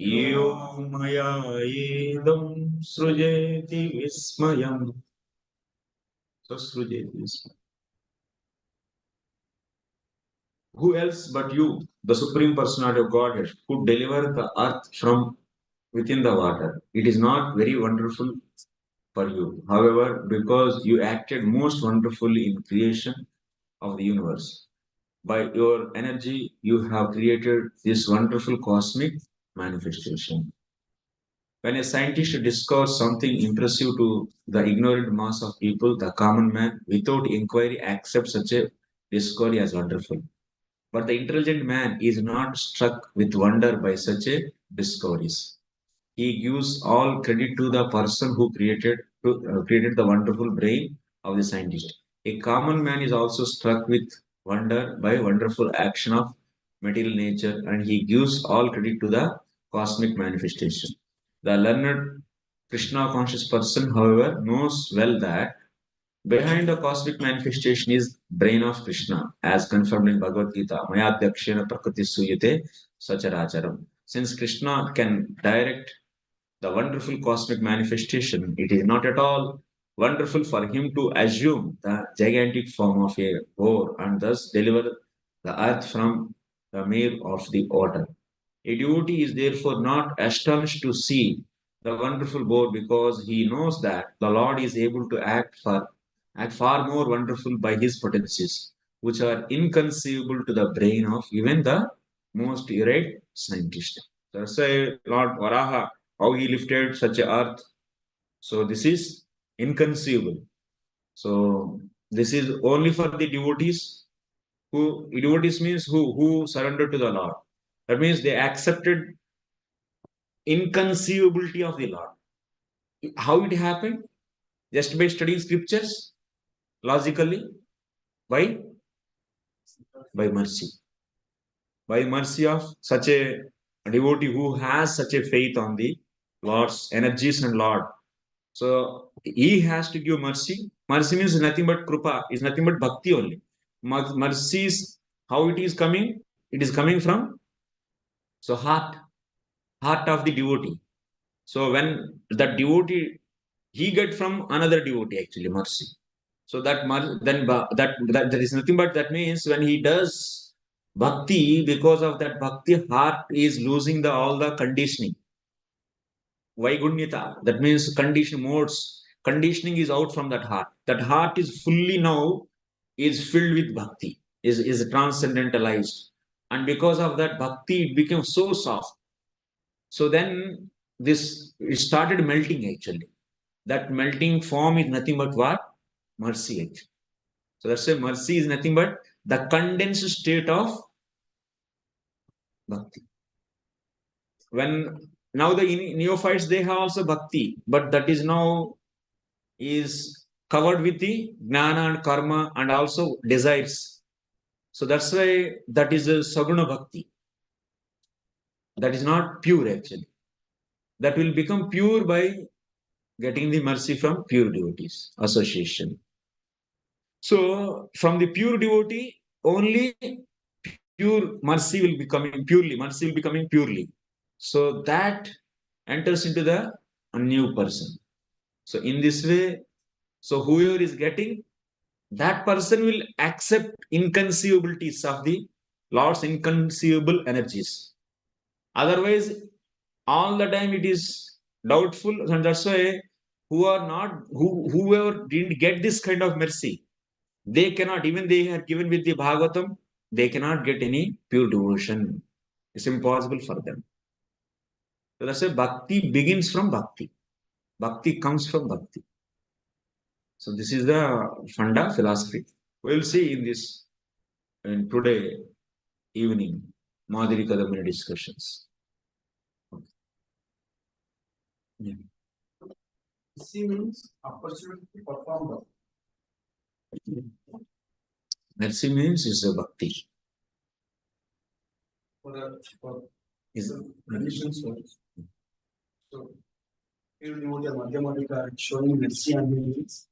यो मया येदं सृजेति विस्मयम् ससृजेति विस्मयम्. Who else but you, the Supreme Personality of Godhead, could deliver the earth from within the water? It is not very wonderful for you. However, because you acted most wonderfully in creation of the universe, by your energy, you have created this wonderful cosmic manifestation. When a scientist discovers something impressive to the ignorant mass of people, the common man, without inquiry, accepts such a discovery as wonderful. But the intelligent man is not struck with wonder by such a discoveries. He gives all credit to the person who created the wonderful brain of the scientist. A common man is also struck with wonder by wonderful action of material nature, and he gives all credit to the cosmic manifestation. The learned Krishna conscious person, however, knows well that behind the cosmic manifestation is brain of Krishna, as confirmed in Bhagavad Gita, Mayadhyakshena prakriti suyate sacharacharam. Since Krishna can direct the wonderful cosmic manifestation, it is not at all wonderful for him to assume the gigantic form of a boar and thus deliver the earth from the mere of the water. A devotee is therefore not astonished to see the wonderful boar because he knows that the Lord is able to act far more wonderful by his potencies, which are inconceivable to the brain of even the most erect scientist. So that's why Lord Varaha, how he lifted such a earth. So this is inconceivable. So this is only for the devotees. Devotees means who surrender to the Lord. That means they accepted inconceivability of the Lord. How it happened? Just by studying scriptures logically. Why? By mercy. By mercy of such a devotee who has such a faith on the Lord's energies and Lord. So he has to give mercy. Mercy means nothing but krupa, is nothing but bhakti only. Mercy is how it is coming. It is coming from heart of the devotee. So when that devotee, he get from another devotee actually mercy. So that there is nothing but that means when he does bhakti, because of that bhakti, heart is losing all the conditioning. Vaigunyata, that means condition modes. Conditioning is out from that heart. That heart is fully now is filled with bhakti, is transcendentalized. And because of that bhakti, it became so soft. So then it started melting actually. That melting form is nothing but what? Mercy actually. So that's why mercy is nothing but the condensed state of bhakti. When now the neophytes, they have also bhakti, but that is now is covered with the jnana and karma and also desires. So that's why that is a saguna bhakti. That is not pure actually. That will become pure by getting the mercy from pure devotees, association. So, from the pure devotee, only pure mercy will be coming purely. Mercy will be coming purely. So that enters into the a new person. So in this way, so whoever is getting, that person will accept inconceivabilities of the Lord's inconceivable energies. Otherwise, all the time it is doubtful, and that's why whoever didn't get this kind of mercy, they cannot, even they are given with the Bhagavatam, they cannot get any pure devotion. It's impossible for them. So that's why bhakti begins from bhakti. Bhakti comes from bhakti. So this is the funda philosophy. We'll see in today evening, Madhuri Kadambini discussions. Yeah. Mercy means opportunity to perform bhakti. Mercy means is a bhakti. For Is conditions. So, pure devotee Madhyamadika showing mercy and His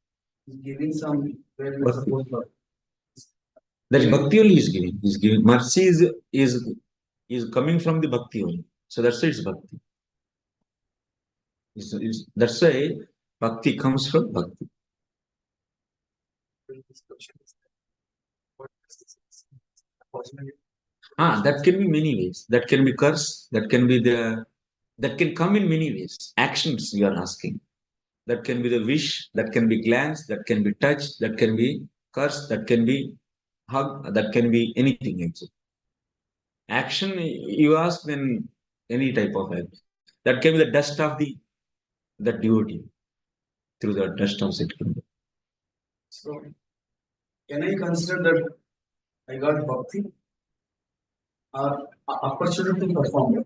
is giving some where we Bhakti. suppose that bhakti only is giving. Is giving. Mercy is coming from the bhakti only. So that's why it's bhakti. That's why bhakti comes from bhakti. That can be many ways. That can be curse. That can come in many ways. Actions you are asking. That can be the wish. That can be glance. That can be touch. That can be curse. That can be hug. That can be anything actually. Action you ask, then any type of act. That can be the dust of that devotee through the dust of it. So, can I consider that I got bhakti or opportunity to perform?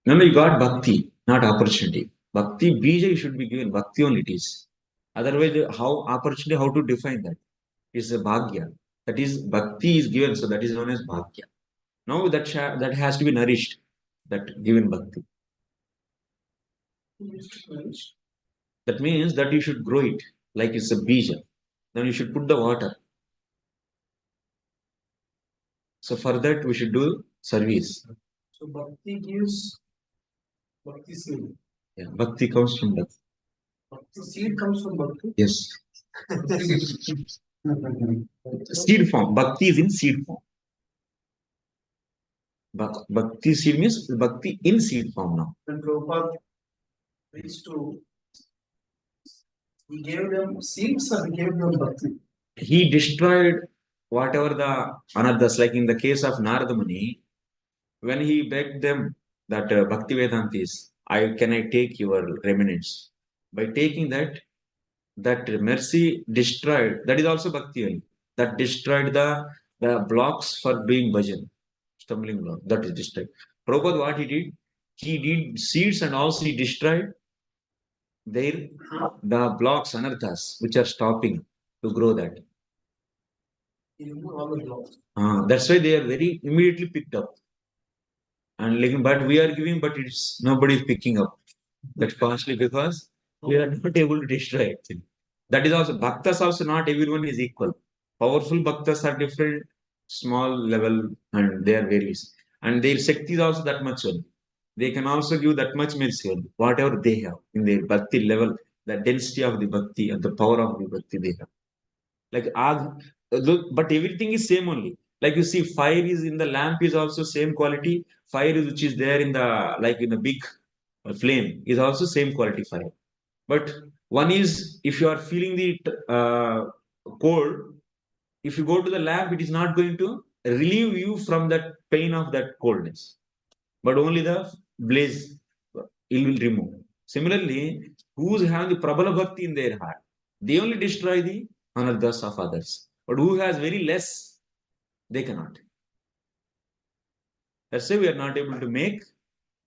No, you got bhakti, not opportunity. Bhakti bija you should be given. Bhakti only it is. Otherwise, how opportunity? How to define that? It's a bhagya. That is bhakti is given, so that is known as bhagya. Now that has to be nourished. That given bhakti. That means that you should grow it like it's a bija. Then you should put the water. So for that we should do service. So bhakti gives bhakti seed. Yeah, bhakti comes from bhakti. Bhakti seed comes from bhakti. Yes. Seed form. Bhakti is in seed form. Bhakti seed means bhakti in seed form now. When Prabhupada reached to, he gave them seeds or he gave them bhakti? He destroyed whatever the anarthas, like in the case of Narada Muni, when he begged them that Bhakti Vedantis, can I take your remnants? By taking that mercy destroyed, that is also Bhakti only. That destroyed the blocks for doing bhajan, stumbling block, that is destroyed. Prabhupada, what he did seeds and also he destroyed the blocks, anarthas, which are stopping to grow that. He removed all the blocks. That's why they are very immediately picked up. And but we are giving, but it's nobody is picking up. That's partially because we are not able to destroy it. That is also bhaktas also not everyone is equal. Powerful bhaktas are different, small level, and they are various. And their Shakti is also that much only. They can also give that much mercy only, whatever they have in their bhakti level, the density of the bhakti and the power of the bhakti they have. Like but everything is same only. Like you see, fire is in the lamp is also same quality. Fire which is there in the like in a big flame is also same quality fire. But one is if you are feeling the cold, if you go to the lamp, it is not going to relieve you from that pain of that coldness, but only the blaze it will remove. Similarly, who's having the prabala bhakti in their heart, they only destroy the anarthas of others. But who has very less, they cannot. That's why we are not able to make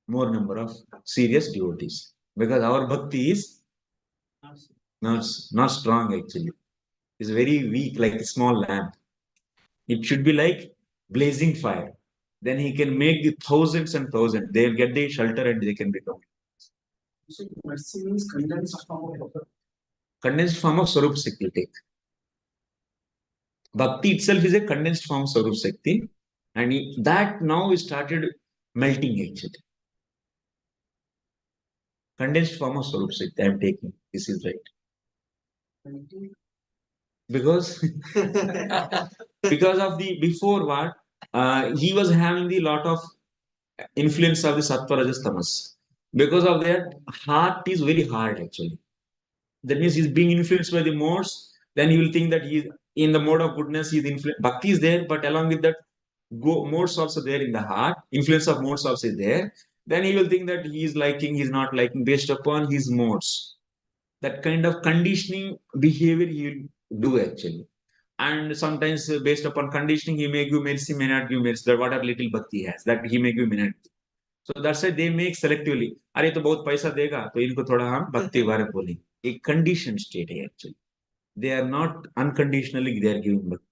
more number of serious devotees because our bhakti is not strong actually. It's very weak, like a small lamp. It should be like blazing fire. then he can make the thousands and thousands. They'll get the shelter and they can become. So mercy means condensed form of Condensed form of Swarup Shakti will take. Bhakti itself is a condensed form of Swarup Shakti, and that now is started melting actually. Condensed form of Swarup Shakti I am taking. This is right. Because because of the before what he was having the lot of influence of the sattva rajas tamas. Because of that, heart is very hard actually. That means he's being influenced by the modes. Then he will think that he's in the mode of goodness. He's influenced. Bhakti is there, but along with that, modes also there in the heart. Influence of modes also is there. Then he will think that he is liking, he's not liking, based upon his modes. That kind of conditioning behavior he will do actually. And sometimes based upon conditioning, he may give mercy, may not give mercy. That whatever little bhakti has, that he may give, may not. So that's why they make selectively. अरे तो बहुत पैसा देगा तो इनको थोड़ा हम भक्ति बारे बोलेंगे. A conditioned state actually. They are not unconditionally they are giving bhakti.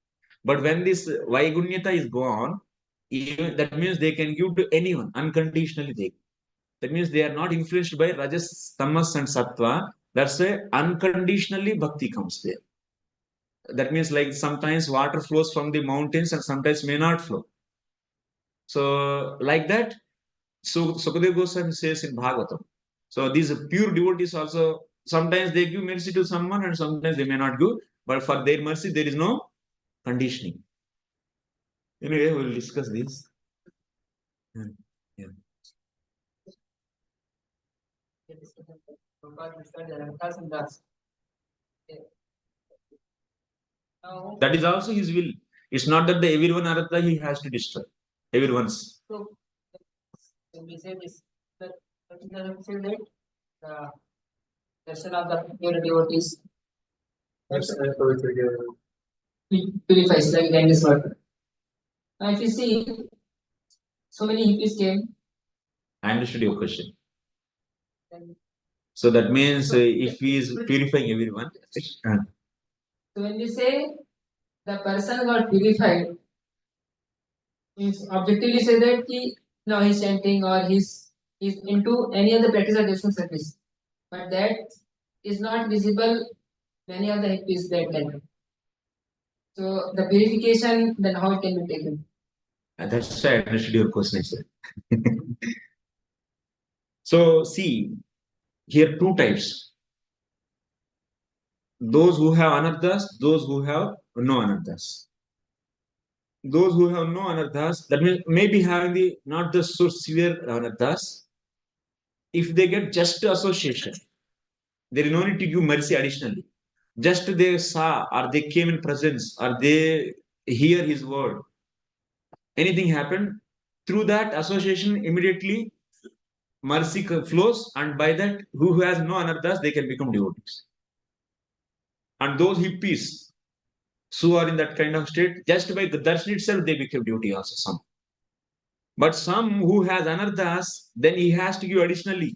But when this Vaigunyata is gone, even, that means they can give to anyone unconditionally. That means they are not influenced by rajas, tamas, and sattva. That's why unconditionally bhakti comes there. That means like sometimes water flows from the mountains and sometimes may not flow. So like that, so Sukadeva Goswami says in Bhagavatam. So these pure devotees also, sometimes they give mercy to someone and sometimes they may not give. But for their mercy, there is no conditioning. Anyway, we'll discuss this. Yeah. That is also his will. It's not that the everyone artha he has to destroy. Everyone's. So when we say this, that say that the person of the pure devotees purifies like Ganges water. Now if you see, so many hippies came. I understood your question. And so that means if he is purifying everyone. So when we say the person got purified, means objectively say that he now he's chanting or he's into any other practice or devotional service, but that is not visible many of the hippies that time. So the purification, then how it can be taken? That's why I understood your question, sir. So see, here two types. Those who have anarthas, those who have no anarthas. Those who have no anarthas, that means maybe having the not the so severe anarthas. If they get just association, there is no need to give mercy additionally. Just they saw or they came in presence or they hear his word. Anything happened, through that association immediately mercy flows, and by that who has no anarthas, they can become devotees. And those hippies who are in that kind of state, just by the darshan itself, they become devotee also some. But some who has anarthas, then he has to give additionally,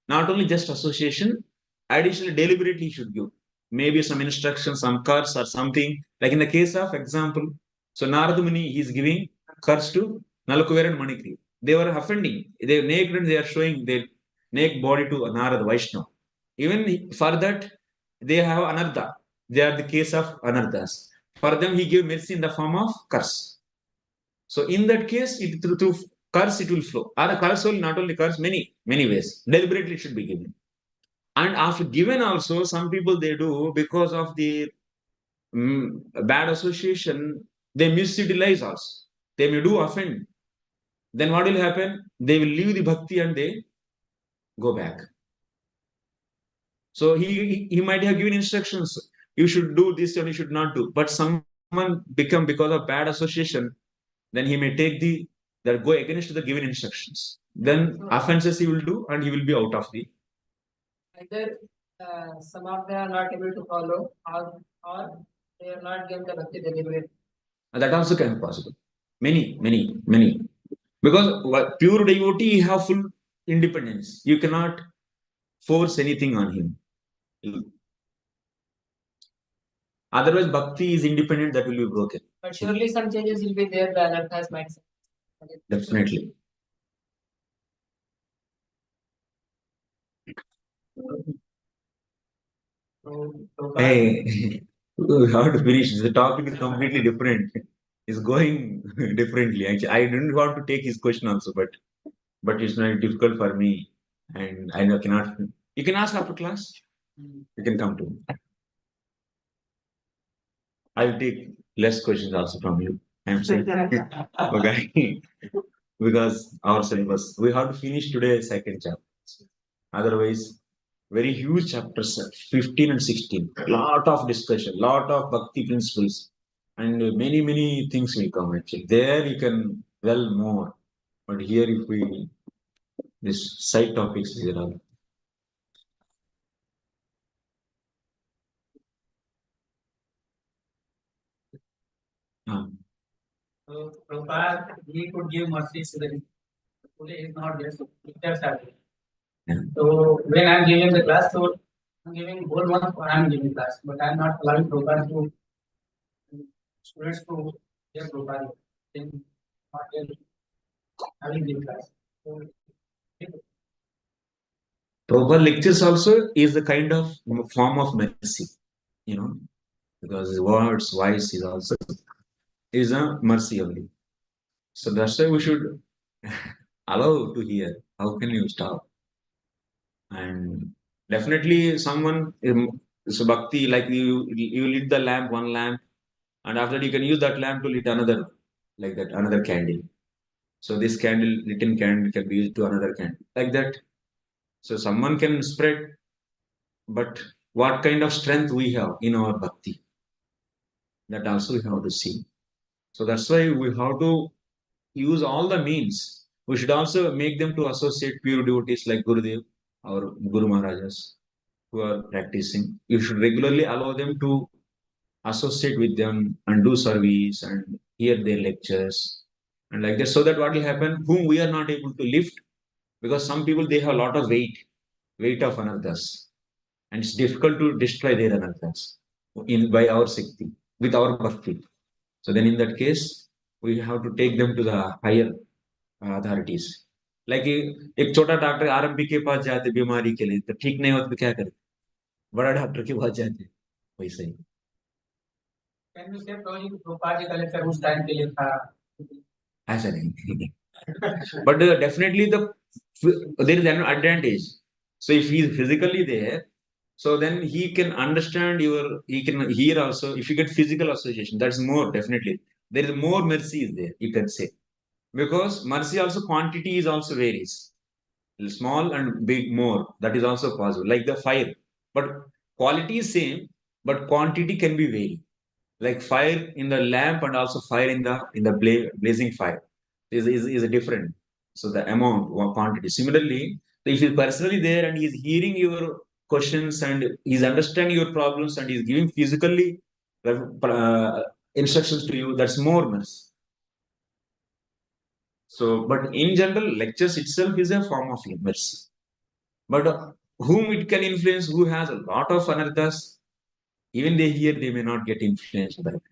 not only just association, additionally deliberately he should give. Maybe some instruction, some curse or something. Like in the case of example, so Narada Muni, he is giving curse to Nalakuver and Manikri. They were offending. They were naked and they are showing their naked body to Narada Vaishnava. Even for that, they have anartha. They are the case of anarthas. For them, he gave mercy in the form of curse. So in that case, it through curse it will flow. Or the curse will not only curse, many ways. Deliberately it should be given. And after given also, some people they do because of the bad association, they misutilize also. They may do offend. Then what will happen? They will leave the bhakti and they go back. So he might have given instructions. You should do this and you should not do. But someone become because of bad association, then he may take that go against the given instructions. Then offenses he will do and he will be out of the. Either some of them are not able to follow, or they are not given the bhakti deliberate. That also can be possible. Many. Because pure devotee have full independence. You cannot force anything on him. Otherwise, bhakti is independent, that will be broken. But surely some changes will be there, the anarthas might say. Definitely. Hey, we have to finish. The topic is completely different. It's going differently. Actually, I didn't want to take his question also, but it's not difficult for me, and I cannot. You can ask after class. You can come to me. I'll take less questions also from you. I'm saying, okay, because our syllabus we have to finish today second chapter. Otherwise, very huge chapters, 15 and 16. Lot of discussion, lot of bhakti principles, and many things will come actually. There you can well more, but here if we this side topics here are. So Prabhupada, he could give mercy to the today is not there, so teachers are there. Yeah. So when I'm giving the class, so I'm giving whole month I'm giving class, but I'm not allowing Prabhupada to students to hear Prabhupada. Then not having the class. So, Proper lectures also is a kind of form of mercy, because his words, voice is also is a mercy only. So that's why we should allow to hear. How can you stop? And definitely someone so bhakti like you lit the lamp, one lamp, and after that you can use that lamp to lit another, like that, another candle. So this candle, lit candle can be used to another candle, like that. So someone can spread, but what kind of strength we have in our bhakti, that also we have to see. So that's why we have to use all the means. We should also make them to associate pure devotees like Gurudev or Guru Maharajas who are practicing. You should regularly allow them to associate with them and do service and hear their lectures and like that. So that what will happen, whom we are not able to lift, because some people they have a lot of weight of anarthas, and it's difficult to destroy their anarthas in by our Shakti, with our bhakti. So then in that case, we have to take them to the higher authorities like एक छोटा doctor RMP के पास जाते बीमारी के लिए तो ठीक नहीं होता तो क्या करे, बड़ा डॉक्टर के पास जाते वैसे ही. Can you say probably Prabhupada का lecture उस time के लिए था? ऐसा नहीं. But definitely there is an advantage. So if he is physically there, so then he can understand he can hear also. If you get physical association, that's more definitely. There is more mercy is there, you can say. Because mercy also quantity is also varies. Small and big more, that is also possible. Like the fire. But quality is same, but quantity can be varied. Like fire in the lamp and also fire in the blazing fire is a different. So the amount or quantity. Similarly, if he's personally there and he's hearing your questions and he's understanding your problems and he's giving physically instructions to you, that's more mercy. So, but in general, lectures itself is a form of mercy. But whom it can influence, who has a lot of anarthas, even they hear, they may not get influenced by it.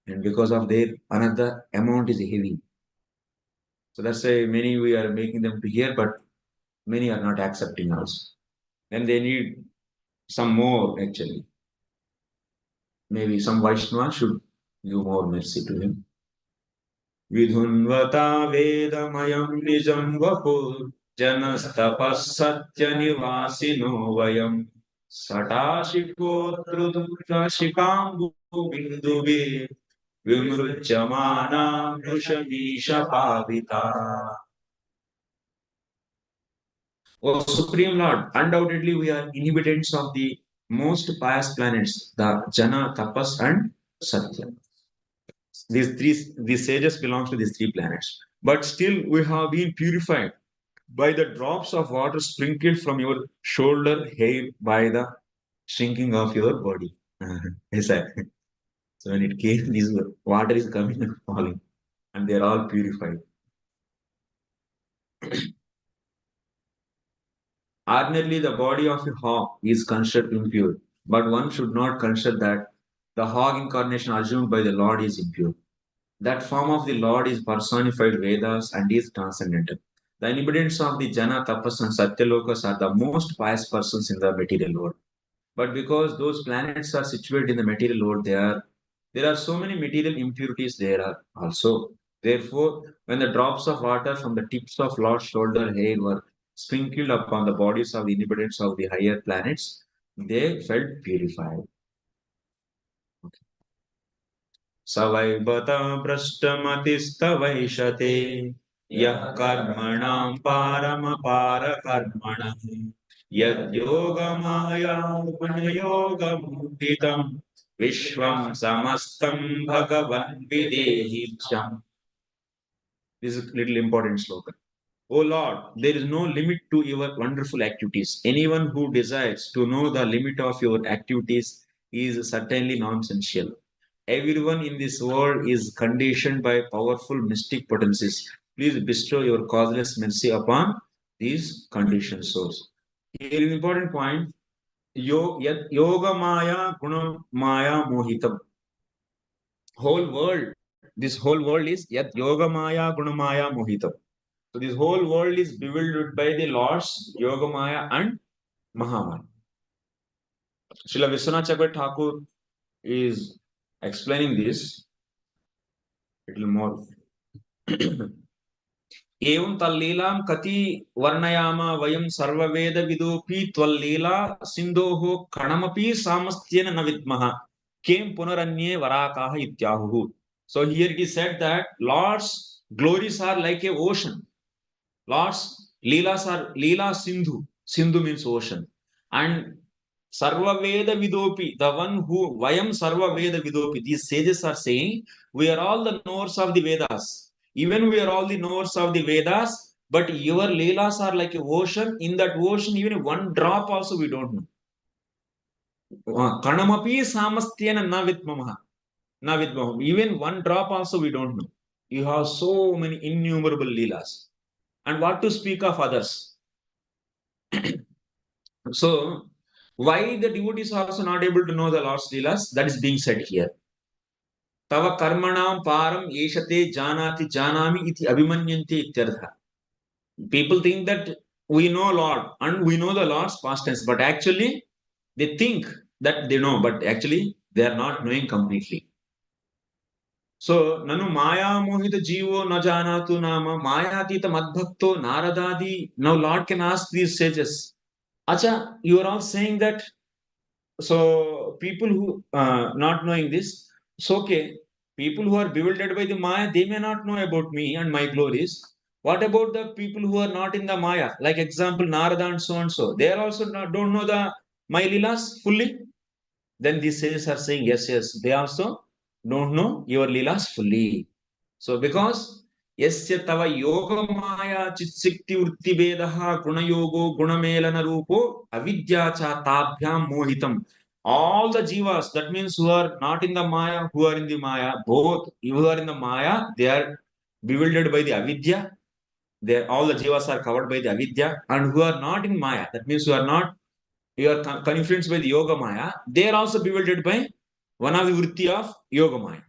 And because of their another amount is heavy. So that's why many we are making them to hear, but many are not accepting us. Then they need some more actually. Maybe some Vaishnava should give more mercy to him. Vidhunvata vedamayam nijam vapur janastapasatya nivasino vayam satashikotrudukashikambu binduve vimrujamana vrushamisha pavita. O Supreme Lord, undoubtedly we are inhabitants of the most pious planets, the Jana, Tapas, and Satya. These sages belong to these three planets. But still we have been purified by the drops of water sprinkled from your shoulder hair by the shrinking of your body. Exactly. So when it came, this water is coming and falling, and they are all purified. Ordinarily, the body of a hog is considered impure, but one should not consider that the hog incarnation assumed by the Lord is impure. That form of the Lord is personified Vedas and is transcendental. The inhabitants of the Jana, Tapas, and Satyalokas are the most pious persons in the material world. But because those planets are situated in the material world, there are so many material impurities there are also. Therefore, when the drops of water from the tips of Lord's shoulder hair were sprinkled upon the bodies of the inhabitants of the higher planets, they felt purified. Savaibata prashtamatistavvaishate yah karmanam paramapara karmanam yad yogamaya gunayogamukhitam vishvam samastam bhagavan videhicam. This is a little important slogan. O Lord, there is no limit to your wonderful activities. Anyone who desires to know the limit of your activities is certainly nonsensical. Everyone in this world is conditioned by powerful mystic potencies. Please bestow your causeless mercy upon these conditioned souls. Here is an important point. Yoga Maya Guna Maya Mohitam. This whole world is Yat Yoga Maya Guna Maya Mohitam. So this whole world is bewildered by the Lords Yoga Maya and Mahamaya. Srila Vishwanath Chakravarti Thakur is explaining this a little more. एवं तल्लीलां कति वर्णयाम वयं सर्ववेद विदोपि त्वल्लीला सिन्धोः कणमपि सामस्त्येन न विद्मः कें पुनरन्ये वराकाः इत्याहुः. So here it is said that Lord's glories are like a ocean. Lord's leelas are leela sindhu. Sindhu means ocean. And Sarva Veda Vidopi, the one who Vayam Sarva Veda Vidopi, these sages are saying, we are all the knowers of the Vedas. Even we are all the knowers of the Vedas, but your Leelas are like an ocean. In that ocean, even one drop also we don't know. Kanamapi Samastyena Navitmamaha. Even one drop also we don't know. You have so many innumerable Leelas. And what to speak of others? So, why the devotees are also not able to know the Lord's Leelas? That is being said here. Tava karmanam param yeshate janati janami iti abhimanyante ityartha. People think that we know Lord and we know the Lord's past tense, but actually they think that they know, but actually they are not knowing completely. So, nanu maya mohita jivo na janatu nama mayatita madbhakto naradadi. Now Lord can ask these sages, Acha, you are all saying that. So people who not knowing this, it's okay. People who are bewildered by the Maya, they may not know about me and my glories. What about the people who are not in the Maya? Like example, Narada and so and so. They are also don't know the my Leelas fully. Then these sages are saying, yes, yes, they also don't know your Leelas fully. So because Yasya tava yoga maya chitsikti urti vedaha gunayogo gunamelana rupo avidya cha tabhyam mohitam. All the jivas, that means who are not in the Maya, who are in the Maya, both who are in the Maya, they are bewildered by the avidya. All the jivas are covered by the avidya, and who are not in Maya, that means who are not, you are confused by the Yoga Maya, they are also bewildered by one of the vritti of Yoga Maya.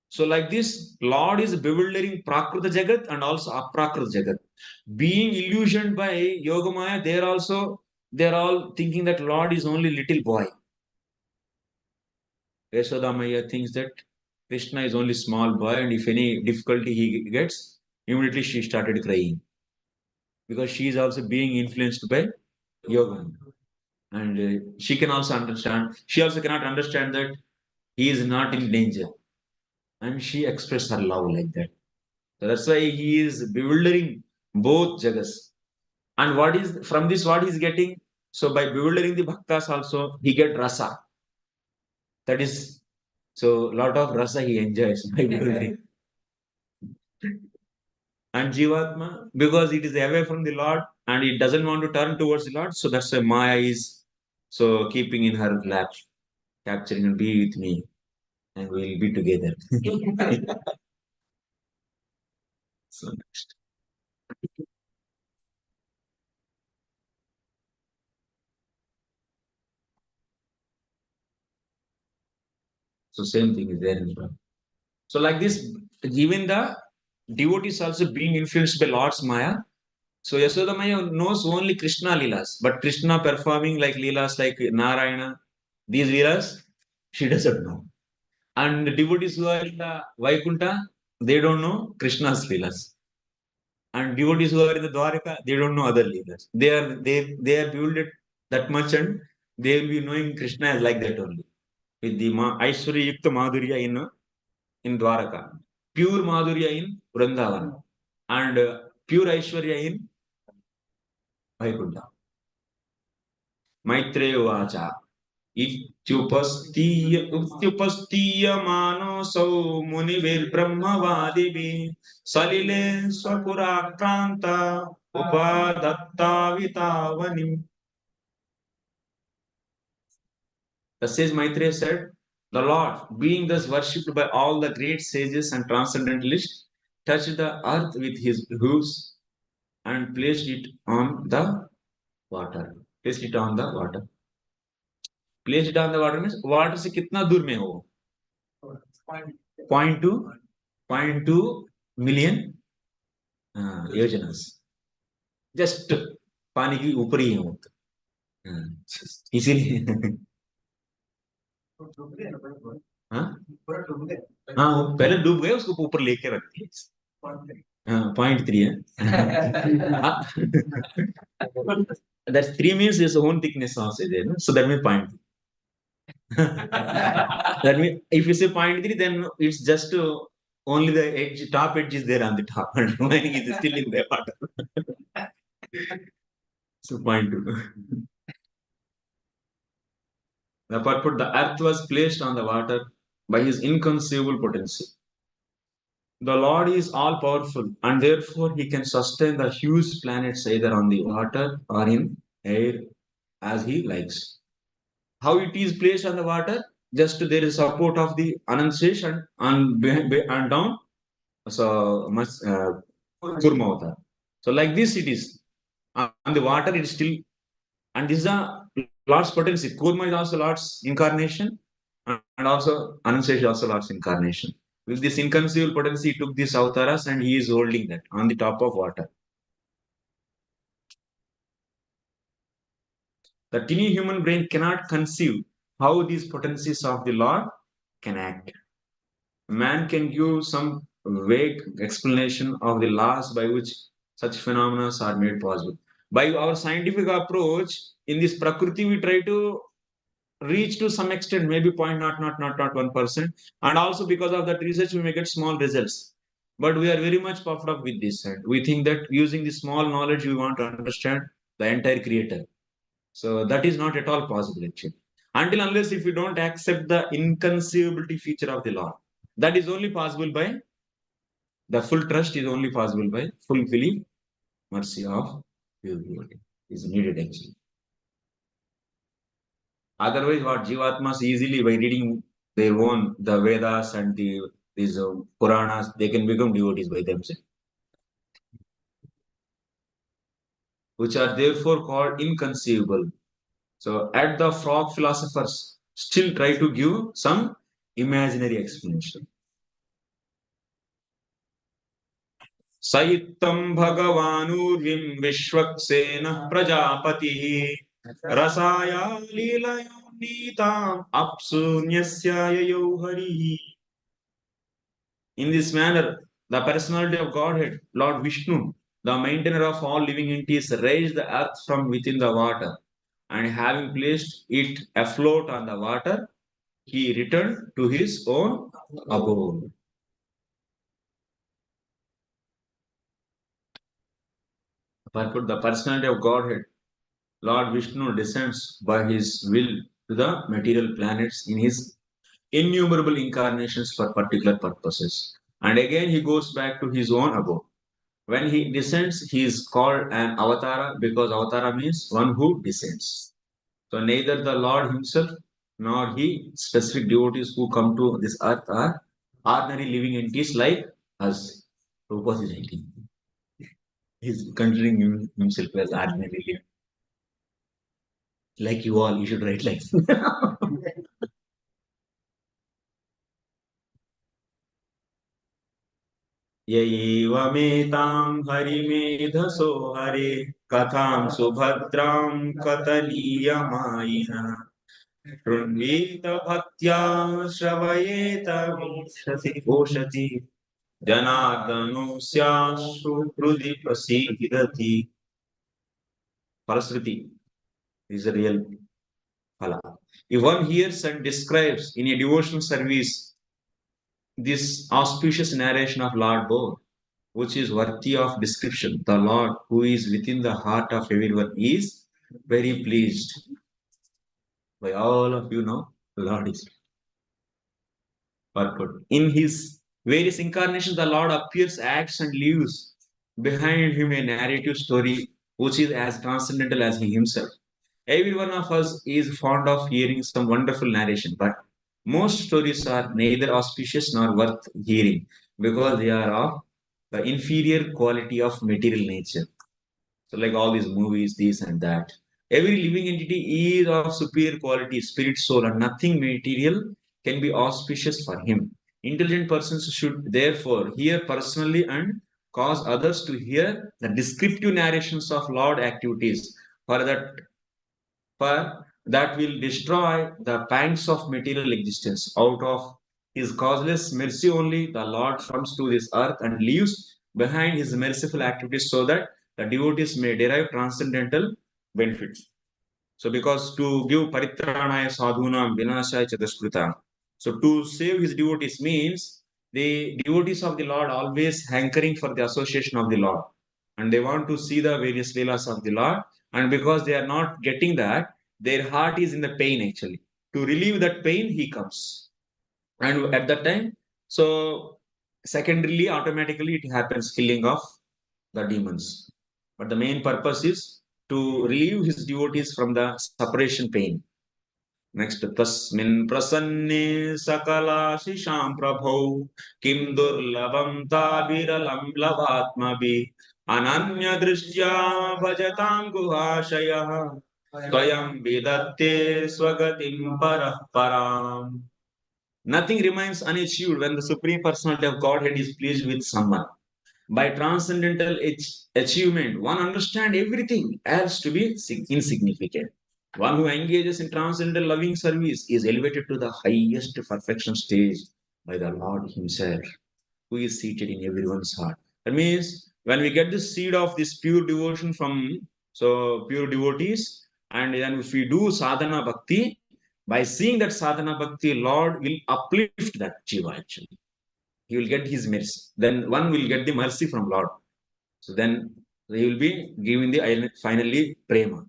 So like this, Lord is bewildering Prakrita Jagat and also Aprakrita Jagat. Being illusioned by Yogamaya, they're all thinking that Lord is only little boy. Yasodamaya thinks that Krishna is only small boy, and if any difficulty he gets, immediately she started crying. Because she is also being influenced by Yoga. And she can also understand, she also cannot understand that he is not in danger. And she expressed her love like that. So that's why he is bewildering both jagas. And what is from this what he is getting? So by bewildering the bhaktas also, he get rasa. That is, so lot of rasa he enjoys by bewildering. And Jivatma, because it is away from the Lord and it doesn't want to turn towards the Lord, so that's why Maya is so keeping in her lap, capturing and be with me, and we'll be together. So next. So same thing is there in the So like this, even the devotees also being influenced by Lord's Maya. So Yasoda Maya knows only Krishna Leelas, but Krishna performing like Leelas like Narayana, these Leelas, she doesn't know. And the devotees who are in the Vaikunta, they don't know Krishna's Leelas. And devotees who are in the Dwaraka, they don't know other Leelas. They are built that much and they will be knowing Krishna as like that only. With the Aishwarya Yukta Madhurya in Dwaraka, pure Madhurya in Vrindavan, and pure Aishwarya in Vaikunta. Maitreya Vacha. इत्युपस्थीयमानोऽसौ मुनिभिर्ब्रह्मवादिभिः सलिले स्वपुराक्रान्त उपादत्तावितावनिम्. The sage Maitreya said, the Lord, being thus worshipped by all the great sages and transcendentalists, touched the earth with his hooves and placed it on the water. Placed it on the water. Placed it on the water means water से कितना दूर में हो? 0.2 million yajnas. Just पानी की ऊपर ही है वो. इसीलिए हाँ पहले डूब गए उसको ऊपर लेके रख दिए. 0.3 है. That's 3 means its own thickness also there, no? So that means 0.3. That means if you say 0.3, then it's just only the edge, top edge is there on the top, and remaining is still in the water. So 0.2. The purport, the earth was placed on the water by his inconceivable potency. The Lord is all powerful, and therefore he can sustain the huge planets either on the water or in air as he likes. How it is placed on the water? Just there is support of the annunciation and down. So much Kurma. So like this it is. On the water it is still, and this is a Lord's potency. Kurma is also Lord's incarnation, and also annunciation is also Lord's incarnation. With this inconceivable potency, he took these avatars and he is holding that on the top of water. The tiny human brain cannot conceive how these potencies of the Lord can act. Man can give some vague explanation of the laws by which such phenomena are made possible. By our scientific approach, in this Prakriti, we try to reach to some extent, maybe 0.0001%, and also because of that research, we may get small results. But we are very much puffed up with this, and we think that using the small knowledge, we want to understand the entire creator. So that is not at all possible, actually. Until unless if we don't accept the inconceivability feature of the Lord. That is only possible by the full trust is only possible by fulfilling mercy of pure beauty is needed actually. Otherwise, what Jivatmas easily by reading their own the Vedas and these Puranas, they can become devotees by themselves, which are therefore called inconceivable. So, at the frog philosophers still try to give some imaginary explanation. Saitam Bhagavanurvim Vishwaksena Prajapati Rasaya Lilayonitam Apsunyasya Yohari. In this manner, the personality of Godhead, Lord Vishnu, the maintainer of all living entities, raised the earth from within the water, and having placed it afloat on the water, he returned to his own abode. The personality of Godhead, Lord Vishnu, descends by his will to the material planets in his innumerable incarnations for particular purposes. And again, he goes back to his own abode. When he descends, he is called an avatara because avatara means one who descends. So neither the Lord himself nor he specific devotees who come to this earth are ordinary living entities like us. Prabhupada is writing. He's considering himself as ordinary living. Like you all, you should write like Yaivametam harimedhaso hare katham subhadram kataliyamaina Trunvita bhaktya shravayeta voshati janardhanusya shukrudi prasidhati. Parasruti is a real phala. If one hears and describes in a devotional service this auspicious narration of Lord God, which is worthy of description, the Lord who is within the heart of everyone is very pleased. By all of you know, the Lord is purport. In his various incarnations, the Lord appears, acts, and leaves behind him a narrative story which is as transcendental as he himself. Every one of us is fond of hearing some wonderful narration, but most stories are neither auspicious nor worth hearing because they are of the inferior quality of material nature. So, like all these movies, this and that. Every living entity is of superior quality, spirit, soul, and nothing material can be auspicious for him. Intelligent persons should therefore hear personally and cause others to hear the descriptive narrations of Lord activities, for that will destroy the pangs of material existence. Out of his causeless mercy only, the Lord comes to this earth and leaves behind his merciful activities so that the devotees may derive transcendental benefits. So, because to give paritranaya sadhunam vinashaya chatuskruta, so to save his devotees means the devotees of the Lord always hankering for the association of the Lord, and they want to see the various leelas of the Lord, and because they are not getting that, their heart is in the pain actually. To relieve that pain, he comes, and at that time, so secondarily, automatically, it happens killing of the demons. But the main purpose is to relieve his devotees from the separation pain. Next, tasmin prasanne sakala shisham prabho kim durlabam tabiralam lavatmabi ananya drishtya bhajatam guhashayah tvayam vidatte swagatim parah param. Nothing remains unachieved when the Supreme Personality of Godhead is pleased with someone. By transcendental achievement, one understands everything else to be insignificant. One who engages in transcendental loving service is elevated to the highest perfection stage by the Lord Himself, who is seated in everyone's heart. That means when we get the seed of this pure devotion from pure devotees, and then if we do sadhana bhakti, by seeing that sadhana bhakti, Lord will uplift that jiva actually. He will get his mercy. Then one will get the mercy from Lord. So then he will be giving the finally prema.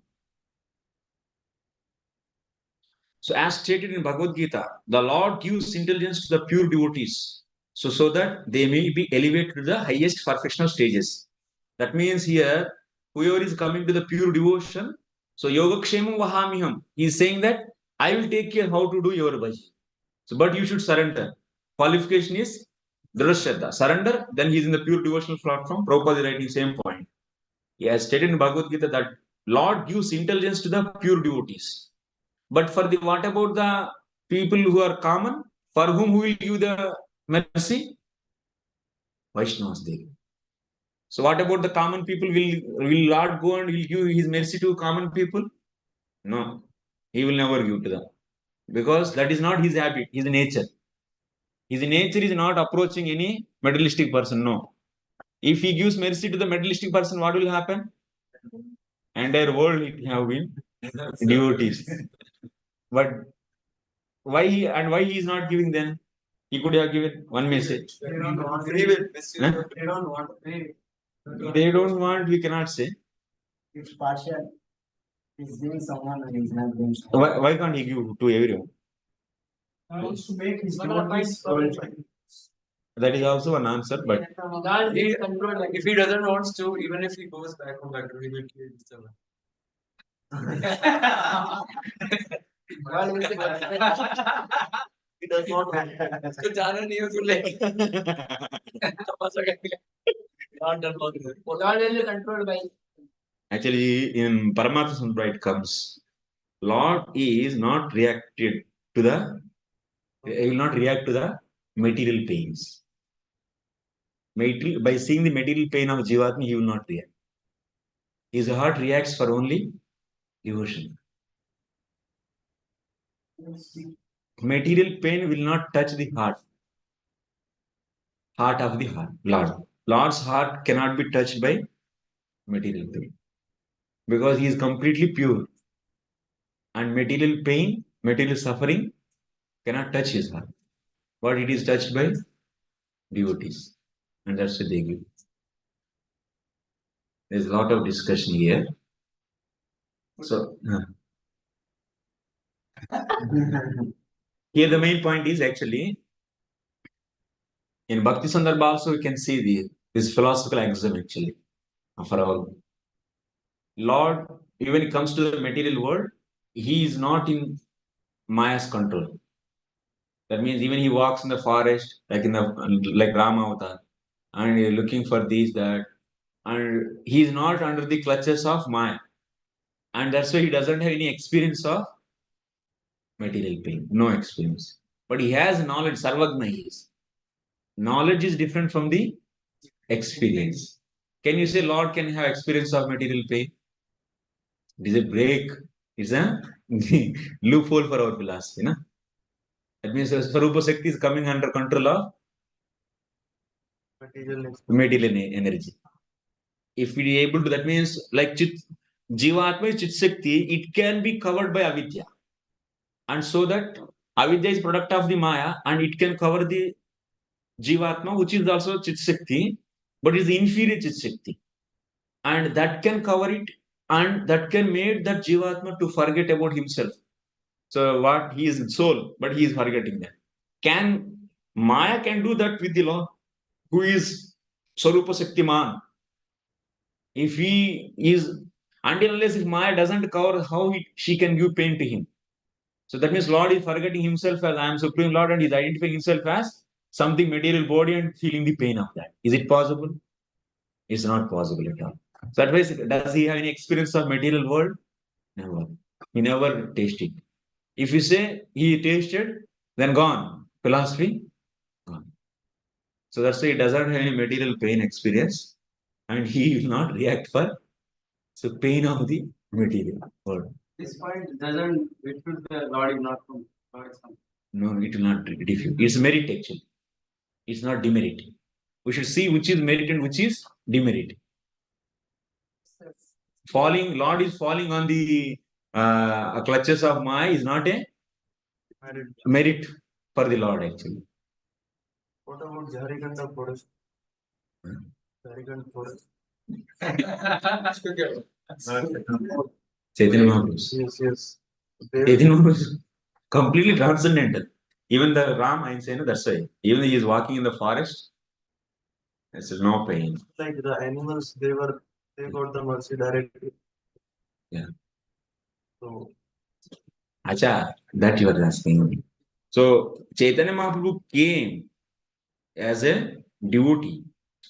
So as stated in Bhagavad Gita, the Lord gives intelligence to the pure devotees, so that they may be elevated to the highest perfectional stages. That means here, whoever is coming to the pure devotion, so yogakshemam vahamiham, he is saying that I will take care how to do your bhajan. So, but you should surrender. Qualification is Drashraddha. Surrender, then he is in the pure devotional platform. Prabhupada is writing same point. He has stated in Bhagavad Gita that Lord gives intelligence to the pure devotees. But for the what about the people who are common? For whom will give the mercy? Vaishnavas Devi. So what about the common people? Will Lord go and will give his mercy to common people? No. He will never give to them. Because that is not his habit, his nature. His nature is not approaching any materialistic person. No. If he gives mercy to the materialistic person, what will happen? Entire world it have been devotees. But why he is not giving then? He could have given one message. They don't want to. Huh? They don't want to. They don't want, we cannot say. It's partial. He's giving someone and he's not giving Why can't he give to everyone? to make his devotees qualified. That is also an answer, but If he doesn't want to, even if he goes back home, he will kill someone. He does not want. उसको जाना नहीं है तो ले तपस्या करके God will be controlled by actually in Paramatma Sandra it comes. Lord is not reacted to the, he will not react to the material pains. by seeing the material pain of Jivatma, he will not react. His heart reacts for only devotion. Material pain will not touch the heart of the heart, Lord. Lord's heart cannot be touched by material pain because he is completely pure. And material pain, material suffering cannot touch his heart. But it is touched by devotees. And that's what they give. There's a lot of discussion here. So, here the main point is actually, in Bhakti Sandarbha also we can see this philosophical axiom actually for all. Lord, even when it comes to the material world, he is not in Maya's control. That means even he walks in the forest, like Rama Avatar, and he's looking for this, that, and he is not under the clutches of Maya. And that's why he doesn't have any experience of material pain, no experience. But he has knowledge, Sarvagna he is. Knowledge is different from the experience. Can you say Lord can have experience of material pain? It is a break. It's a loophole for our philosophy. Na? That means Swarupa Shakti is coming under control of material energy. If we are able to, that means like Jivatma is Chit Shakti, it can be covered by Avidya. And so that Avidya is product of the Maya and it can cover the Jivatma, which is also Chit Shakti, but is inferior Chit Shakti. And that can cover it and that can make that Jivatma to forget about himself. So what he is soul, but he is forgetting that. Maya can do that with the Lord, who is Swarupa Shaktiman. If he is, until unless if Maya doesn't cover, how she can give pain to him. So that means Lord is forgetting himself as I am Supreme Lord and is identifying himself as something material body and feeling the pain of that. Is it possible? It's not possible at all. So otherwise, does he have any experience of material world? Never. He never tasted. If you say he tasted, then gone. Philosophy, gone. So that's why he doesn't have any material pain experience and he will not react for the pain of the material world. This point doesn't refute the Lord is not from God. No, it will not refute. It's merit actually. It's not demerit. We should see which is merit and which is demerit. Lord is falling on the clutches of Maya is not a merit for the Lord actually. What about Jharikanda forest? Jharikanda forest. Chaitanya Mahaprabhu. Yes. Chaitanya Mahaprabhu is completely transcendental. Even the Ram, I'm saying that's why. Even he is walking in the forest, there's no pain. Like the animals, they got the mercy directly. Yeah. So, Acha, that you are asking. So Chaitanya Mahaprabhu came as a devotee.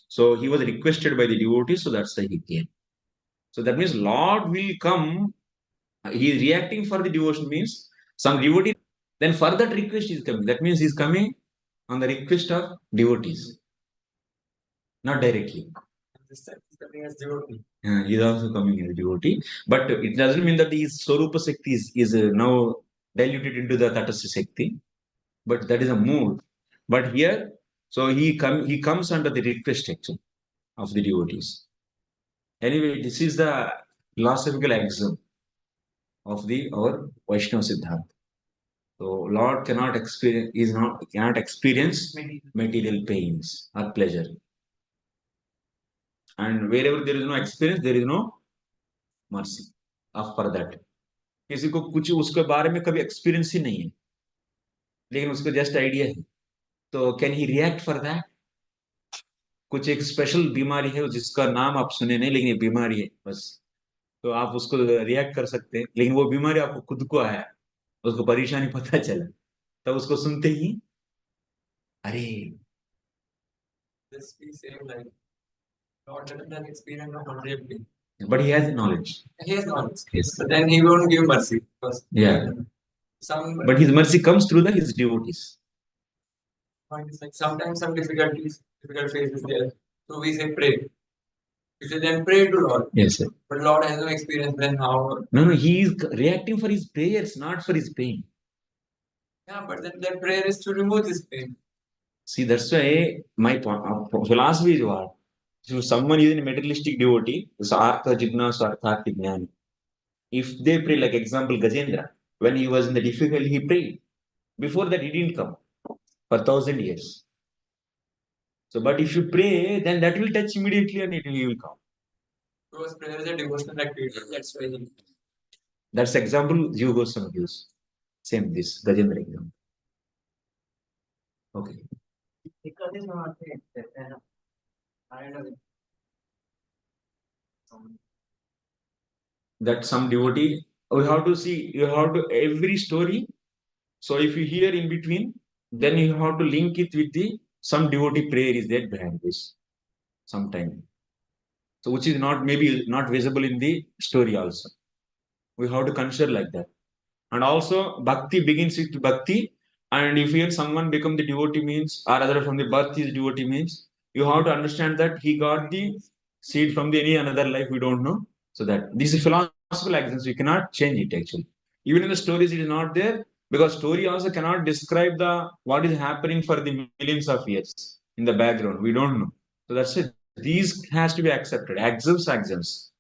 So he was requested by the devotee, so that's why he came. So that means Lord will come. He is reacting for the devotion means some devotee. Then for that request is coming. That means he is coming on the request of devotees, not directly. This time he's coming as devotee. He is also coming as devotee, but it doesn't mean that his Swarupa Shakti is now diluted into the Tatastha Shakti, but that is a mood. But here, so he comes under the request actually of the devotees. Anyway, this is the philosophical axiom of our Vaishnava Siddhanta. So Lord cannot experience material pains or pleasure. And wherever there is no experience, there is no mercy for that. किसी को कुछ उसके बारे में कभी experience ही नहीं है, लेकिन उसको जस्ट आइडिया है, तो can he react for that? कुछ एक स्पेशल बीमारी है जिसका नाम आप सुने नहीं, लेकिन ये बीमारी है बस, तो आप उसको रिएक्ट कर सकते हैं, लेकिन वो बीमारी आपको खुद को आया, उसको परेशानी पता चला, तब उसको सुनते ही अरे This we say like Lord doesn't have experience of material pain. But he has knowledge. He has knowledge. Yes. But then he won't give mercy. Because Yeah. But his mercy comes through his devotees. Point is like sometimes some difficulties difficult phase is there. So we say pray. We say then pray to Lord. Yes, sir. But Lord has no experience, then how? No, he is reacting for his prayers, not for his pain. Yeah, but then that prayer is to remove this pain. See, that's why my philosophy is what? So someone is a materialistic devotee, so artha jignas or artha jnani. If they pray, like example, Gajendra, when he was in the difficulty, he prayed. Before that, he didn't come for 1,000 years. So, but if you pray, then that will touch immediately and he will come. Because prayer is a devotional activity. That's why. That's example Juhu Goswami gives. Same this, Gajendra example. Okay. That some devotee, we have to see, you have to, every story. So if you hear in between, then you have to link it with the, some devotee prayer is there behind this, sometime. So which is not, maybe not visible in the story also. We have to consider like that. And also, bhakti begins with bhakti. And if here someone become the devotee means, or other from the birth is devotee means, you have to understand that he got the seed from the any another life, we don't know. So that this is philosophical existence, we cannot change it actually. Even in the stories, it is not there, because story also cannot describe the what is happening for the millions of years in the background. We don't know. So that's it. These has to be accepted. Axioms.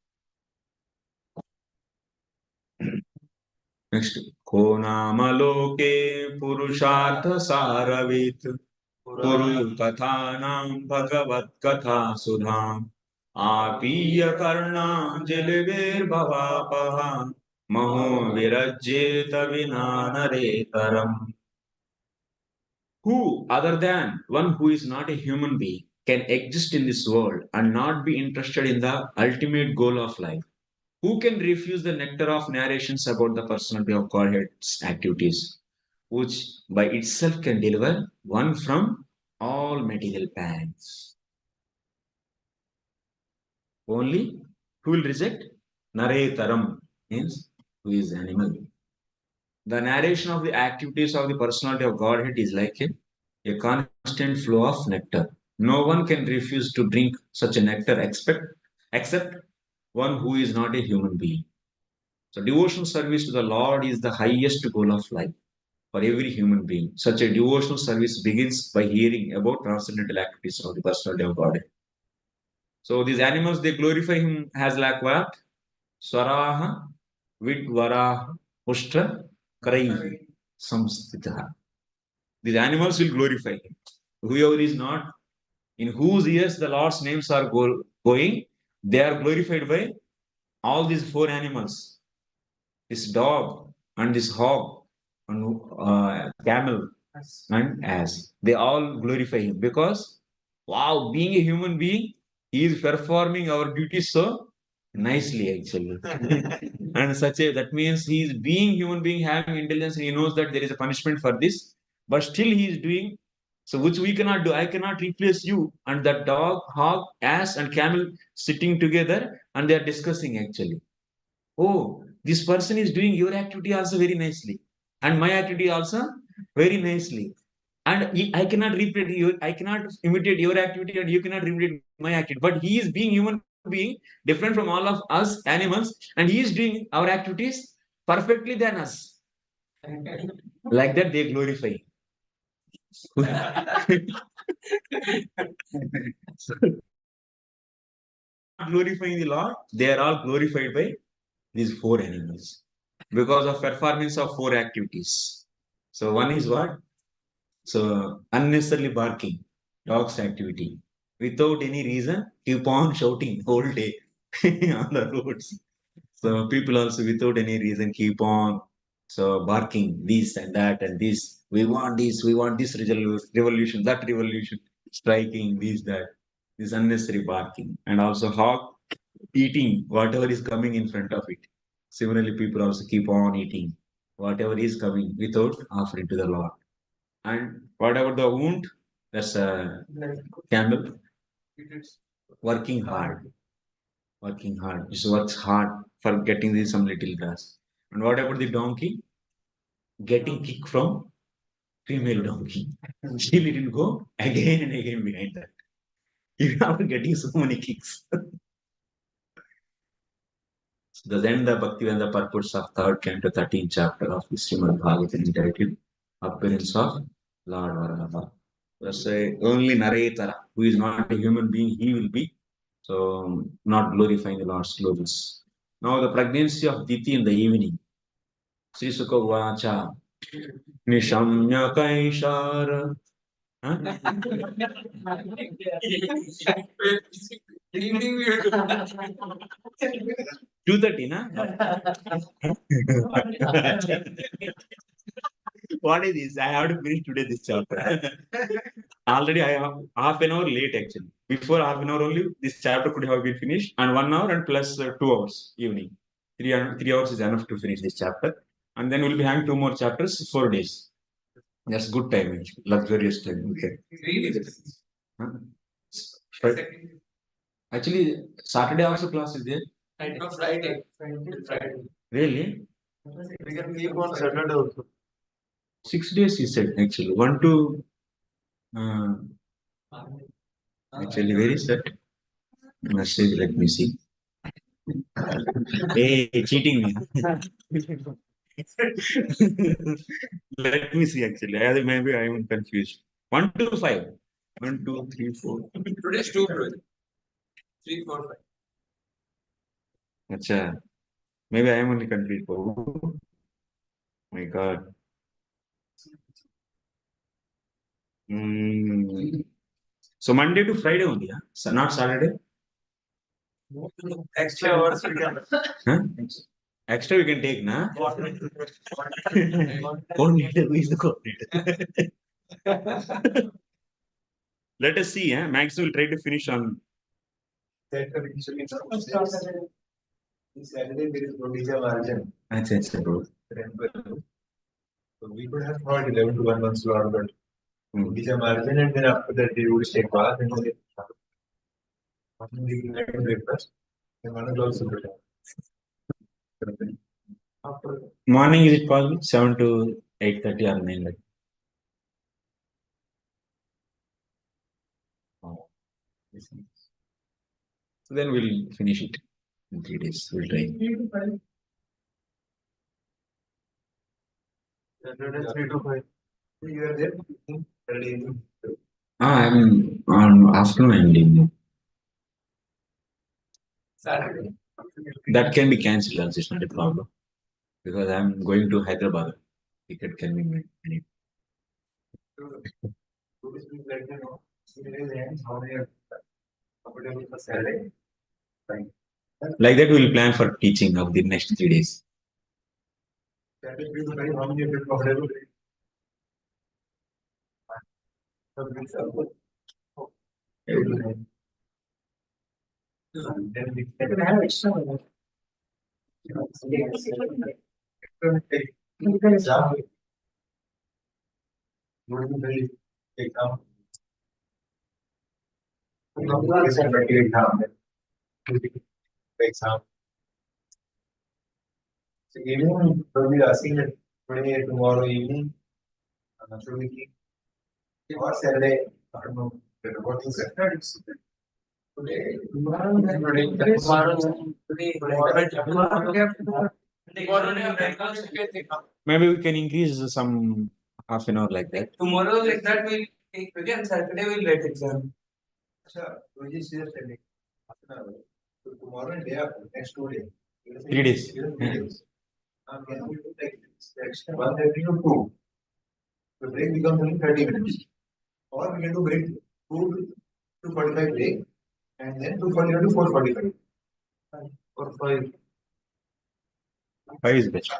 Next, ko namaloke purushartha saravit kuru kathanam bhagavat katha sudham apiya karna jilver bhavapaha maho virajyeta vinanaretaram. Who, other than one who is not a human being, can exist in this world and not be interested in the ultimate goal of life? Who can refuse the nectar of narrations about the personality of Godhead's activities, which by itself can deliver one from all material pangs? Only who will reject? Naretaram means who is animal. The narration of the activities of the personality of Godhead is like a constant flow of nectar. No one can refuse to drink such a nectar except one who is not a human being. So devotional service to the Lord is the highest goal of life for every human being. Such a devotional service begins by hearing about transcendental activities of the personality of God. So these animals, they glorify him as like what? Swaraha, Vidvaraha, Ushtra, Karaihi, Samstitaha. These animals will glorify him. Whoever is not, in whose ears the Lord's names are going, they are glorified by all these four animals. This dog and this hog and camel and ass. They all glorify him because, wow, being a human being, he is performing our duties so nicely actually. And that means he is being human being, having intelligence, and he knows that there is a punishment for this, but still he is doing. So which we cannot do. I cannot replace you and that dog, hog, ass, and camel sitting together and they are discussing actually. Oh, this person is doing your activity also very nicely, and my activity also very nicely. And I cannot repeat you, I cannot imitate your activity, and you cannot imitate my activity. But he is being human being, different from all of us animals, and he is doing our activities perfectly than us. Like that, they glorify. Glorifying the Lord, they are all glorified by these four animals because of performance of four activities. So one is what? So unnecessarily barking, dog's activity. Without any reason, keep on shouting whole day on the roads. So people also without any reason keep on barking this and that and this. We want this revolution, that revolution, striking this, that. This unnecessary barking. And also hog eating whatever is coming in front of it. Similarly, people also keep on eating whatever is coming without offering to the Lord. And whatever the wound, that's a camel working hard. It works hard for getting this some little grass. And whatever the donkey, getting kick from female donkey. Still it will go again and again behind that. You are getting so many kicks. Thus end the Bhakti and the purports of 3rd canto, 13th chapter of the Srimad Bhagavatam entitled Appearance of Lord Varaha. Thus only narrator, who is not a human being, he will be so not glorifying the Lord's glories. Now the pregnancy of Diti in the evening. Sri Sukha Vacha Nishamya Kaishara. 2:30, na? What is this? I have to finish today this chapter. Already I am half an hour late actually. Before half an hour only, this chapter could have been finished, and 1 hour and plus 2 hours evening. 3 hours is enough to finish this chapter, and then we'll be having 2 more chapters, 4 days. That's good time, actually. Luxurious time. Okay. 3 days. Huh? Actually, Saturday also class is there. No, Friday. Friday. Really? We can keep on Saturday also. 6 days he said actually. 1 to actually where is that message? Let me see. Hey, cheating me. Let me see actually. Maybe I am confused. 1 to 5. 1, 2, 3, 4. Today's 2, 3, 4, 5. Acha. Maybe I am only confused. Oh my God. So Monday to Friday only, huh? So not Saturday. Extra hours we can. Huh? Extra we can take, na? Coordinator, who is the coordinator? Let us see, Max will try to finish on. Saturday there is no margin. Achha, bro. So we could have thought 11 to 1 month slot, but these are margin, and then after that they would take bath and then breakfast. And one is also better. After Morning, is it possible? 7 to 8:30 or 9? Like. Oh. So then we'll finish it in 3 days. We'll try. Saturday 3 to 5. you are there, Saturday evening. I'm on afternoon and evening. Saturday. That can be cancelled also, it's not a problem. Because I'm going to Hyderabad. Ticket can be made. So this means like, how they are comfortable for Saturday. Fine. Like that, we'll plan for teaching of the next 3 days. Saturday 3 to 5, how many are comfortable? Then we can have extra. Exam. Exam. Exam. So even though we are asking that today, tomorrow evening, should we keep or Saturday? I don't know. What is that? Maybe we can increase some half an hour like that. Tomorrow, like that, we'll take again. Saturday, we'll write exam. So tomorrow and day after, next 2 days. 3 days. 3 days. Can we do like extra 1:30 to 2? The break becomes only 30 minutes. Or we can do break 2 to 45 break and then 2:45 to 4:45. Or 5. 5 is best.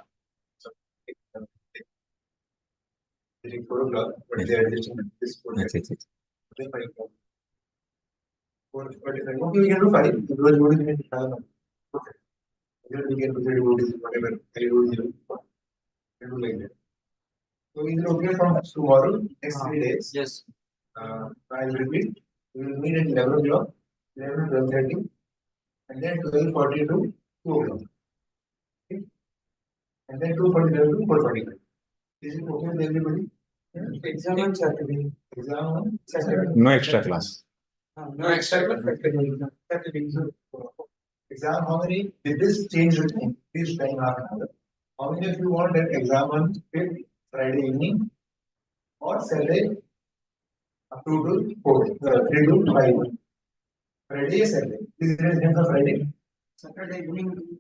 During 4 o'clock, but they are adjusting this 4 That's it. 5 o'clock. 4:45. Okay, we can do 5. Because we can do okay. Then we can do whatever I do like that. So is it okay from tomorrow, next 3 days? Yes. I will repeat. We will meet at 11 o'clock, 11 to 12:30, and then 12:40 to 2 o'clock. Okay? And then 2:45 to 4:45. Is it okay with everybody? Exam on Saturday. Exam on Saturday. No extra class. No extra exam, how many did this change with me? Please time half an hour. How many of you want that exam on 5th Friday evening or Saturday up to 4, 3 to 5? Friday or Saturday? Is it a for Friday? Saturday evening.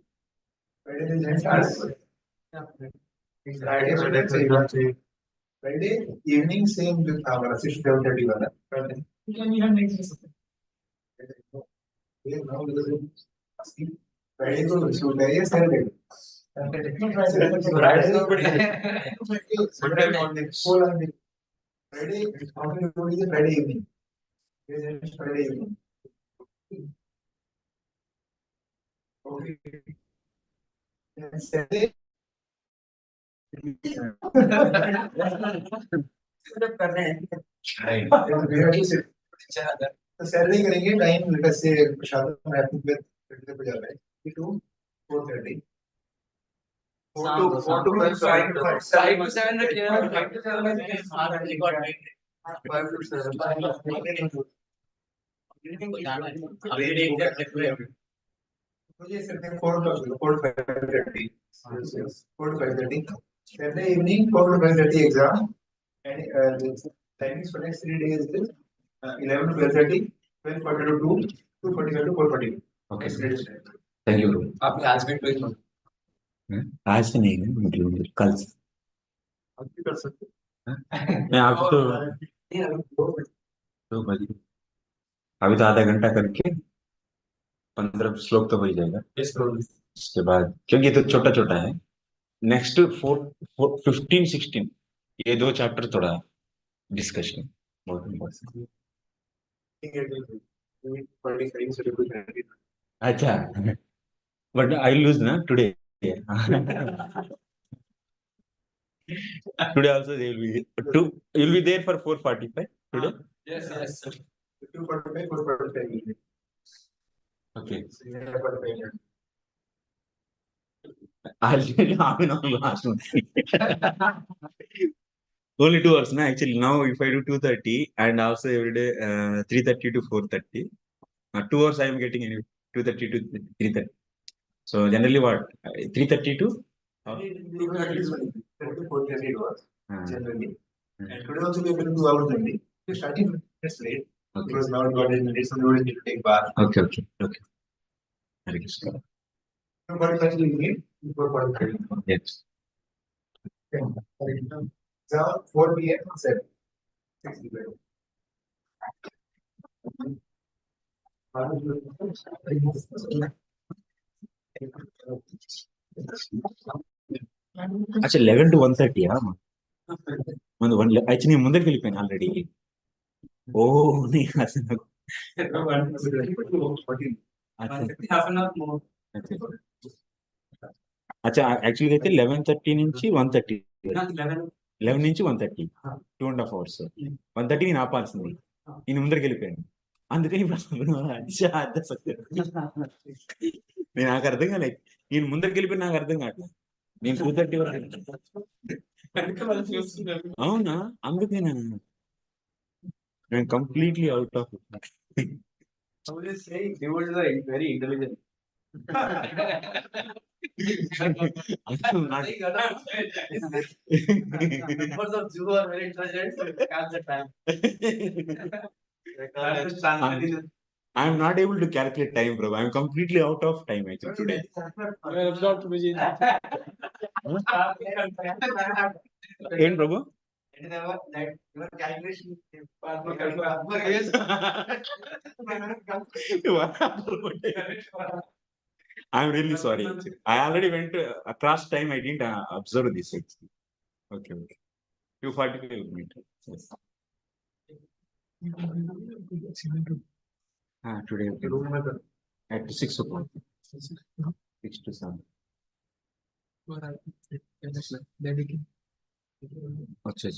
Friday is Friday evening, same with our 6:30. Friday. Friday to Saturday, Saturday. Friday, Friday evening. Friday evening. Okay. Saturday. Saturday करेंगे time वैसे प्रसाद में आपको कितने बजे आ रहा है 2 4:30 4 to 5 to 7 रखिए 5 to 7 में 5 to 7 मुझे सिर्फ 4 to 5:30 4 to 5:30 Saturday evening 4 to 5:30 exam and timings for next 3 days is 11 to 12:30 12:40 to 2 2:45 to 4:40 Okay. Thank you. आप आज में ट्रेन हो आज से नहीं है मतलब कल से आप भी कर सकते मैं आप तो 2 बजे अभी तो आधा घंटा करके 15 श्लोक तो हो ही जाएगा उसके बाद क्योंकि ये तो छोटा छोटा है नेक्स्ट 15 16 ये 2 चैप्टर थोड़ा डिस्कशन बहुत इम्पोर्टेंट अच्छा बट आई लूज ना today today also they will be you'll be there for 4:45 today yes 2:45 4:45 okay I'll only 2 hours na actually now if I do 2:30 and also every day 3:30 to 4:30 2 hours I am getting anyway 2:30 to 3:30 so generally what 3:30 to 4:30 hours generally and today also we are going to 2 hours only we're starting just late because now God is late so we need to take bath okay Hare Krishna but actually we need 4:45 yes so 4 p.m. 7 6 p.m. अच्छा 11 to 1:30 ముందు అయితే నేను ముందరికి వెళ్ళిపోయాను already ఓ అసలు అచ్చా యాక్చువల్గా అయితే 11:30 నుంచి 1:30 11 నుంచి 1:30 2.5 hours 1:30 నేను ఆపాల్సింది నేను ముందరికి వెళ్ళిపోయాను అందుకని నేను నాకు అర్థం కాలేదు నేను ముందరికి వెళ్ళిపోయి నాకు అర్థం కావట్లేదు నేను 2:30 వరకు అవునా అందుకేనా నేను completely out of I would just say you were like very intelligent. Members of Juhu are very intelligent, so catch the time. I am not able to calculate time, bro. I am completely out of time actually today. ಏನು ಪ್ರಭು Your calculation I'm really sorry. I already went across time. I didn't observe this actually. Okay. 2:45 minutes. Yes. Today at 6 o'clock. 6 to 7. अच्छा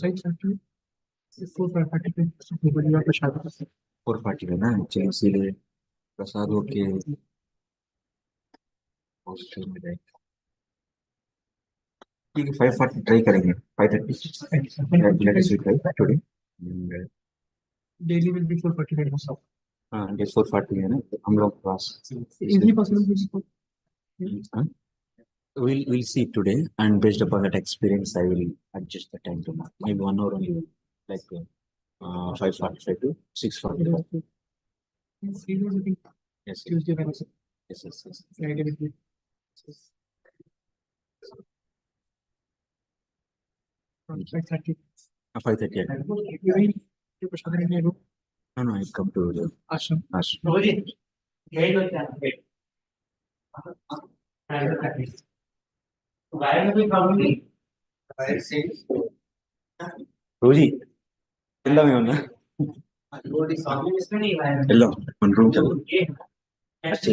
4:40 है ना चलो इसीलिए प्रसाद होके hostel में जाएंगे ठीक है 5:40 ट्राई करेंगे 5:30 let us try today daily will be 4:45 also It is 4:40 है ना हम लोग class. Is it possible? We'll see today, and based upon that experience, I will adjust the time to maybe 1 hour only, like 5:45 to 6:45. Yes, Tuesday, Wednesday, yes. Friday, weekly. 5:30. 5:30. No, I come to the Ashram. Roji, ಎಲ್ಲ ಮೇವನ್ನ ಎಲ್ಲ ಒಂದು room ಚಲೋ ಅಷ್ಟೇ